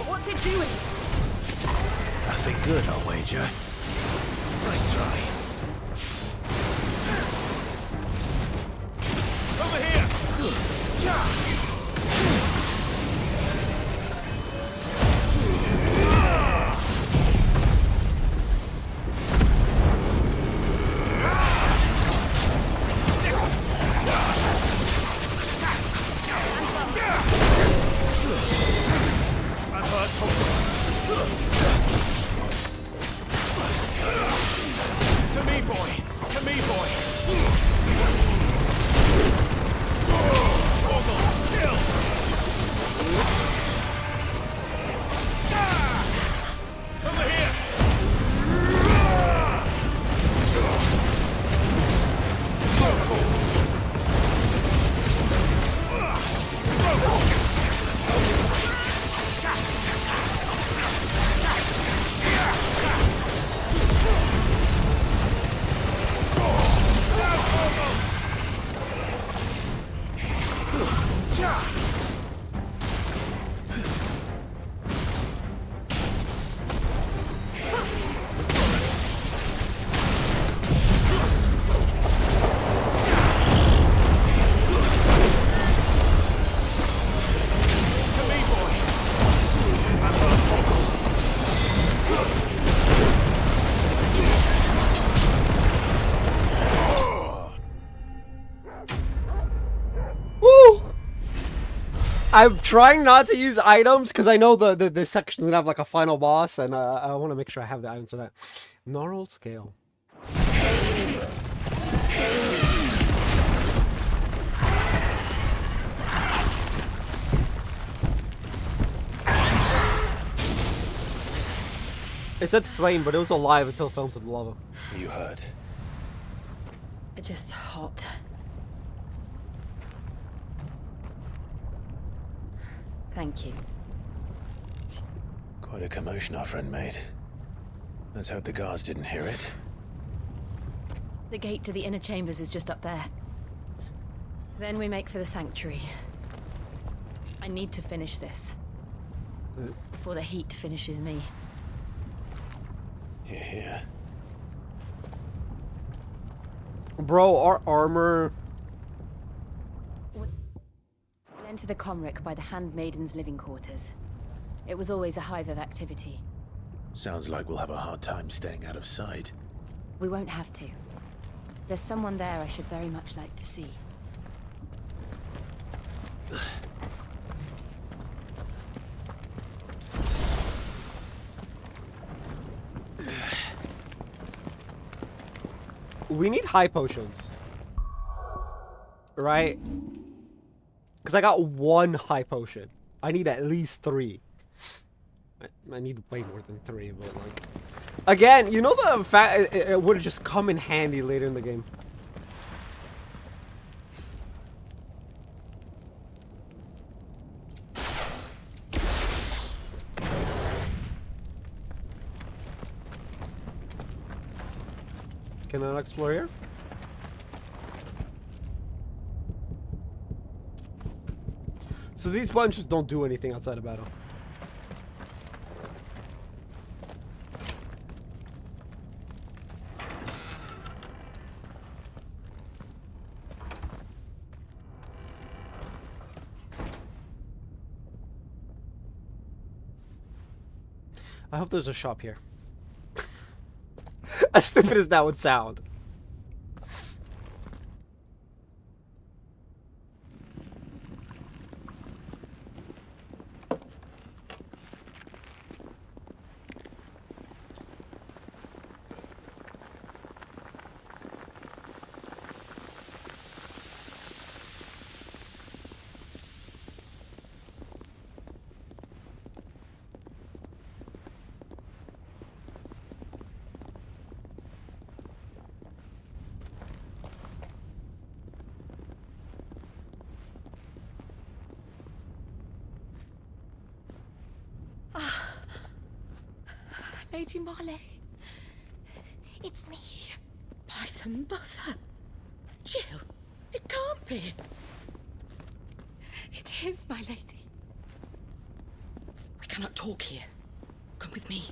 What's it doing? Nothing good, I'll wager. Nice try. Over here! To me, boy! To me, boy! Hold still! Over here! I'm trying not to use items because I know the section's gonna have like a final boss, and I want to make sure I have the items for that. Gnarled scale. It said slain, but it was alive until it fell into the lava. You heard. It's just hot. Thank you. Quite a commotion our friend made. Let's hope the guards didn't hear it. The gate to the inner chambers is just up there. Then we make for the sanctuary. I need to finish this. Before the heat finishes me. Here. Bro, our armor... Enter the Comric by the Handmaiden's living quarters. It was always a hive of activity. Sounds like we'll have a hard time staying out of sight. We won't have to. There's someone there I should very much like to see. We need high potions. Right? Because I got one high potion. I need at least 3. I need way more than 3, but like... Again, you know the fact it would have just come in handy later in the game. Can I explore here? So these buttons just don't do anything outside of battle. I hope there's a shop here. As stupid as that would sound. Lady Marley. It's me. By the mother. Jill, it can't be. It is, my lady. We cannot talk here. Come with me.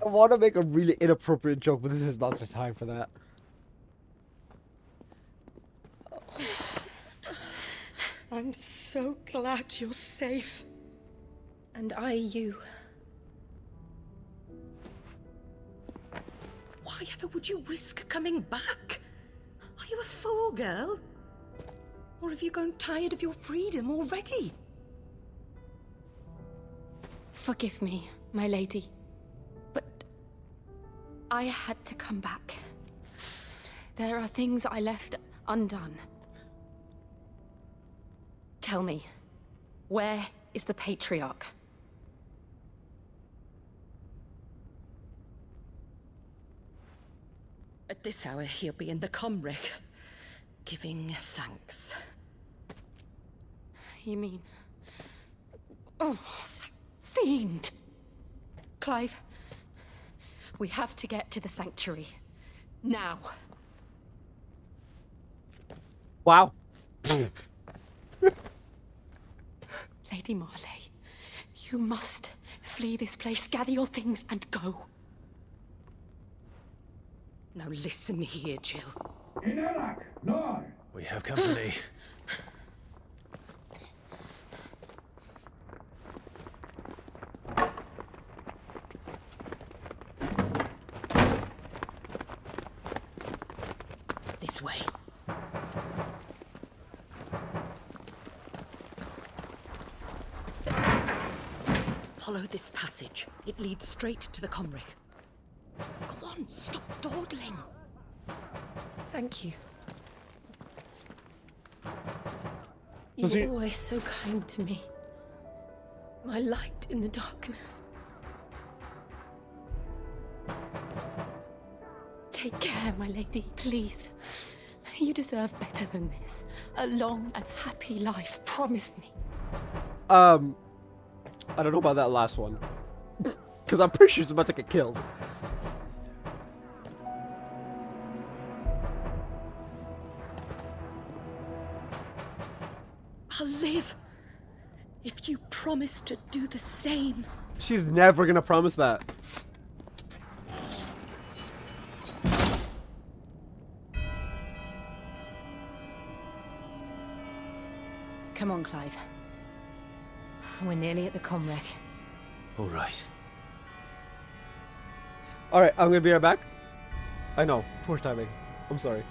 I want to make a really inappropriate joke, but this is not the time for that. I'm so glad you're safe. And I you. Why ever would you risk coming back? Are you a fool, girl? Or have you grown tired of your freedom already? Forgive me, my lady. But I had to come back. There are things I left undone. Tell me, where is the Patriarch? At this hour, he'll be in the Comric, giving thanks. You mean... Oh, that fiend! Clive, we have to get to the sanctuary. Now. Wow. Lady Marley, you must flee this place, gather your things, and go. Now listen here, Jill. We have company. This way. Follow this passage. It leads straight to the Comric. Go on, stop dawdling. Thank you. Does You're he- always so kind to me. My light in the darkness. Take care, my lady, please. You deserve better than this. A long and happy life, promise me. I don't know about that last one. Because I'm pretty sure she's about to get killed. I'll live if you promise to do the same. She's never gonna promise that. Come on, Clive. We're nearly at the Comric. All right. Alright, I'm gonna be right back. I know, poor timing. I'm sorry.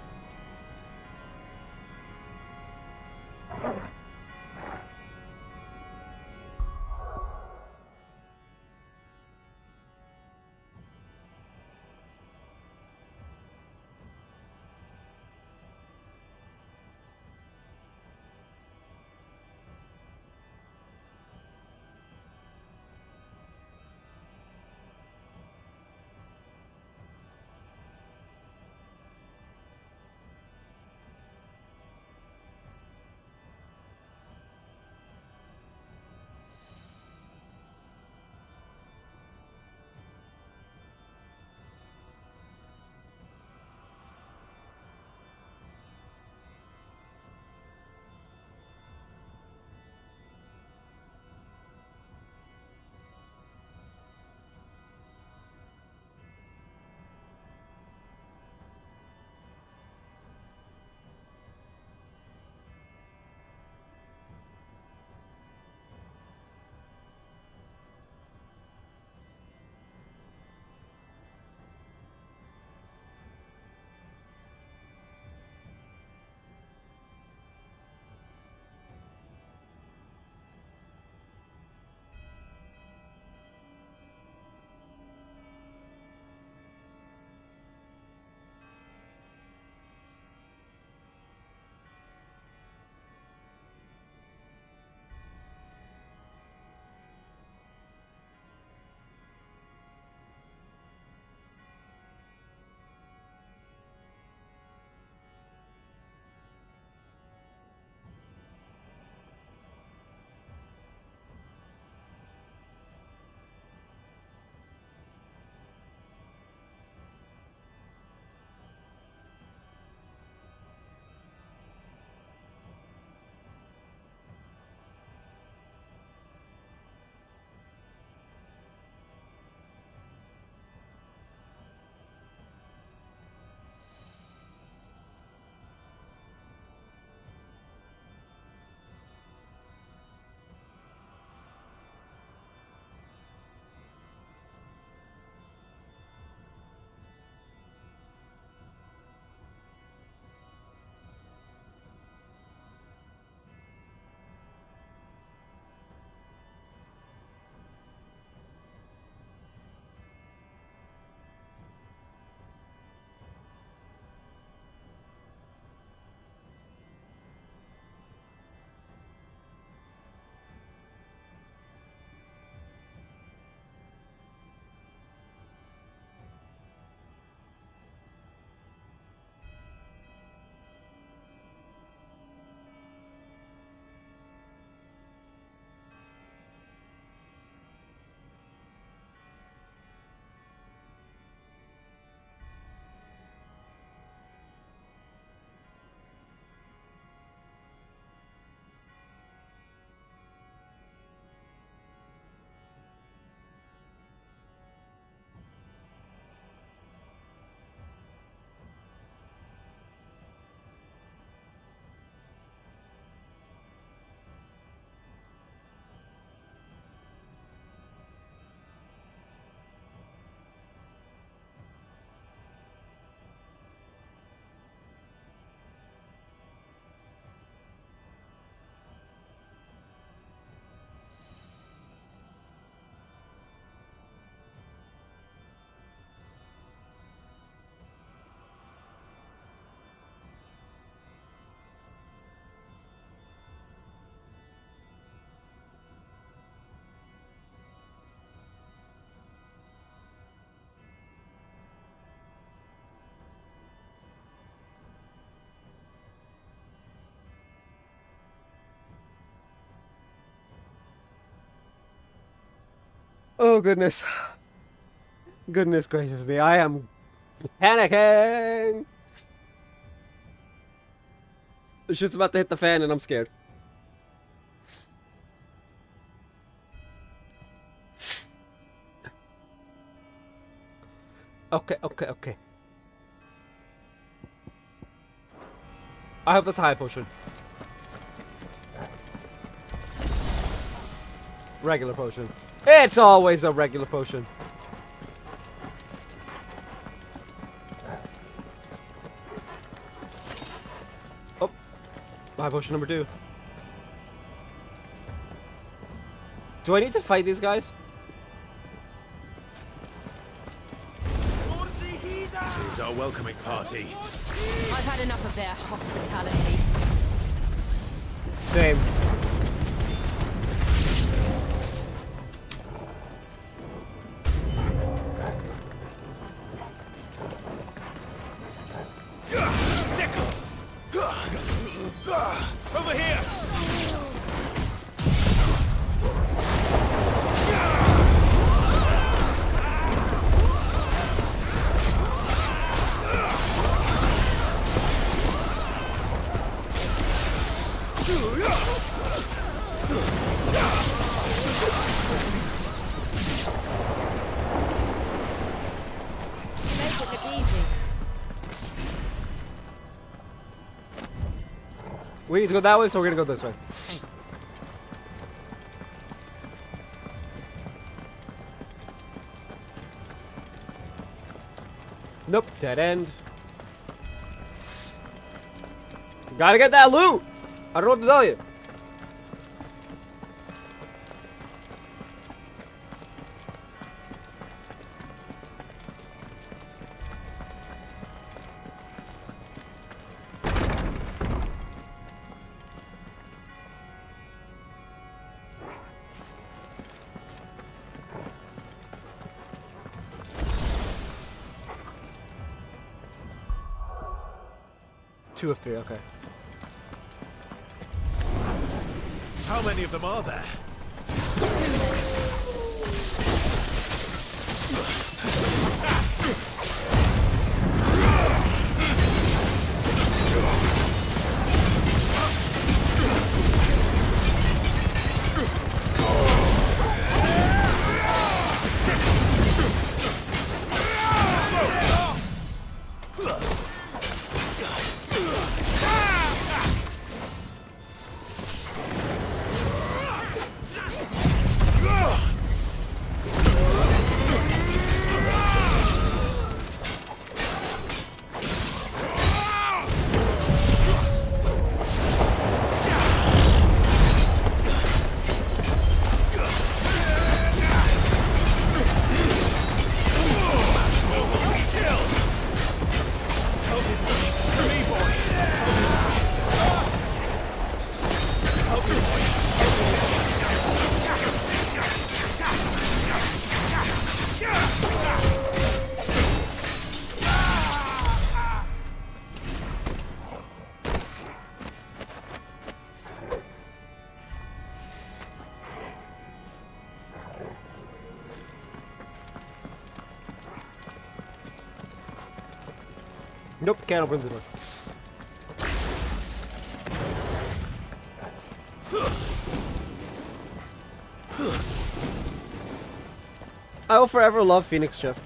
Oh, goodness. Goodness gracious me, I am panicking! The shit's about to hit the fan and I'm scared. Okay, okay, okay. I hope that's a high potion. Regular potion. It's always a regular potion. Oh. High potion number 2. Do I need to fight these guys? Here's our welcoming party. I've had enough of their hospitality. Same. Over here! Make it look easy. We need to go that way, so we're gonna go this way. Nope, dead end. Gotta get that loot! I don't know what to tell you. Two of 3, okay. How many of them are there? Nope, can't open the door. I will forever love Phoenix Shift.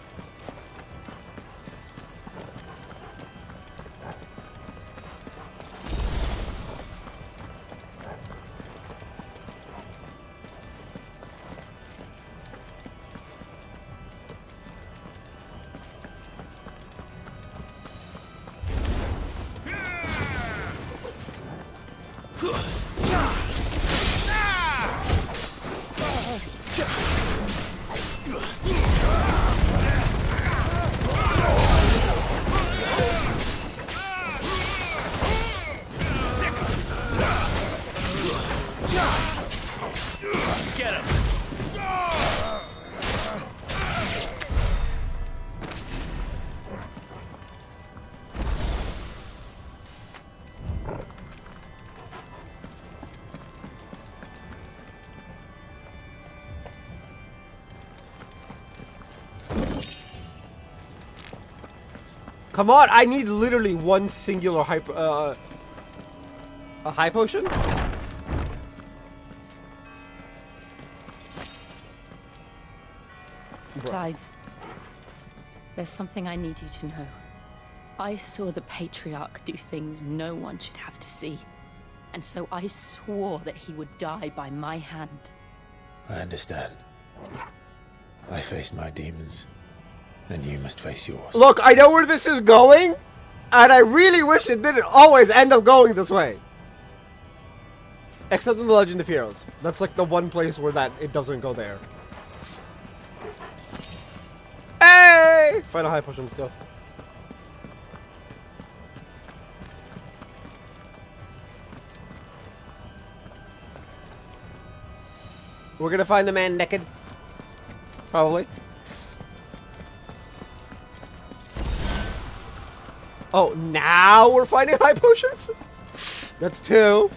Come on, I need literally one singular a high potion? Clive, there's something I need you to know. I saw the Patriarch do things no one should have to see. And so I swore that he would die by my hand. I understand. I faced my demons, and you must face yours. Look, I know where this is going, and I really wish it didn't always end up going this way. Except in the Legend of Heroes. That's like the one place where it doesn't go there. Hey! Final high potion, let's go. We're gonna find the man naked. Probably. Oh, now we're finding high potions? That's 2.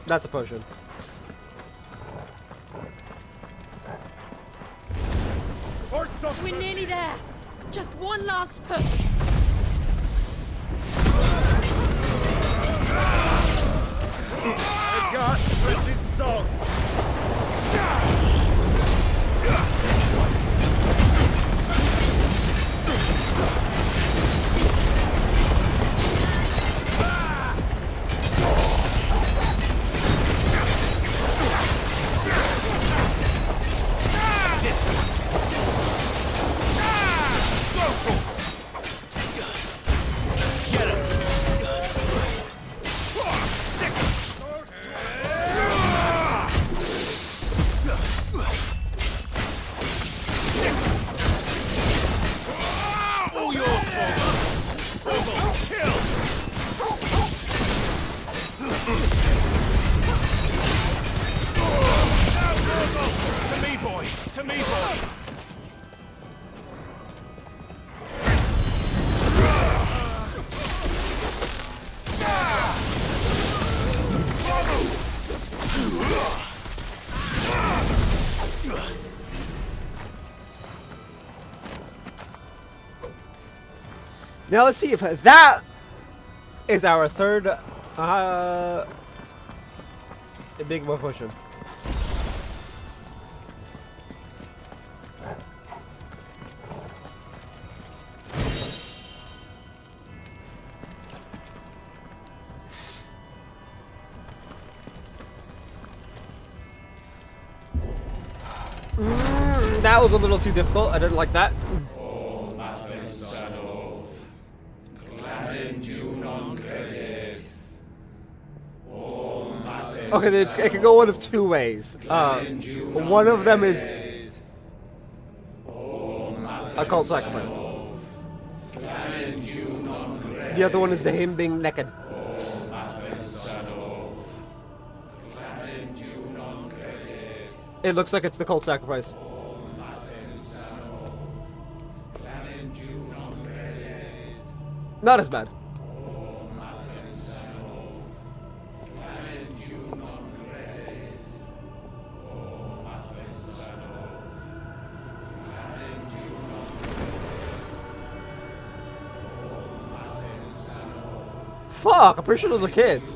That's a potion. We're nearly there. Just one last push. I got Twisted Song. To me, boy! Now let's see if that is our third big one potion. That was a little too difficult. I didn't like that. Okay, it can go one of 2 ways. One of them is occult sacrifice. The other one is the him being naked. It looks like it's the cult sacrifice. Not as bad. Fuck, I'm pretty sure those are kids.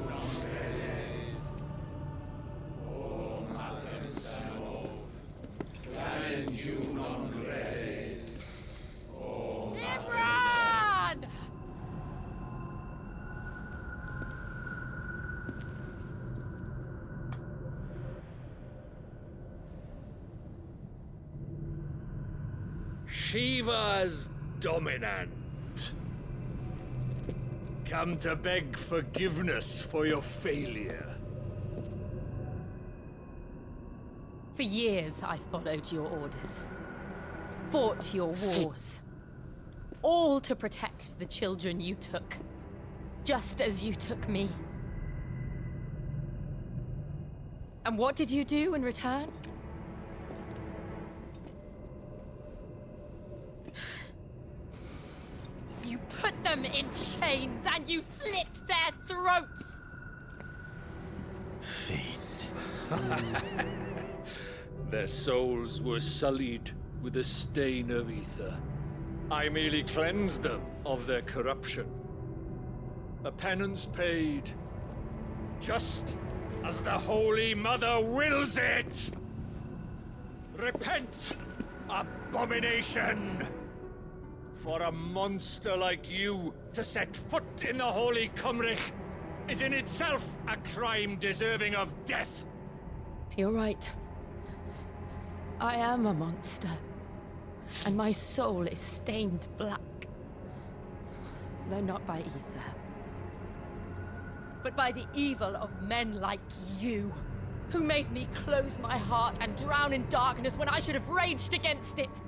Shiva's dominant. Come to beg forgiveness for your failure. For years, I followed your orders. Fought your wars. All to protect the children you took. Just as you took me. And what did you do in return? You put them in chains and you slit their throats! Fiend. Their souls were sullied with a stain of ether. I merely cleansed them of their corruption. A penance paid, just as the Holy Mother wills it! Repent, abomination! For a monster like you to set foot in the Holy Cymric is in itself a crime deserving of death. You're right. I am a monster. And my soul is stained black. Though not by ether. But by the evil of men like you, who made me close my heart and drown in darkness when I should have raged against it.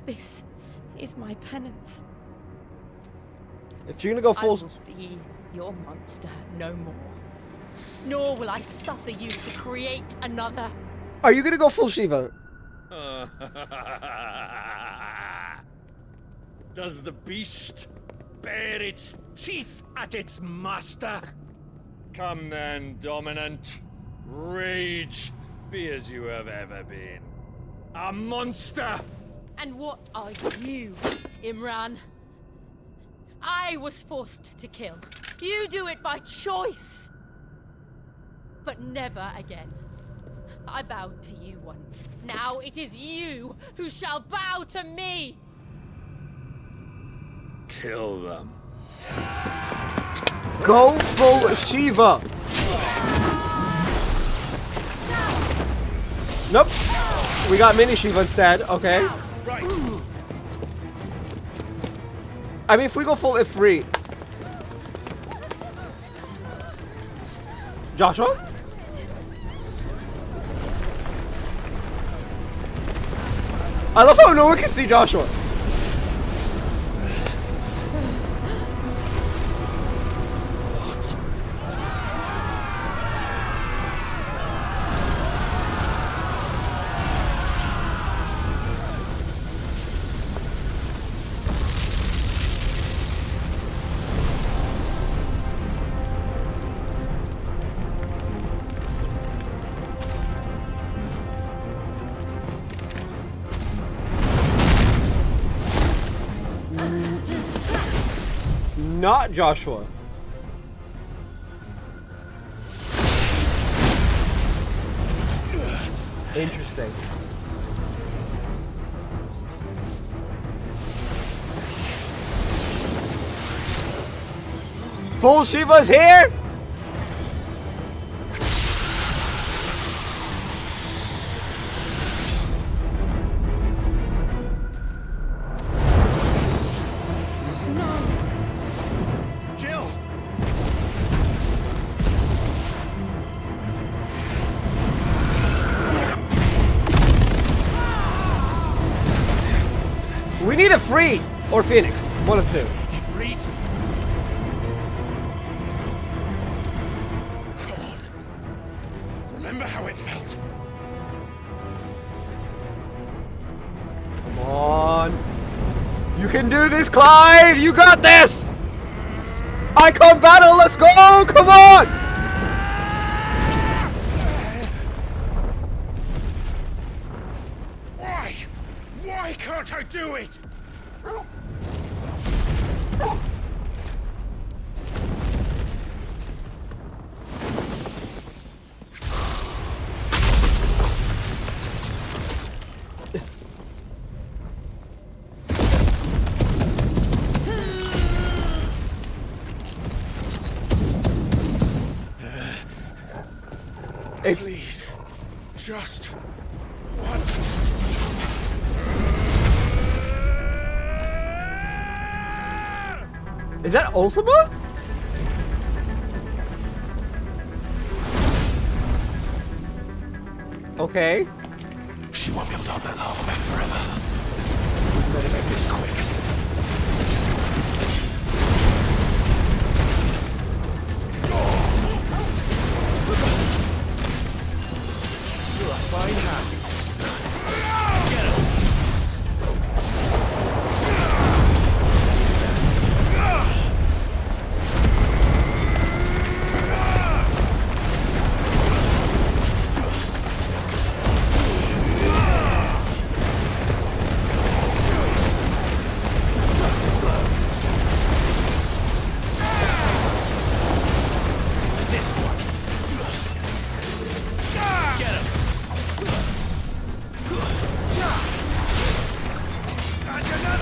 This is my penance. If you're gonna go full... I will be your monster no more. Nor will I suffer you to create another. Are you gonna go full Shiva? Does the beast bare its teeth at its master? Come then, Dominant. Rage, be as you have ever been. A monster! And what are you, Imran? I was forced to kill. You do it by choice. But never again. I bowed to you once. Now it is you who shall bow to me! Kill them. Go full Shiva! Nope. We got mini Shiva instead. Okay. Right. I mean, if we go full Ifrit. Joshua? I love how no one can see Joshua. Not Joshua. Interesting. Full Shiva's here! We need Ifrit or Phoenix. One of two. Ifrit? Come on. Remember how it felt? Come on. You can do this, Clive! You got this! Icon battle, let's go! Come on! Why? Why can't I do it? Please, just one. Is that Ultima? Okay. She won't be able to hold that lava back forever. Better make this quick. You're a fine hand.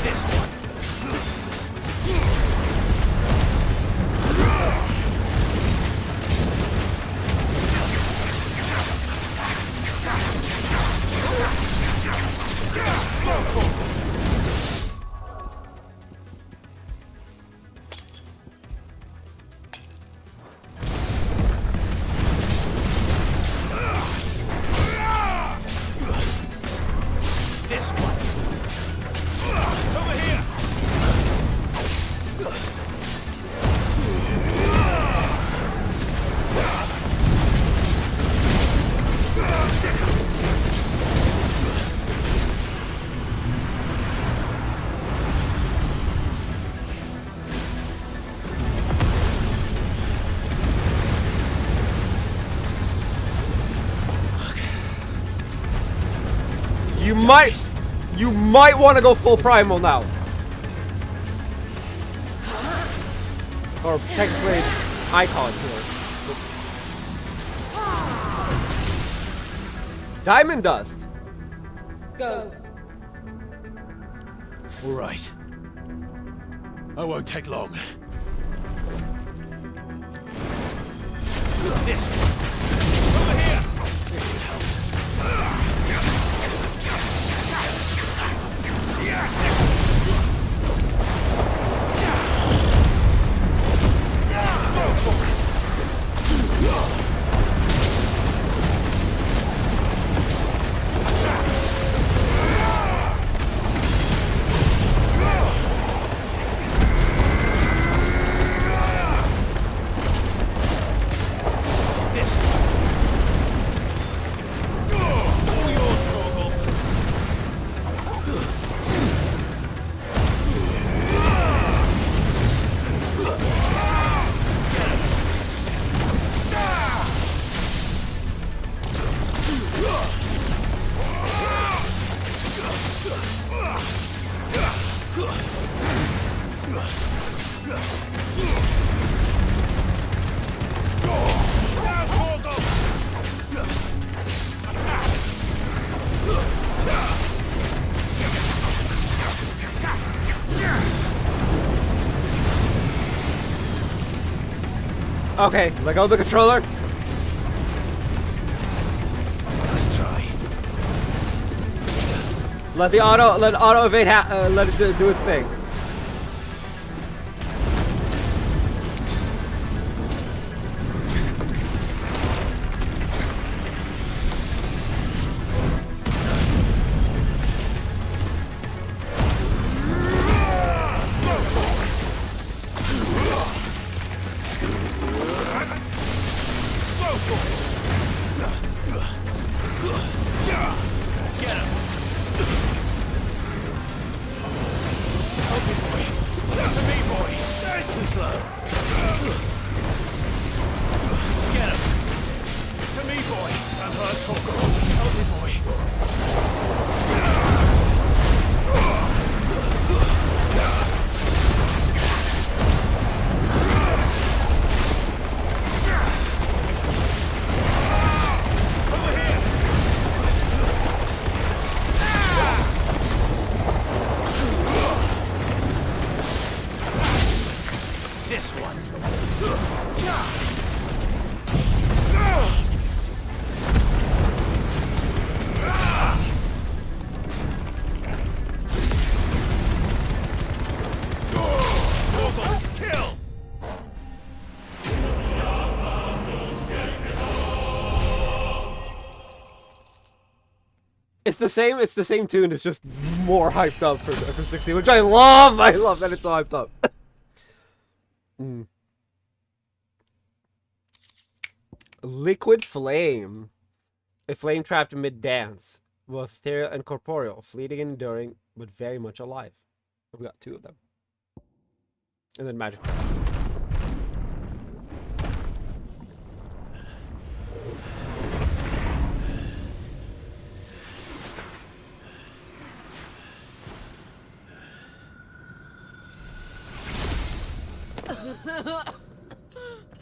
This one. This one. Over here. You might want to go full primal now. Or technically icon here. Diamond dust. Go. All right. I won't take long. This one. Over here. This should help. Okay, let go of the controller. Let's try. Let auto evade let it do its thing. It's the same tune, it's just more hyped up for 60, which I love that it's so hyped up. Liquid flame. A flame trapped mid-dance. Both ethereal and corporeal, fleeting and enduring, but very much alive. We got two of them. And then magic.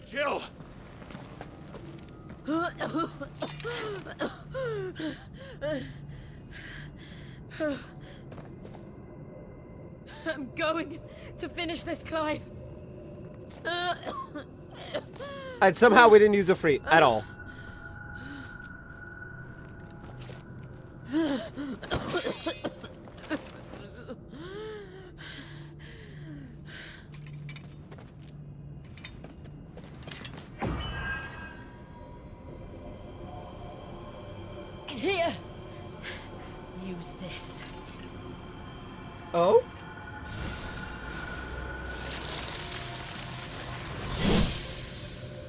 Jill! I'm going to finish this, Clive. And somehow we didn't use a free at all. Here. Use this. Oh?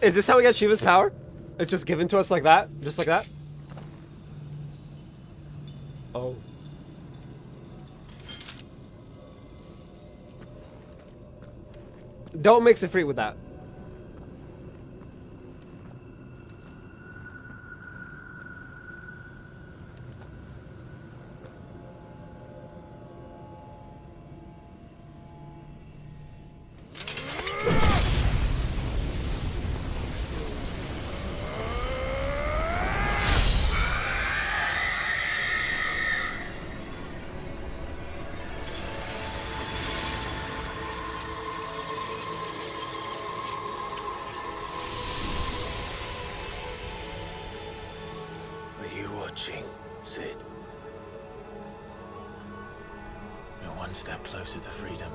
Is this how we get Shiva's power? It's just given to us like that? Just like that? Oh. Don't mix it free with that. Sid. You're one step closer to freedom.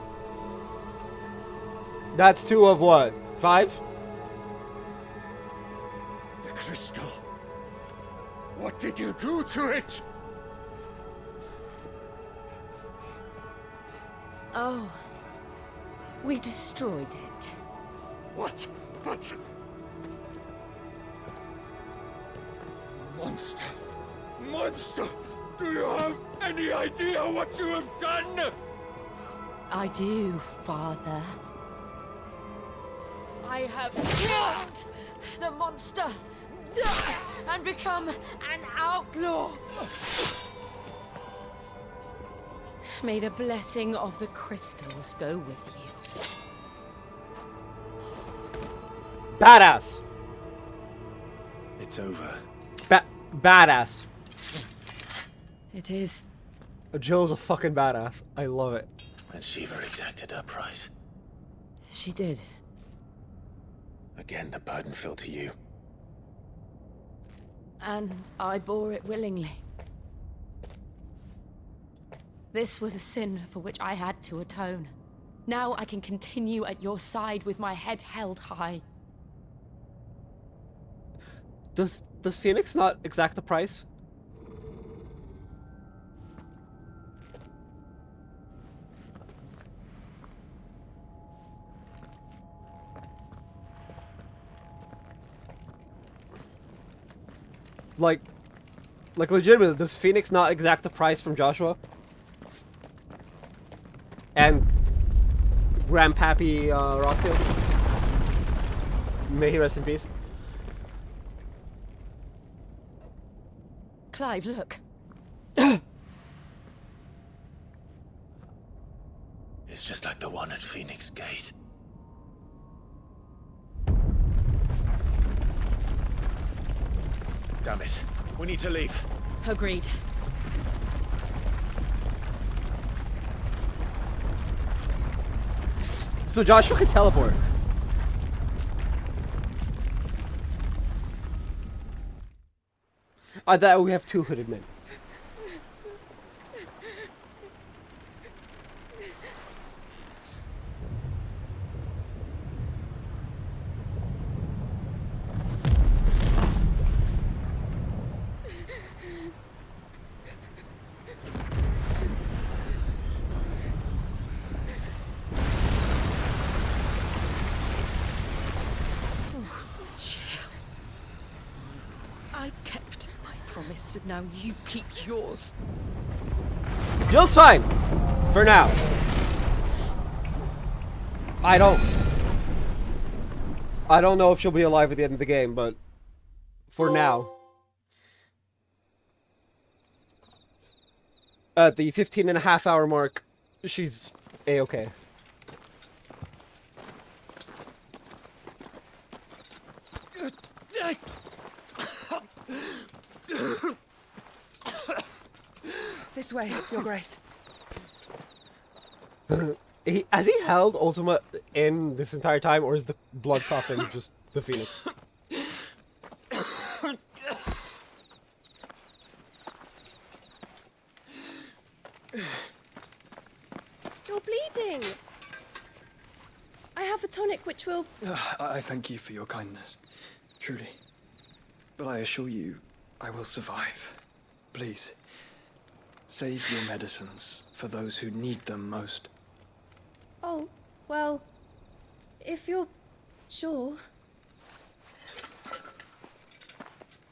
That's 2 of what? 5? The crystal. What did you do to it? Oh. We destroyed it. What? But... Monster! Monster! Do you have any idea what you have done? I do, Father. I have killed the monster and become an outlaw. May the blessing of the crystals go with you. Badass. It's over. Badass. It is. Jill's a fucking badass. I love it. And Shiva exacted her price. She did. Again, the burden fell to you. And I bore it willingly. This was a sin for which I had to atone. Now I can continue at your side with my head held high. Does Phoenix not exact the price? Like legitimately, does Phoenix not exact the price from Joshua? And Grandpappy Rossfield? May he rest in peace. Clive, look. It's just like the one at Phoenix Gate. Damn it. We need to leave. Agreed. So Joshua could teleport. I thought we have 2 hooded men. I kept my promise, and now you keep yours. Jill's fine. For now. I don't know if she'll be alive at the end of the game, but for now. At the 15.5-hour mark, she's A-okay. This way, Your Grace. Has he held Ultima in this entire time, or is the blood coughing just the Phoenix? You're bleeding. I have a tonic which will... I thank you for your kindness, truly. But I assure you, I will survive. Please, save your medicines for those who need them most. Oh, well, if you're sure.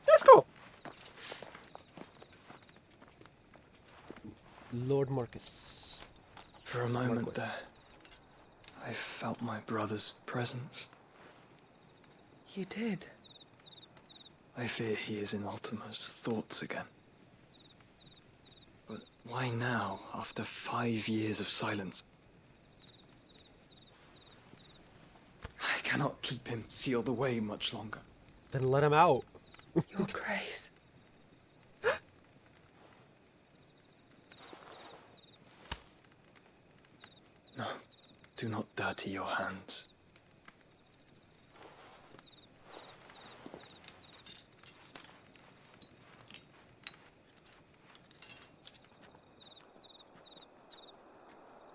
Let's go. Lord Marcus. For a moment Marquis. there, I felt my brother's presence. You did? I fear he is in Ultima's thoughts again. But why now, after 5 years of silence? I cannot keep him sealed away much longer. Then let him out. Your Grace. No, do not dirty your hands.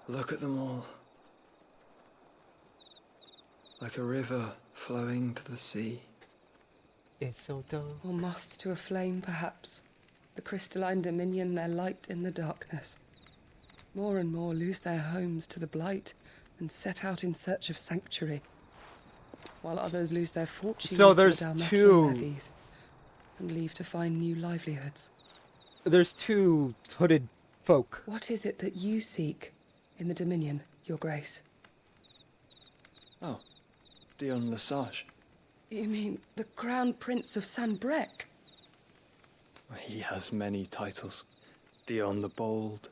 Look at them all. Like a river flowing to the sea. It's so dumb. Or moths to a flame, perhaps. The crystalline dominion, their light in the darkness. More and more lose their homes to the blight and set out in search of sanctuary, while others lose their fortunes So to there's the Dalmatian two- levies and leave to find new livelihoods. There's two hooded folk. What is it that you seek in the Dominion, Your Grace? Oh, Dion Lesage. You mean the Crown Prince of Sanbrec? He has many titles. Dion the Bold,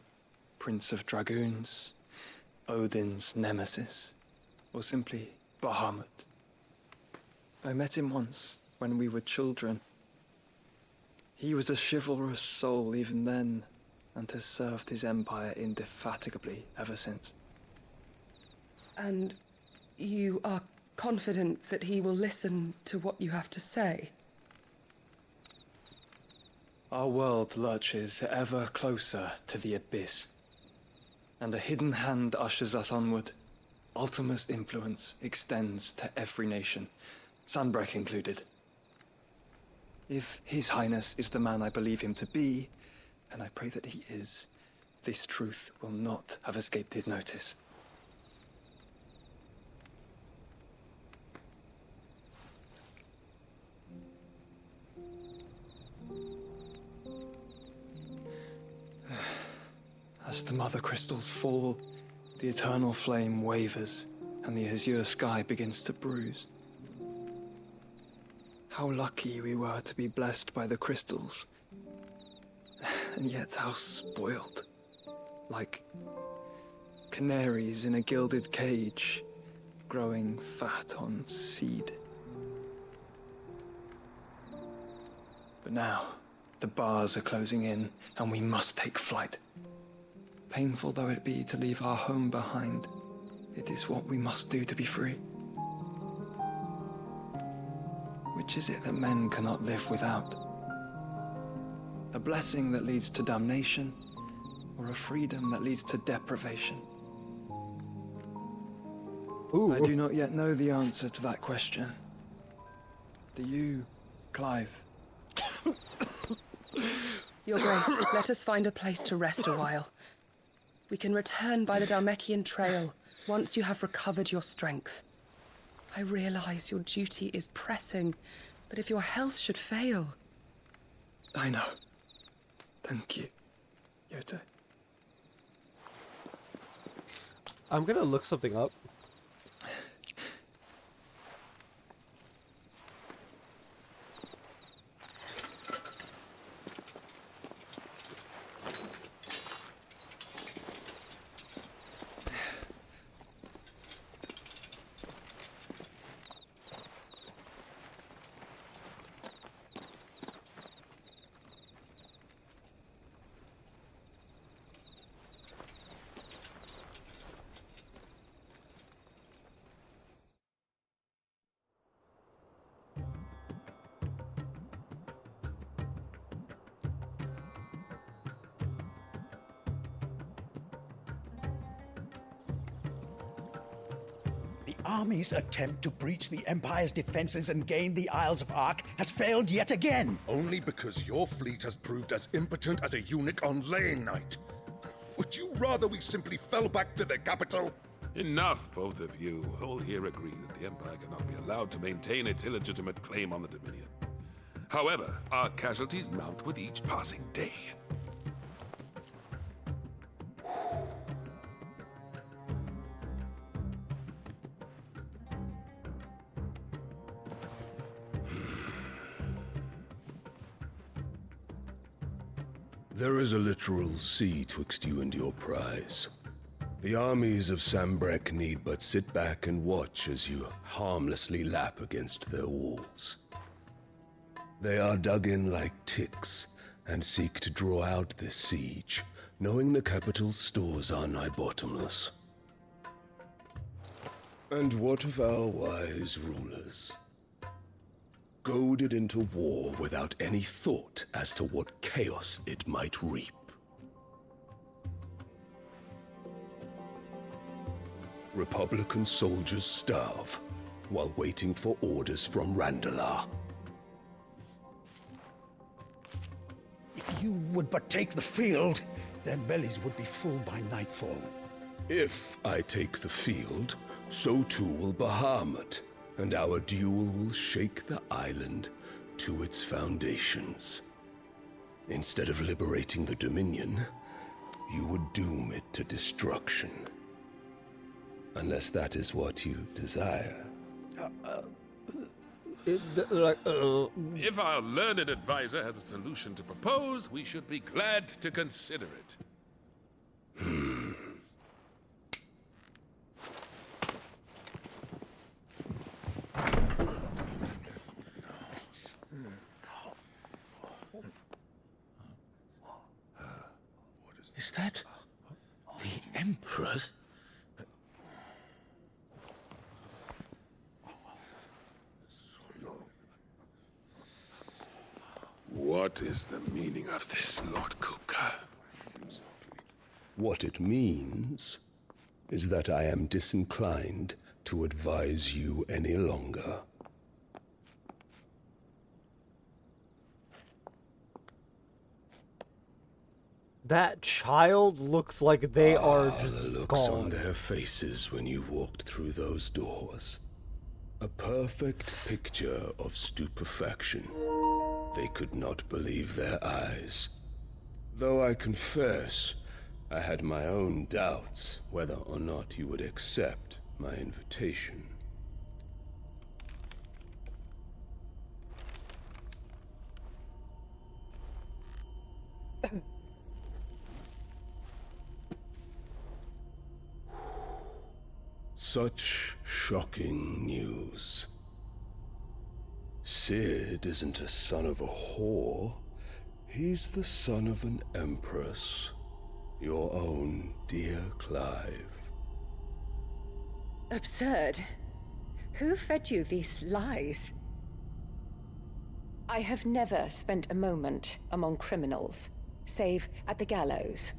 Prince of Dragoons, Odin's Nemesis, or simply Bahamut. I met him once, when we were children. He was a chivalrous soul even then, and has served his empire indefatigably ever since. And you are confident that he will listen to what you have to say? Our world lurches ever closer to the abyss, and a hidden hand ushers us onward. Ultima's influence extends to every nation, Sanbrec included. If His Highness is the man I believe him to be, and I pray that he is, this truth will not have escaped his notice. As the mother crystals fall, the eternal flame wavers, and the azure sky begins to bruise. How lucky we were to be blessed by the crystals, and yet how spoiled. Like canaries in a gilded cage, growing fat on seed. But now, the bars are closing in, and we must take flight. Painful though it be to leave our home behind, it is what we must do to be free. Which is it that men cannot live without? A blessing that leads to damnation, or a freedom that leads to deprivation? Ooh. I do not yet know the answer to that question. Do you, Clive? Your Grace, let us find a place to rest a while. We can return by the Dalmekian trail once you have recovered your strength. I realize your duty is pressing, but if your health should fail... I know. Thank you, Yote. I'm gonna look something up. army's attempt to breach the Empire's defenses and gain the Isles of Ark has failed yet again. Only because your fleet has proved as impotent as a eunuch on laying night. Would you rather we simply fell back to the capital? Enough, both of you. All here agree that the Empire cannot be allowed to maintain its illegitimate claim on the Dominion. However, our casualties mount with each passing day. There is a literal sea twixt you and your prize. The armies of Sambrek need but sit back and watch as you harmlessly lap against their walls. They are dug in like ticks and seek to draw out this siege, knowing the capital's stores are nigh bottomless. And what of our wise rulers? Goaded into war without any thought as to what chaos it might reap. Republican soldiers starve while waiting for orders from Randalar. If you would but take the field, their bellies would be full by nightfall. If I take the field, so too will Bahamut, and our duel will shake the island to its foundations. Instead of liberating the Dominion, you would doom it to destruction. Unless that is what you desire. If our learned advisor has a solution to propose, we should be glad to consider it. Is that the Emperor's? What is the meaning of this, Lord Kupka? What it means is that I am disinclined to advise you any longer. That child looks like they are just the looks gone. on their faces when you walked through those doors. A perfect picture of stupefaction. They could not believe their eyes. Though I confess, I had my own doubts whether or not you would accept my invitation. Such shocking news. Sid isn't a son of a whore. He's the son of an empress. Your own dear Clive. Absurd. Who fed you these lies? I have never spent a moment among criminals, save at the gallows.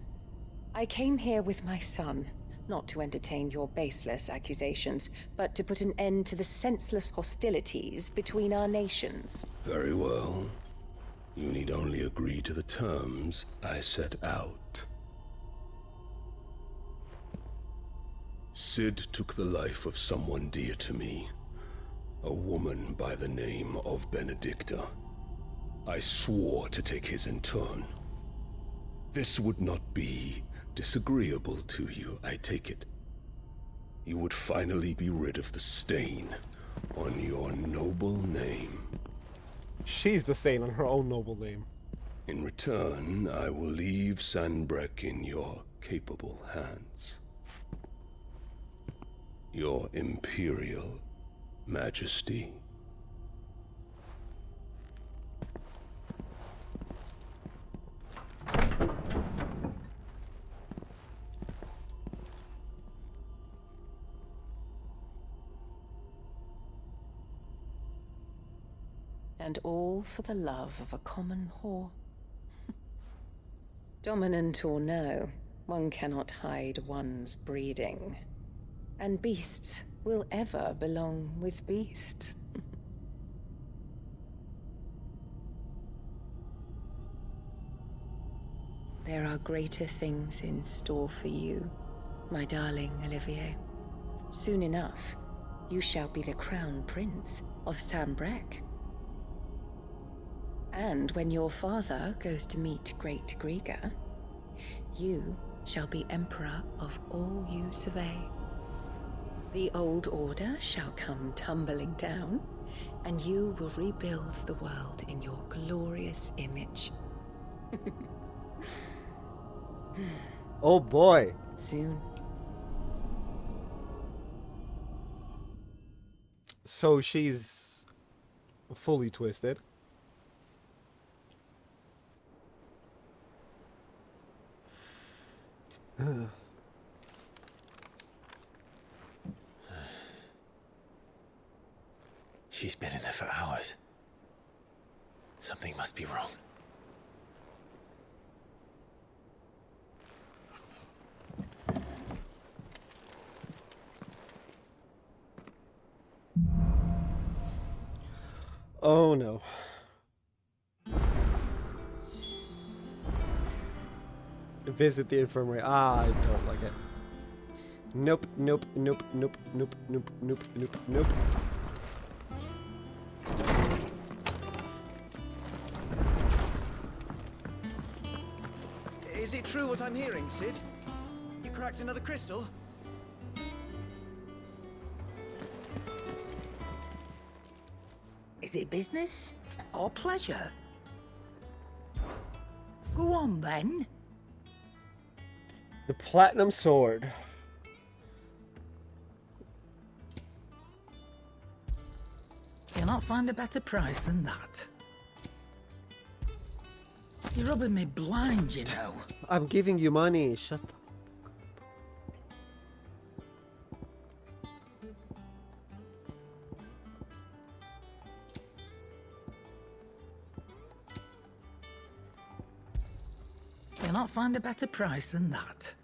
I came here with my son, not to entertain your baseless accusations, but to put an end to the senseless hostilities between our nations. Very well. You need only agree to the terms I set out. Sid took the life of someone dear to me, a woman by the name of Benedicta. I swore to take his in turn. This would not be disagreeable to you, I take it. You would finally be rid of the stain on your noble name. She's the stain on her own noble name. In return, I will leave Sanbrek in your capable hands. Your Imperial Majesty. And all for the love of a common whore. Dominant or no, one cannot hide one's breeding. And beasts will ever belong with beasts. There are greater things in store for you, my darling Olivier. Soon enough, you shall be the crown prince of Sambrec. And when your father goes to meet Great Grieger, you shall be emperor of all you survey. The old order shall come tumbling down, and you will rebuild the world in your glorious image. Oh boy. Soon. So she's fully twisted. She's been in there for hours. Something must be wrong. Oh no. Visit the infirmary. Ah, I don't like it. Nope, nope, nope, nope, nope, nope, nope, nope, nope. Is it true what I'm hearing, Sid? You cracked another crystal? Is it business or pleasure? Go on then. The platinum sword. You'll not find a better price than that. You're rubbing me blind, you know. I'm giving you money. Shut up. You'll not find a better price than that.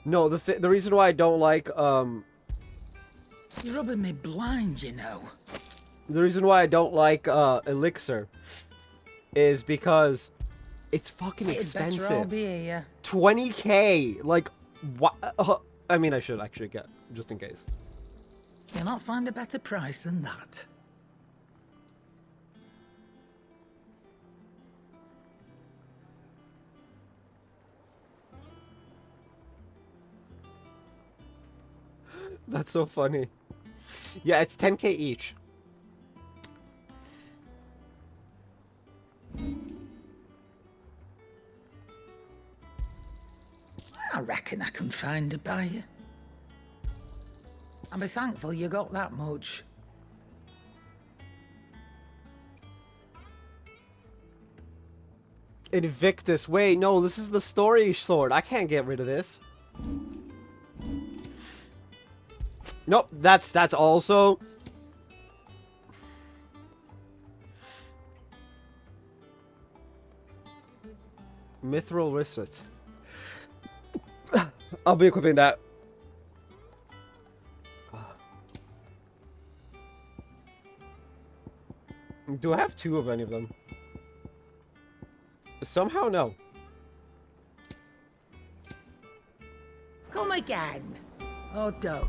No, the reason why I don't like You're rubbing me blind, you know. the reason why I don't like elixir is because it's fucking It'd expensive. better all be here. 20k, like what? I mean, I should actually get just in case. You'll not find a better price than that. That's so funny. Yeah, it's 10k each. I reckon I can find a buyer. I'll be thankful you got that much. Invictus. Wait, no, this is the story sword. I can't get rid of this. Nope, that's also... Mithril wristlet. I'll be equipping that. Do I have 2 of any of them? Somehow, no. Come again. Oh, don't.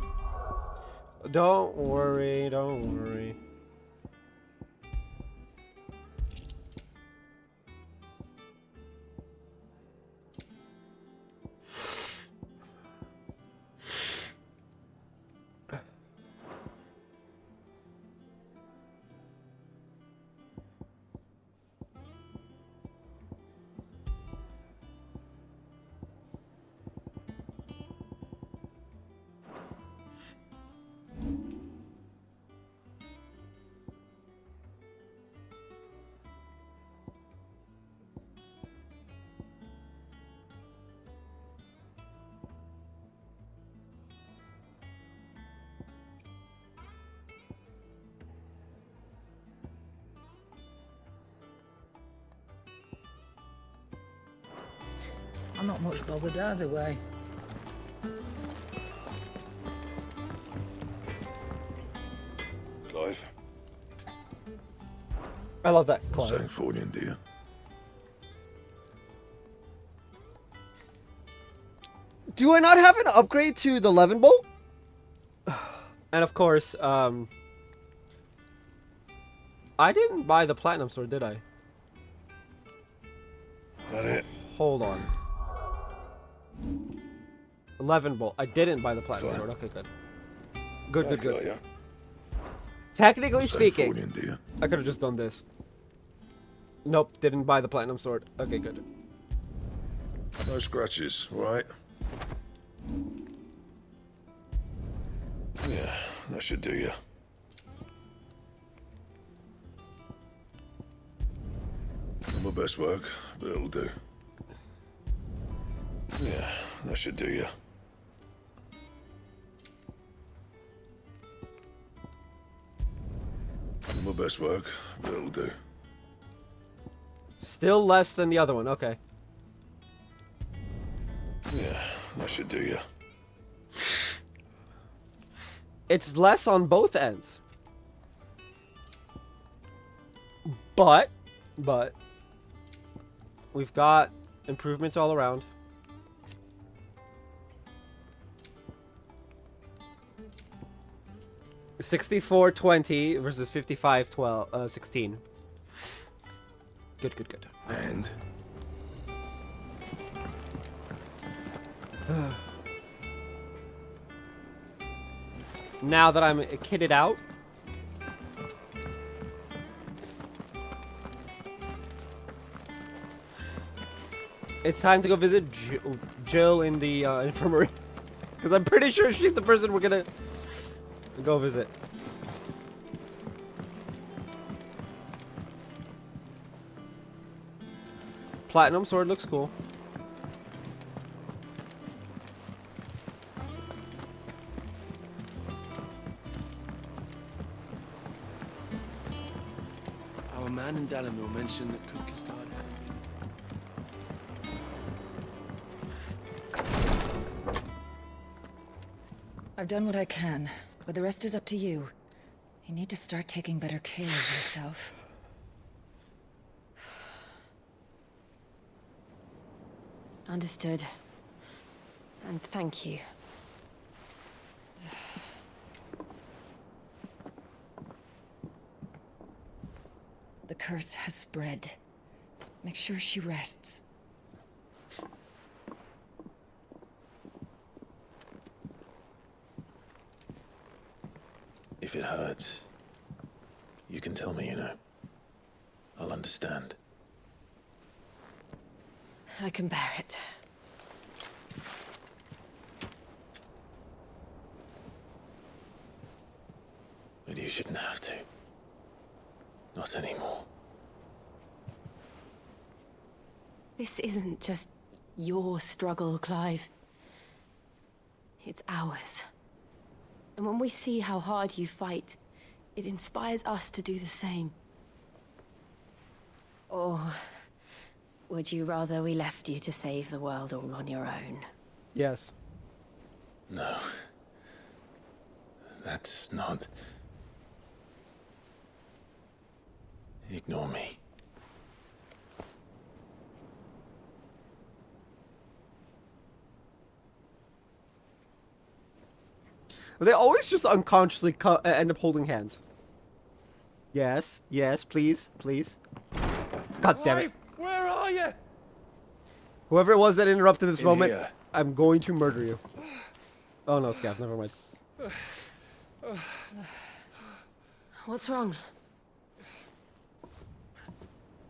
Don't worry, don't worry. I'm not much bothered either way. Clive? I love that, Clive. Saying Fornian, do you? Do I not have an upgrade to the Levin Bolt? And of course, I didn't buy the Platinum Sword, did I? That it? Hold on. 11 Bolt. I didn't buy the Platinum Sword. Okay, good. Good. Yeah. Technically Saying speaking, Fornian, do you? I could have just done this. Nope, didn't buy the Platinum Sword. Okay, good. No scratches, right? Yeah, that should do you. Not my best work, but it'll do. Yeah, that should do you. Not my best work, but it'll do. Still less than the other one. Okay. Yeah, that should do you. It's less on both ends. But we've got improvements all around. $64.20 versus $55.16. Good. And now that I'm kitted out, it's time to go visit Jill in the infirmary. Because I'm pretty sure she's the person we're gonna go visit. Platinum sword looks cool. Our man in Dalamil mentioned that Cooper's guard had I've done what I can, but the rest is up to you. You need to start taking better care of yourself. Understood. And thank you. The curse has spread. Make sure she rests. If it hurts, you can tell me, you know. I'll understand. I can bear it. But you shouldn't have to. Not anymore. This isn't just your struggle, Clive. It's ours. And when we see how hard you fight, it inspires us to do the same. Or would you rather we left you to save the world all on your own? Yes. No. That's not... Ignore me. They always just unconsciously end up holding hands. Yes, please. God damn it. Where are you? Whoever it was that interrupted this In moment, here. I'm going to murder you. Oh no, Scav, never mind. What's wrong?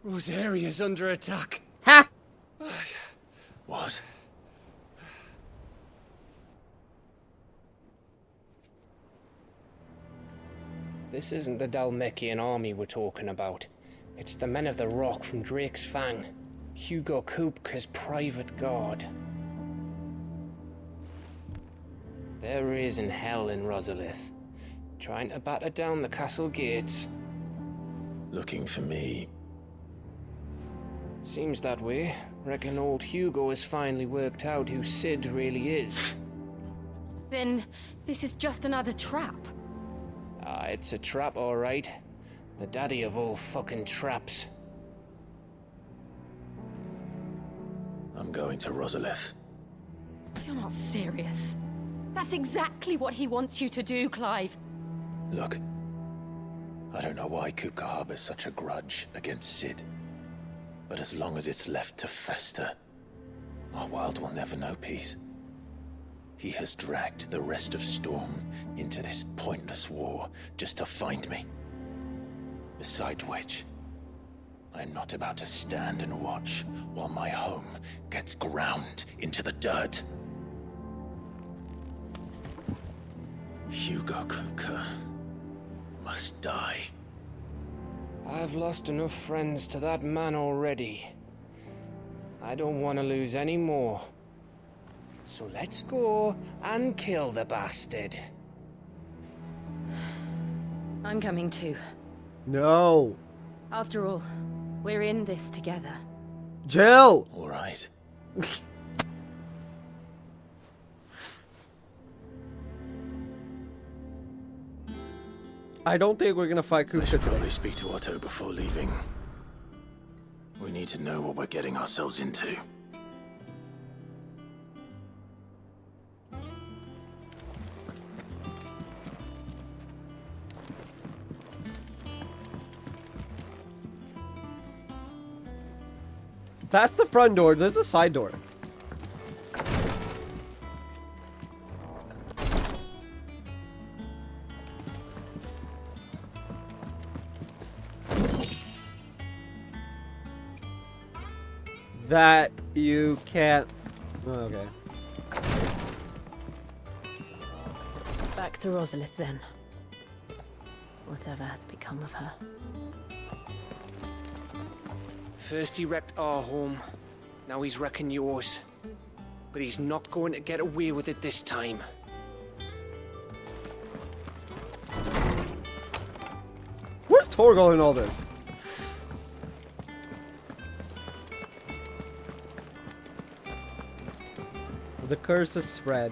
Rosaria's under attack. Ha! What? This isn't the Dalmekian army we're talking about. It's the men of the Rock from Drake's Fang. Hugo Kupka's private guard. There is in hell in Rosalith, trying to batter down the castle gates. Looking for me. Seems that way. Reckon old Hugo has finally worked out who Sid really is. Then this is just another trap. It's a trap, all right. The daddy of all fucking traps. I'm going to Rosalith. You're not serious. That's exactly what he wants you to do, Clive. Look, I don't know why Kupka harbors such a grudge against Sid. But as long as it's left to fester, our world will never know peace. He has dragged the rest of Storm into this pointless war just to find me. Besides which, I am not about to stand and watch while my home gets ground into the dirt. Hugo Kupka must die. I've lost enough friends to that man already. I don't want to lose any more. So let's go and kill the bastard. I'm coming too. No. After all, we're in this together. Jill! All right. I don't think we're gonna fight Kupka. I should probably speak to Otto before leaving. We need to know what we're getting ourselves into. That's the front door. There's a side door. That you can't... Oh, okay. Back to Rosalith then. Whatever has become of her. First he wrecked our home, now he's wrecking yours. But he's not going to get away with it this time. Where's Torgal in all this? The curse has spread.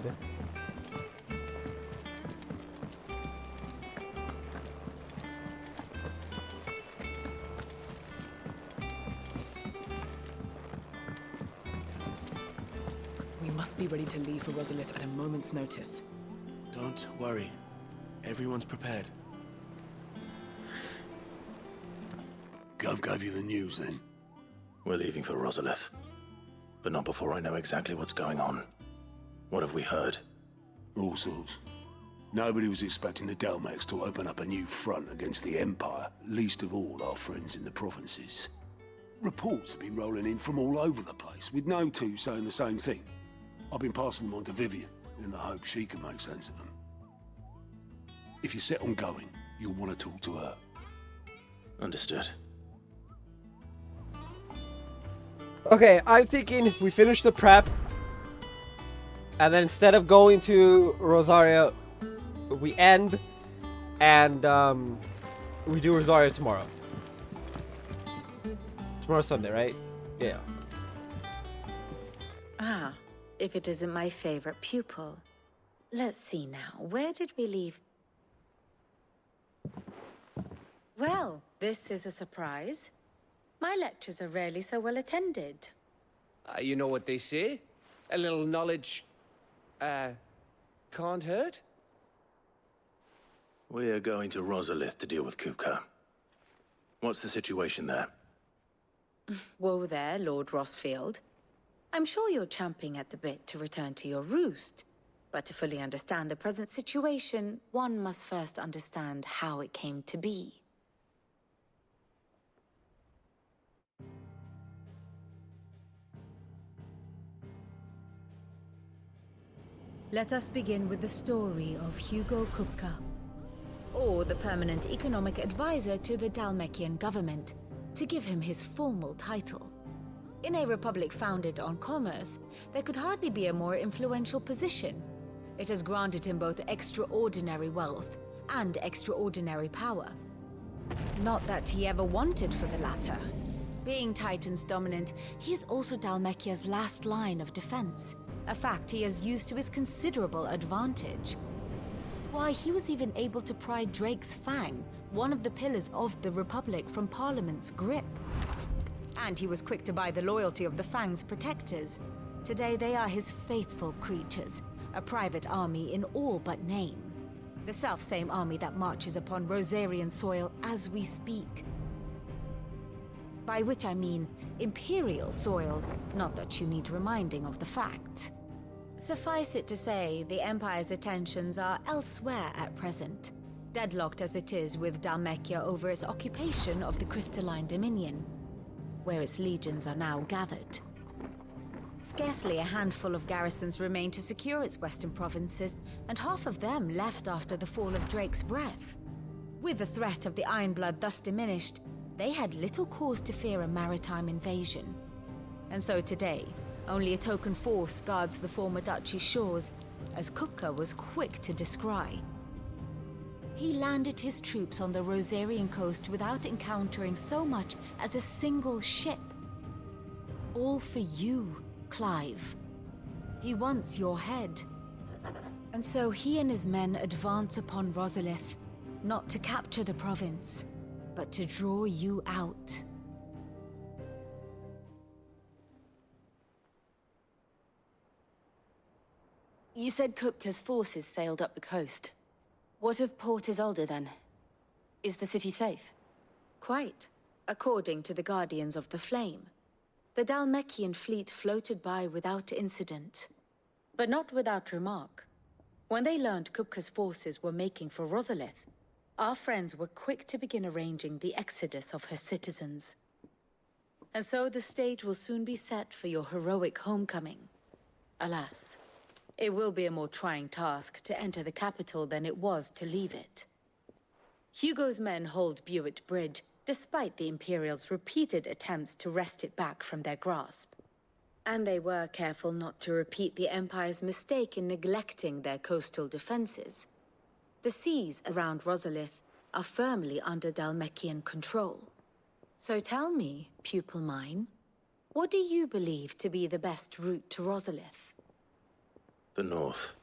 We must be ready to leave for Rosalith at a moment's notice. Don't worry. Everyone's prepared. Gov gave you the news then? We're leaving for Rosalith. But not before I know exactly what's going on. What have we heard? All sorts. Nobody was expecting the Dalmex to open up a new front against the Empire, least of all our friends in the provinces. Reports have been rolling in from all over the place, with no two saying the same thing. I've been passing them on to Vivian, in the hope she can make sense of them. If you're set on going, you'll want to talk to her. Understood. Okay, I'm thinking we finish the prep. And then instead of going to Rosaria, we end. And we do Rosaria tomorrow. Tomorrow's Sunday, right? Yeah. Ah, if it isn't my favorite pupil. Let's see now, where did we leave? Well, this is a surprise. My lectures are rarely so well attended. You know what they say? A little knowledge, can't hurt? We're going to Rosalith to deal with Kupka. What's the situation there? Whoa there, Lord Rossfield. I'm sure you're champing at the bit to return to your roost. But to fully understand the present situation, one must first understand how it came to be. Let us begin with the story of Hugo Kupka, or the permanent economic advisor to the Dalmekian government, to give him his formal title. In a republic founded on commerce, there could hardly be a more influential position. It has granted him both extraordinary wealth and extraordinary power. Not that he ever wanted for the latter. Being Titan's dominant, he is also Dalmekia's last line of defense. a fact he has used to his considerable advantage. Why, he was even able to pry Drake's Fang, one of the pillars of the Republic, from Parliament's grip. And he was quick to buy the loyalty of the Fang's protectors. Today they are his faithful creatures, a private army in all but name. The self-same army that marches upon Rosarian soil as we speak. By which I mean Imperial soil, not that you need reminding of the fact. Suffice it to say, the Empire's attentions are elsewhere at present, deadlocked as it is with Dhalmekia over its occupation of the Crystalline Dominion, where its legions are now gathered. Scarcely a handful of garrisons remain to secure its western provinces, and half of them left after the fall of Drake's Breath. With the threat of the Ironblood thus diminished, they had little cause to fear a maritime invasion. And so today, only a token force guards the former duchy's shores, as Kupka was quick to descry. He landed his troops on the Rosarian coast without encountering so much as a single ship. All for you, Clive. He wants your head. And so he and his men advance upon Rosalith, not to capture the province, but to draw you out. You said Kupka's forces sailed up the coast. What of Port Isolde then? Is the city safe? Quite, according to the Guardians of the Flame. The Dhalmekian fleet floated by without incident. But not without remark. When they learned Kupka's forces were making for Rosalith, our friends were quick to begin arranging the exodus of her citizens. And so the stage will soon be set for your heroic homecoming. Alas, it will be a more trying task to enter the capital than it was to leave it. Hugo's men hold Buett Bridge, despite the Imperials' repeated attempts to wrest it back from their grasp. And they were careful not to repeat the Empire's mistake in neglecting their coastal defenses. The seas around Rosalith are firmly under Dhalmekian control. So tell me, pupil mine, what do you believe to be the best route to Rosalith? The north.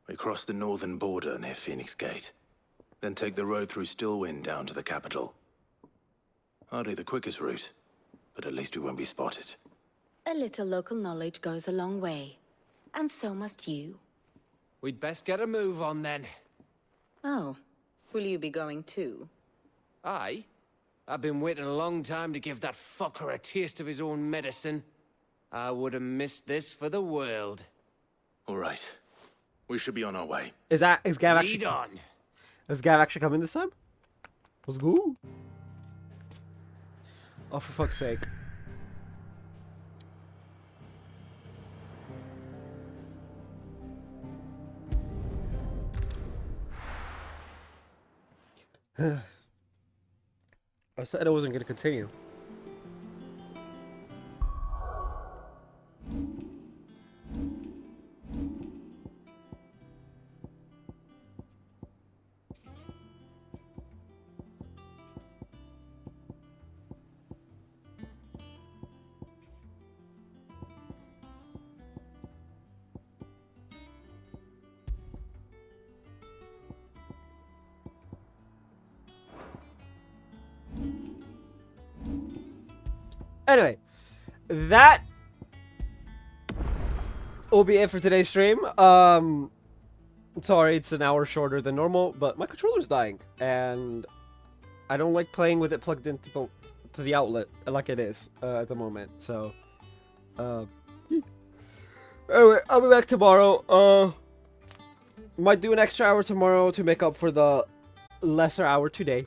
We cross the northern border near Phoenix Gate, then take the road through Stillwind down to the capital. Hardly the quickest route, but at least we won't be spotted. A little local knowledge goes a long way, and so must you. We'd best get a move on then. Oh, will you be going too? Aye. I've been waiting a long time to give that fucker a taste of his own medicine. I would have missed this for the world. All right. We should be on our way. Is Gav actually? Lead on. Is Gav actually coming this time? Let's go. Oh, for fuck's sake. I said I wasn't going to continue. Anyway, that will be it for today's stream. Sorry, it's an hour shorter than normal, but my controller's dying, and I don't like playing with it plugged into the outlet like it is at the moment. So, anyway, I'll be back tomorrow. Might do an extra hour tomorrow to make up for the lesser hour today.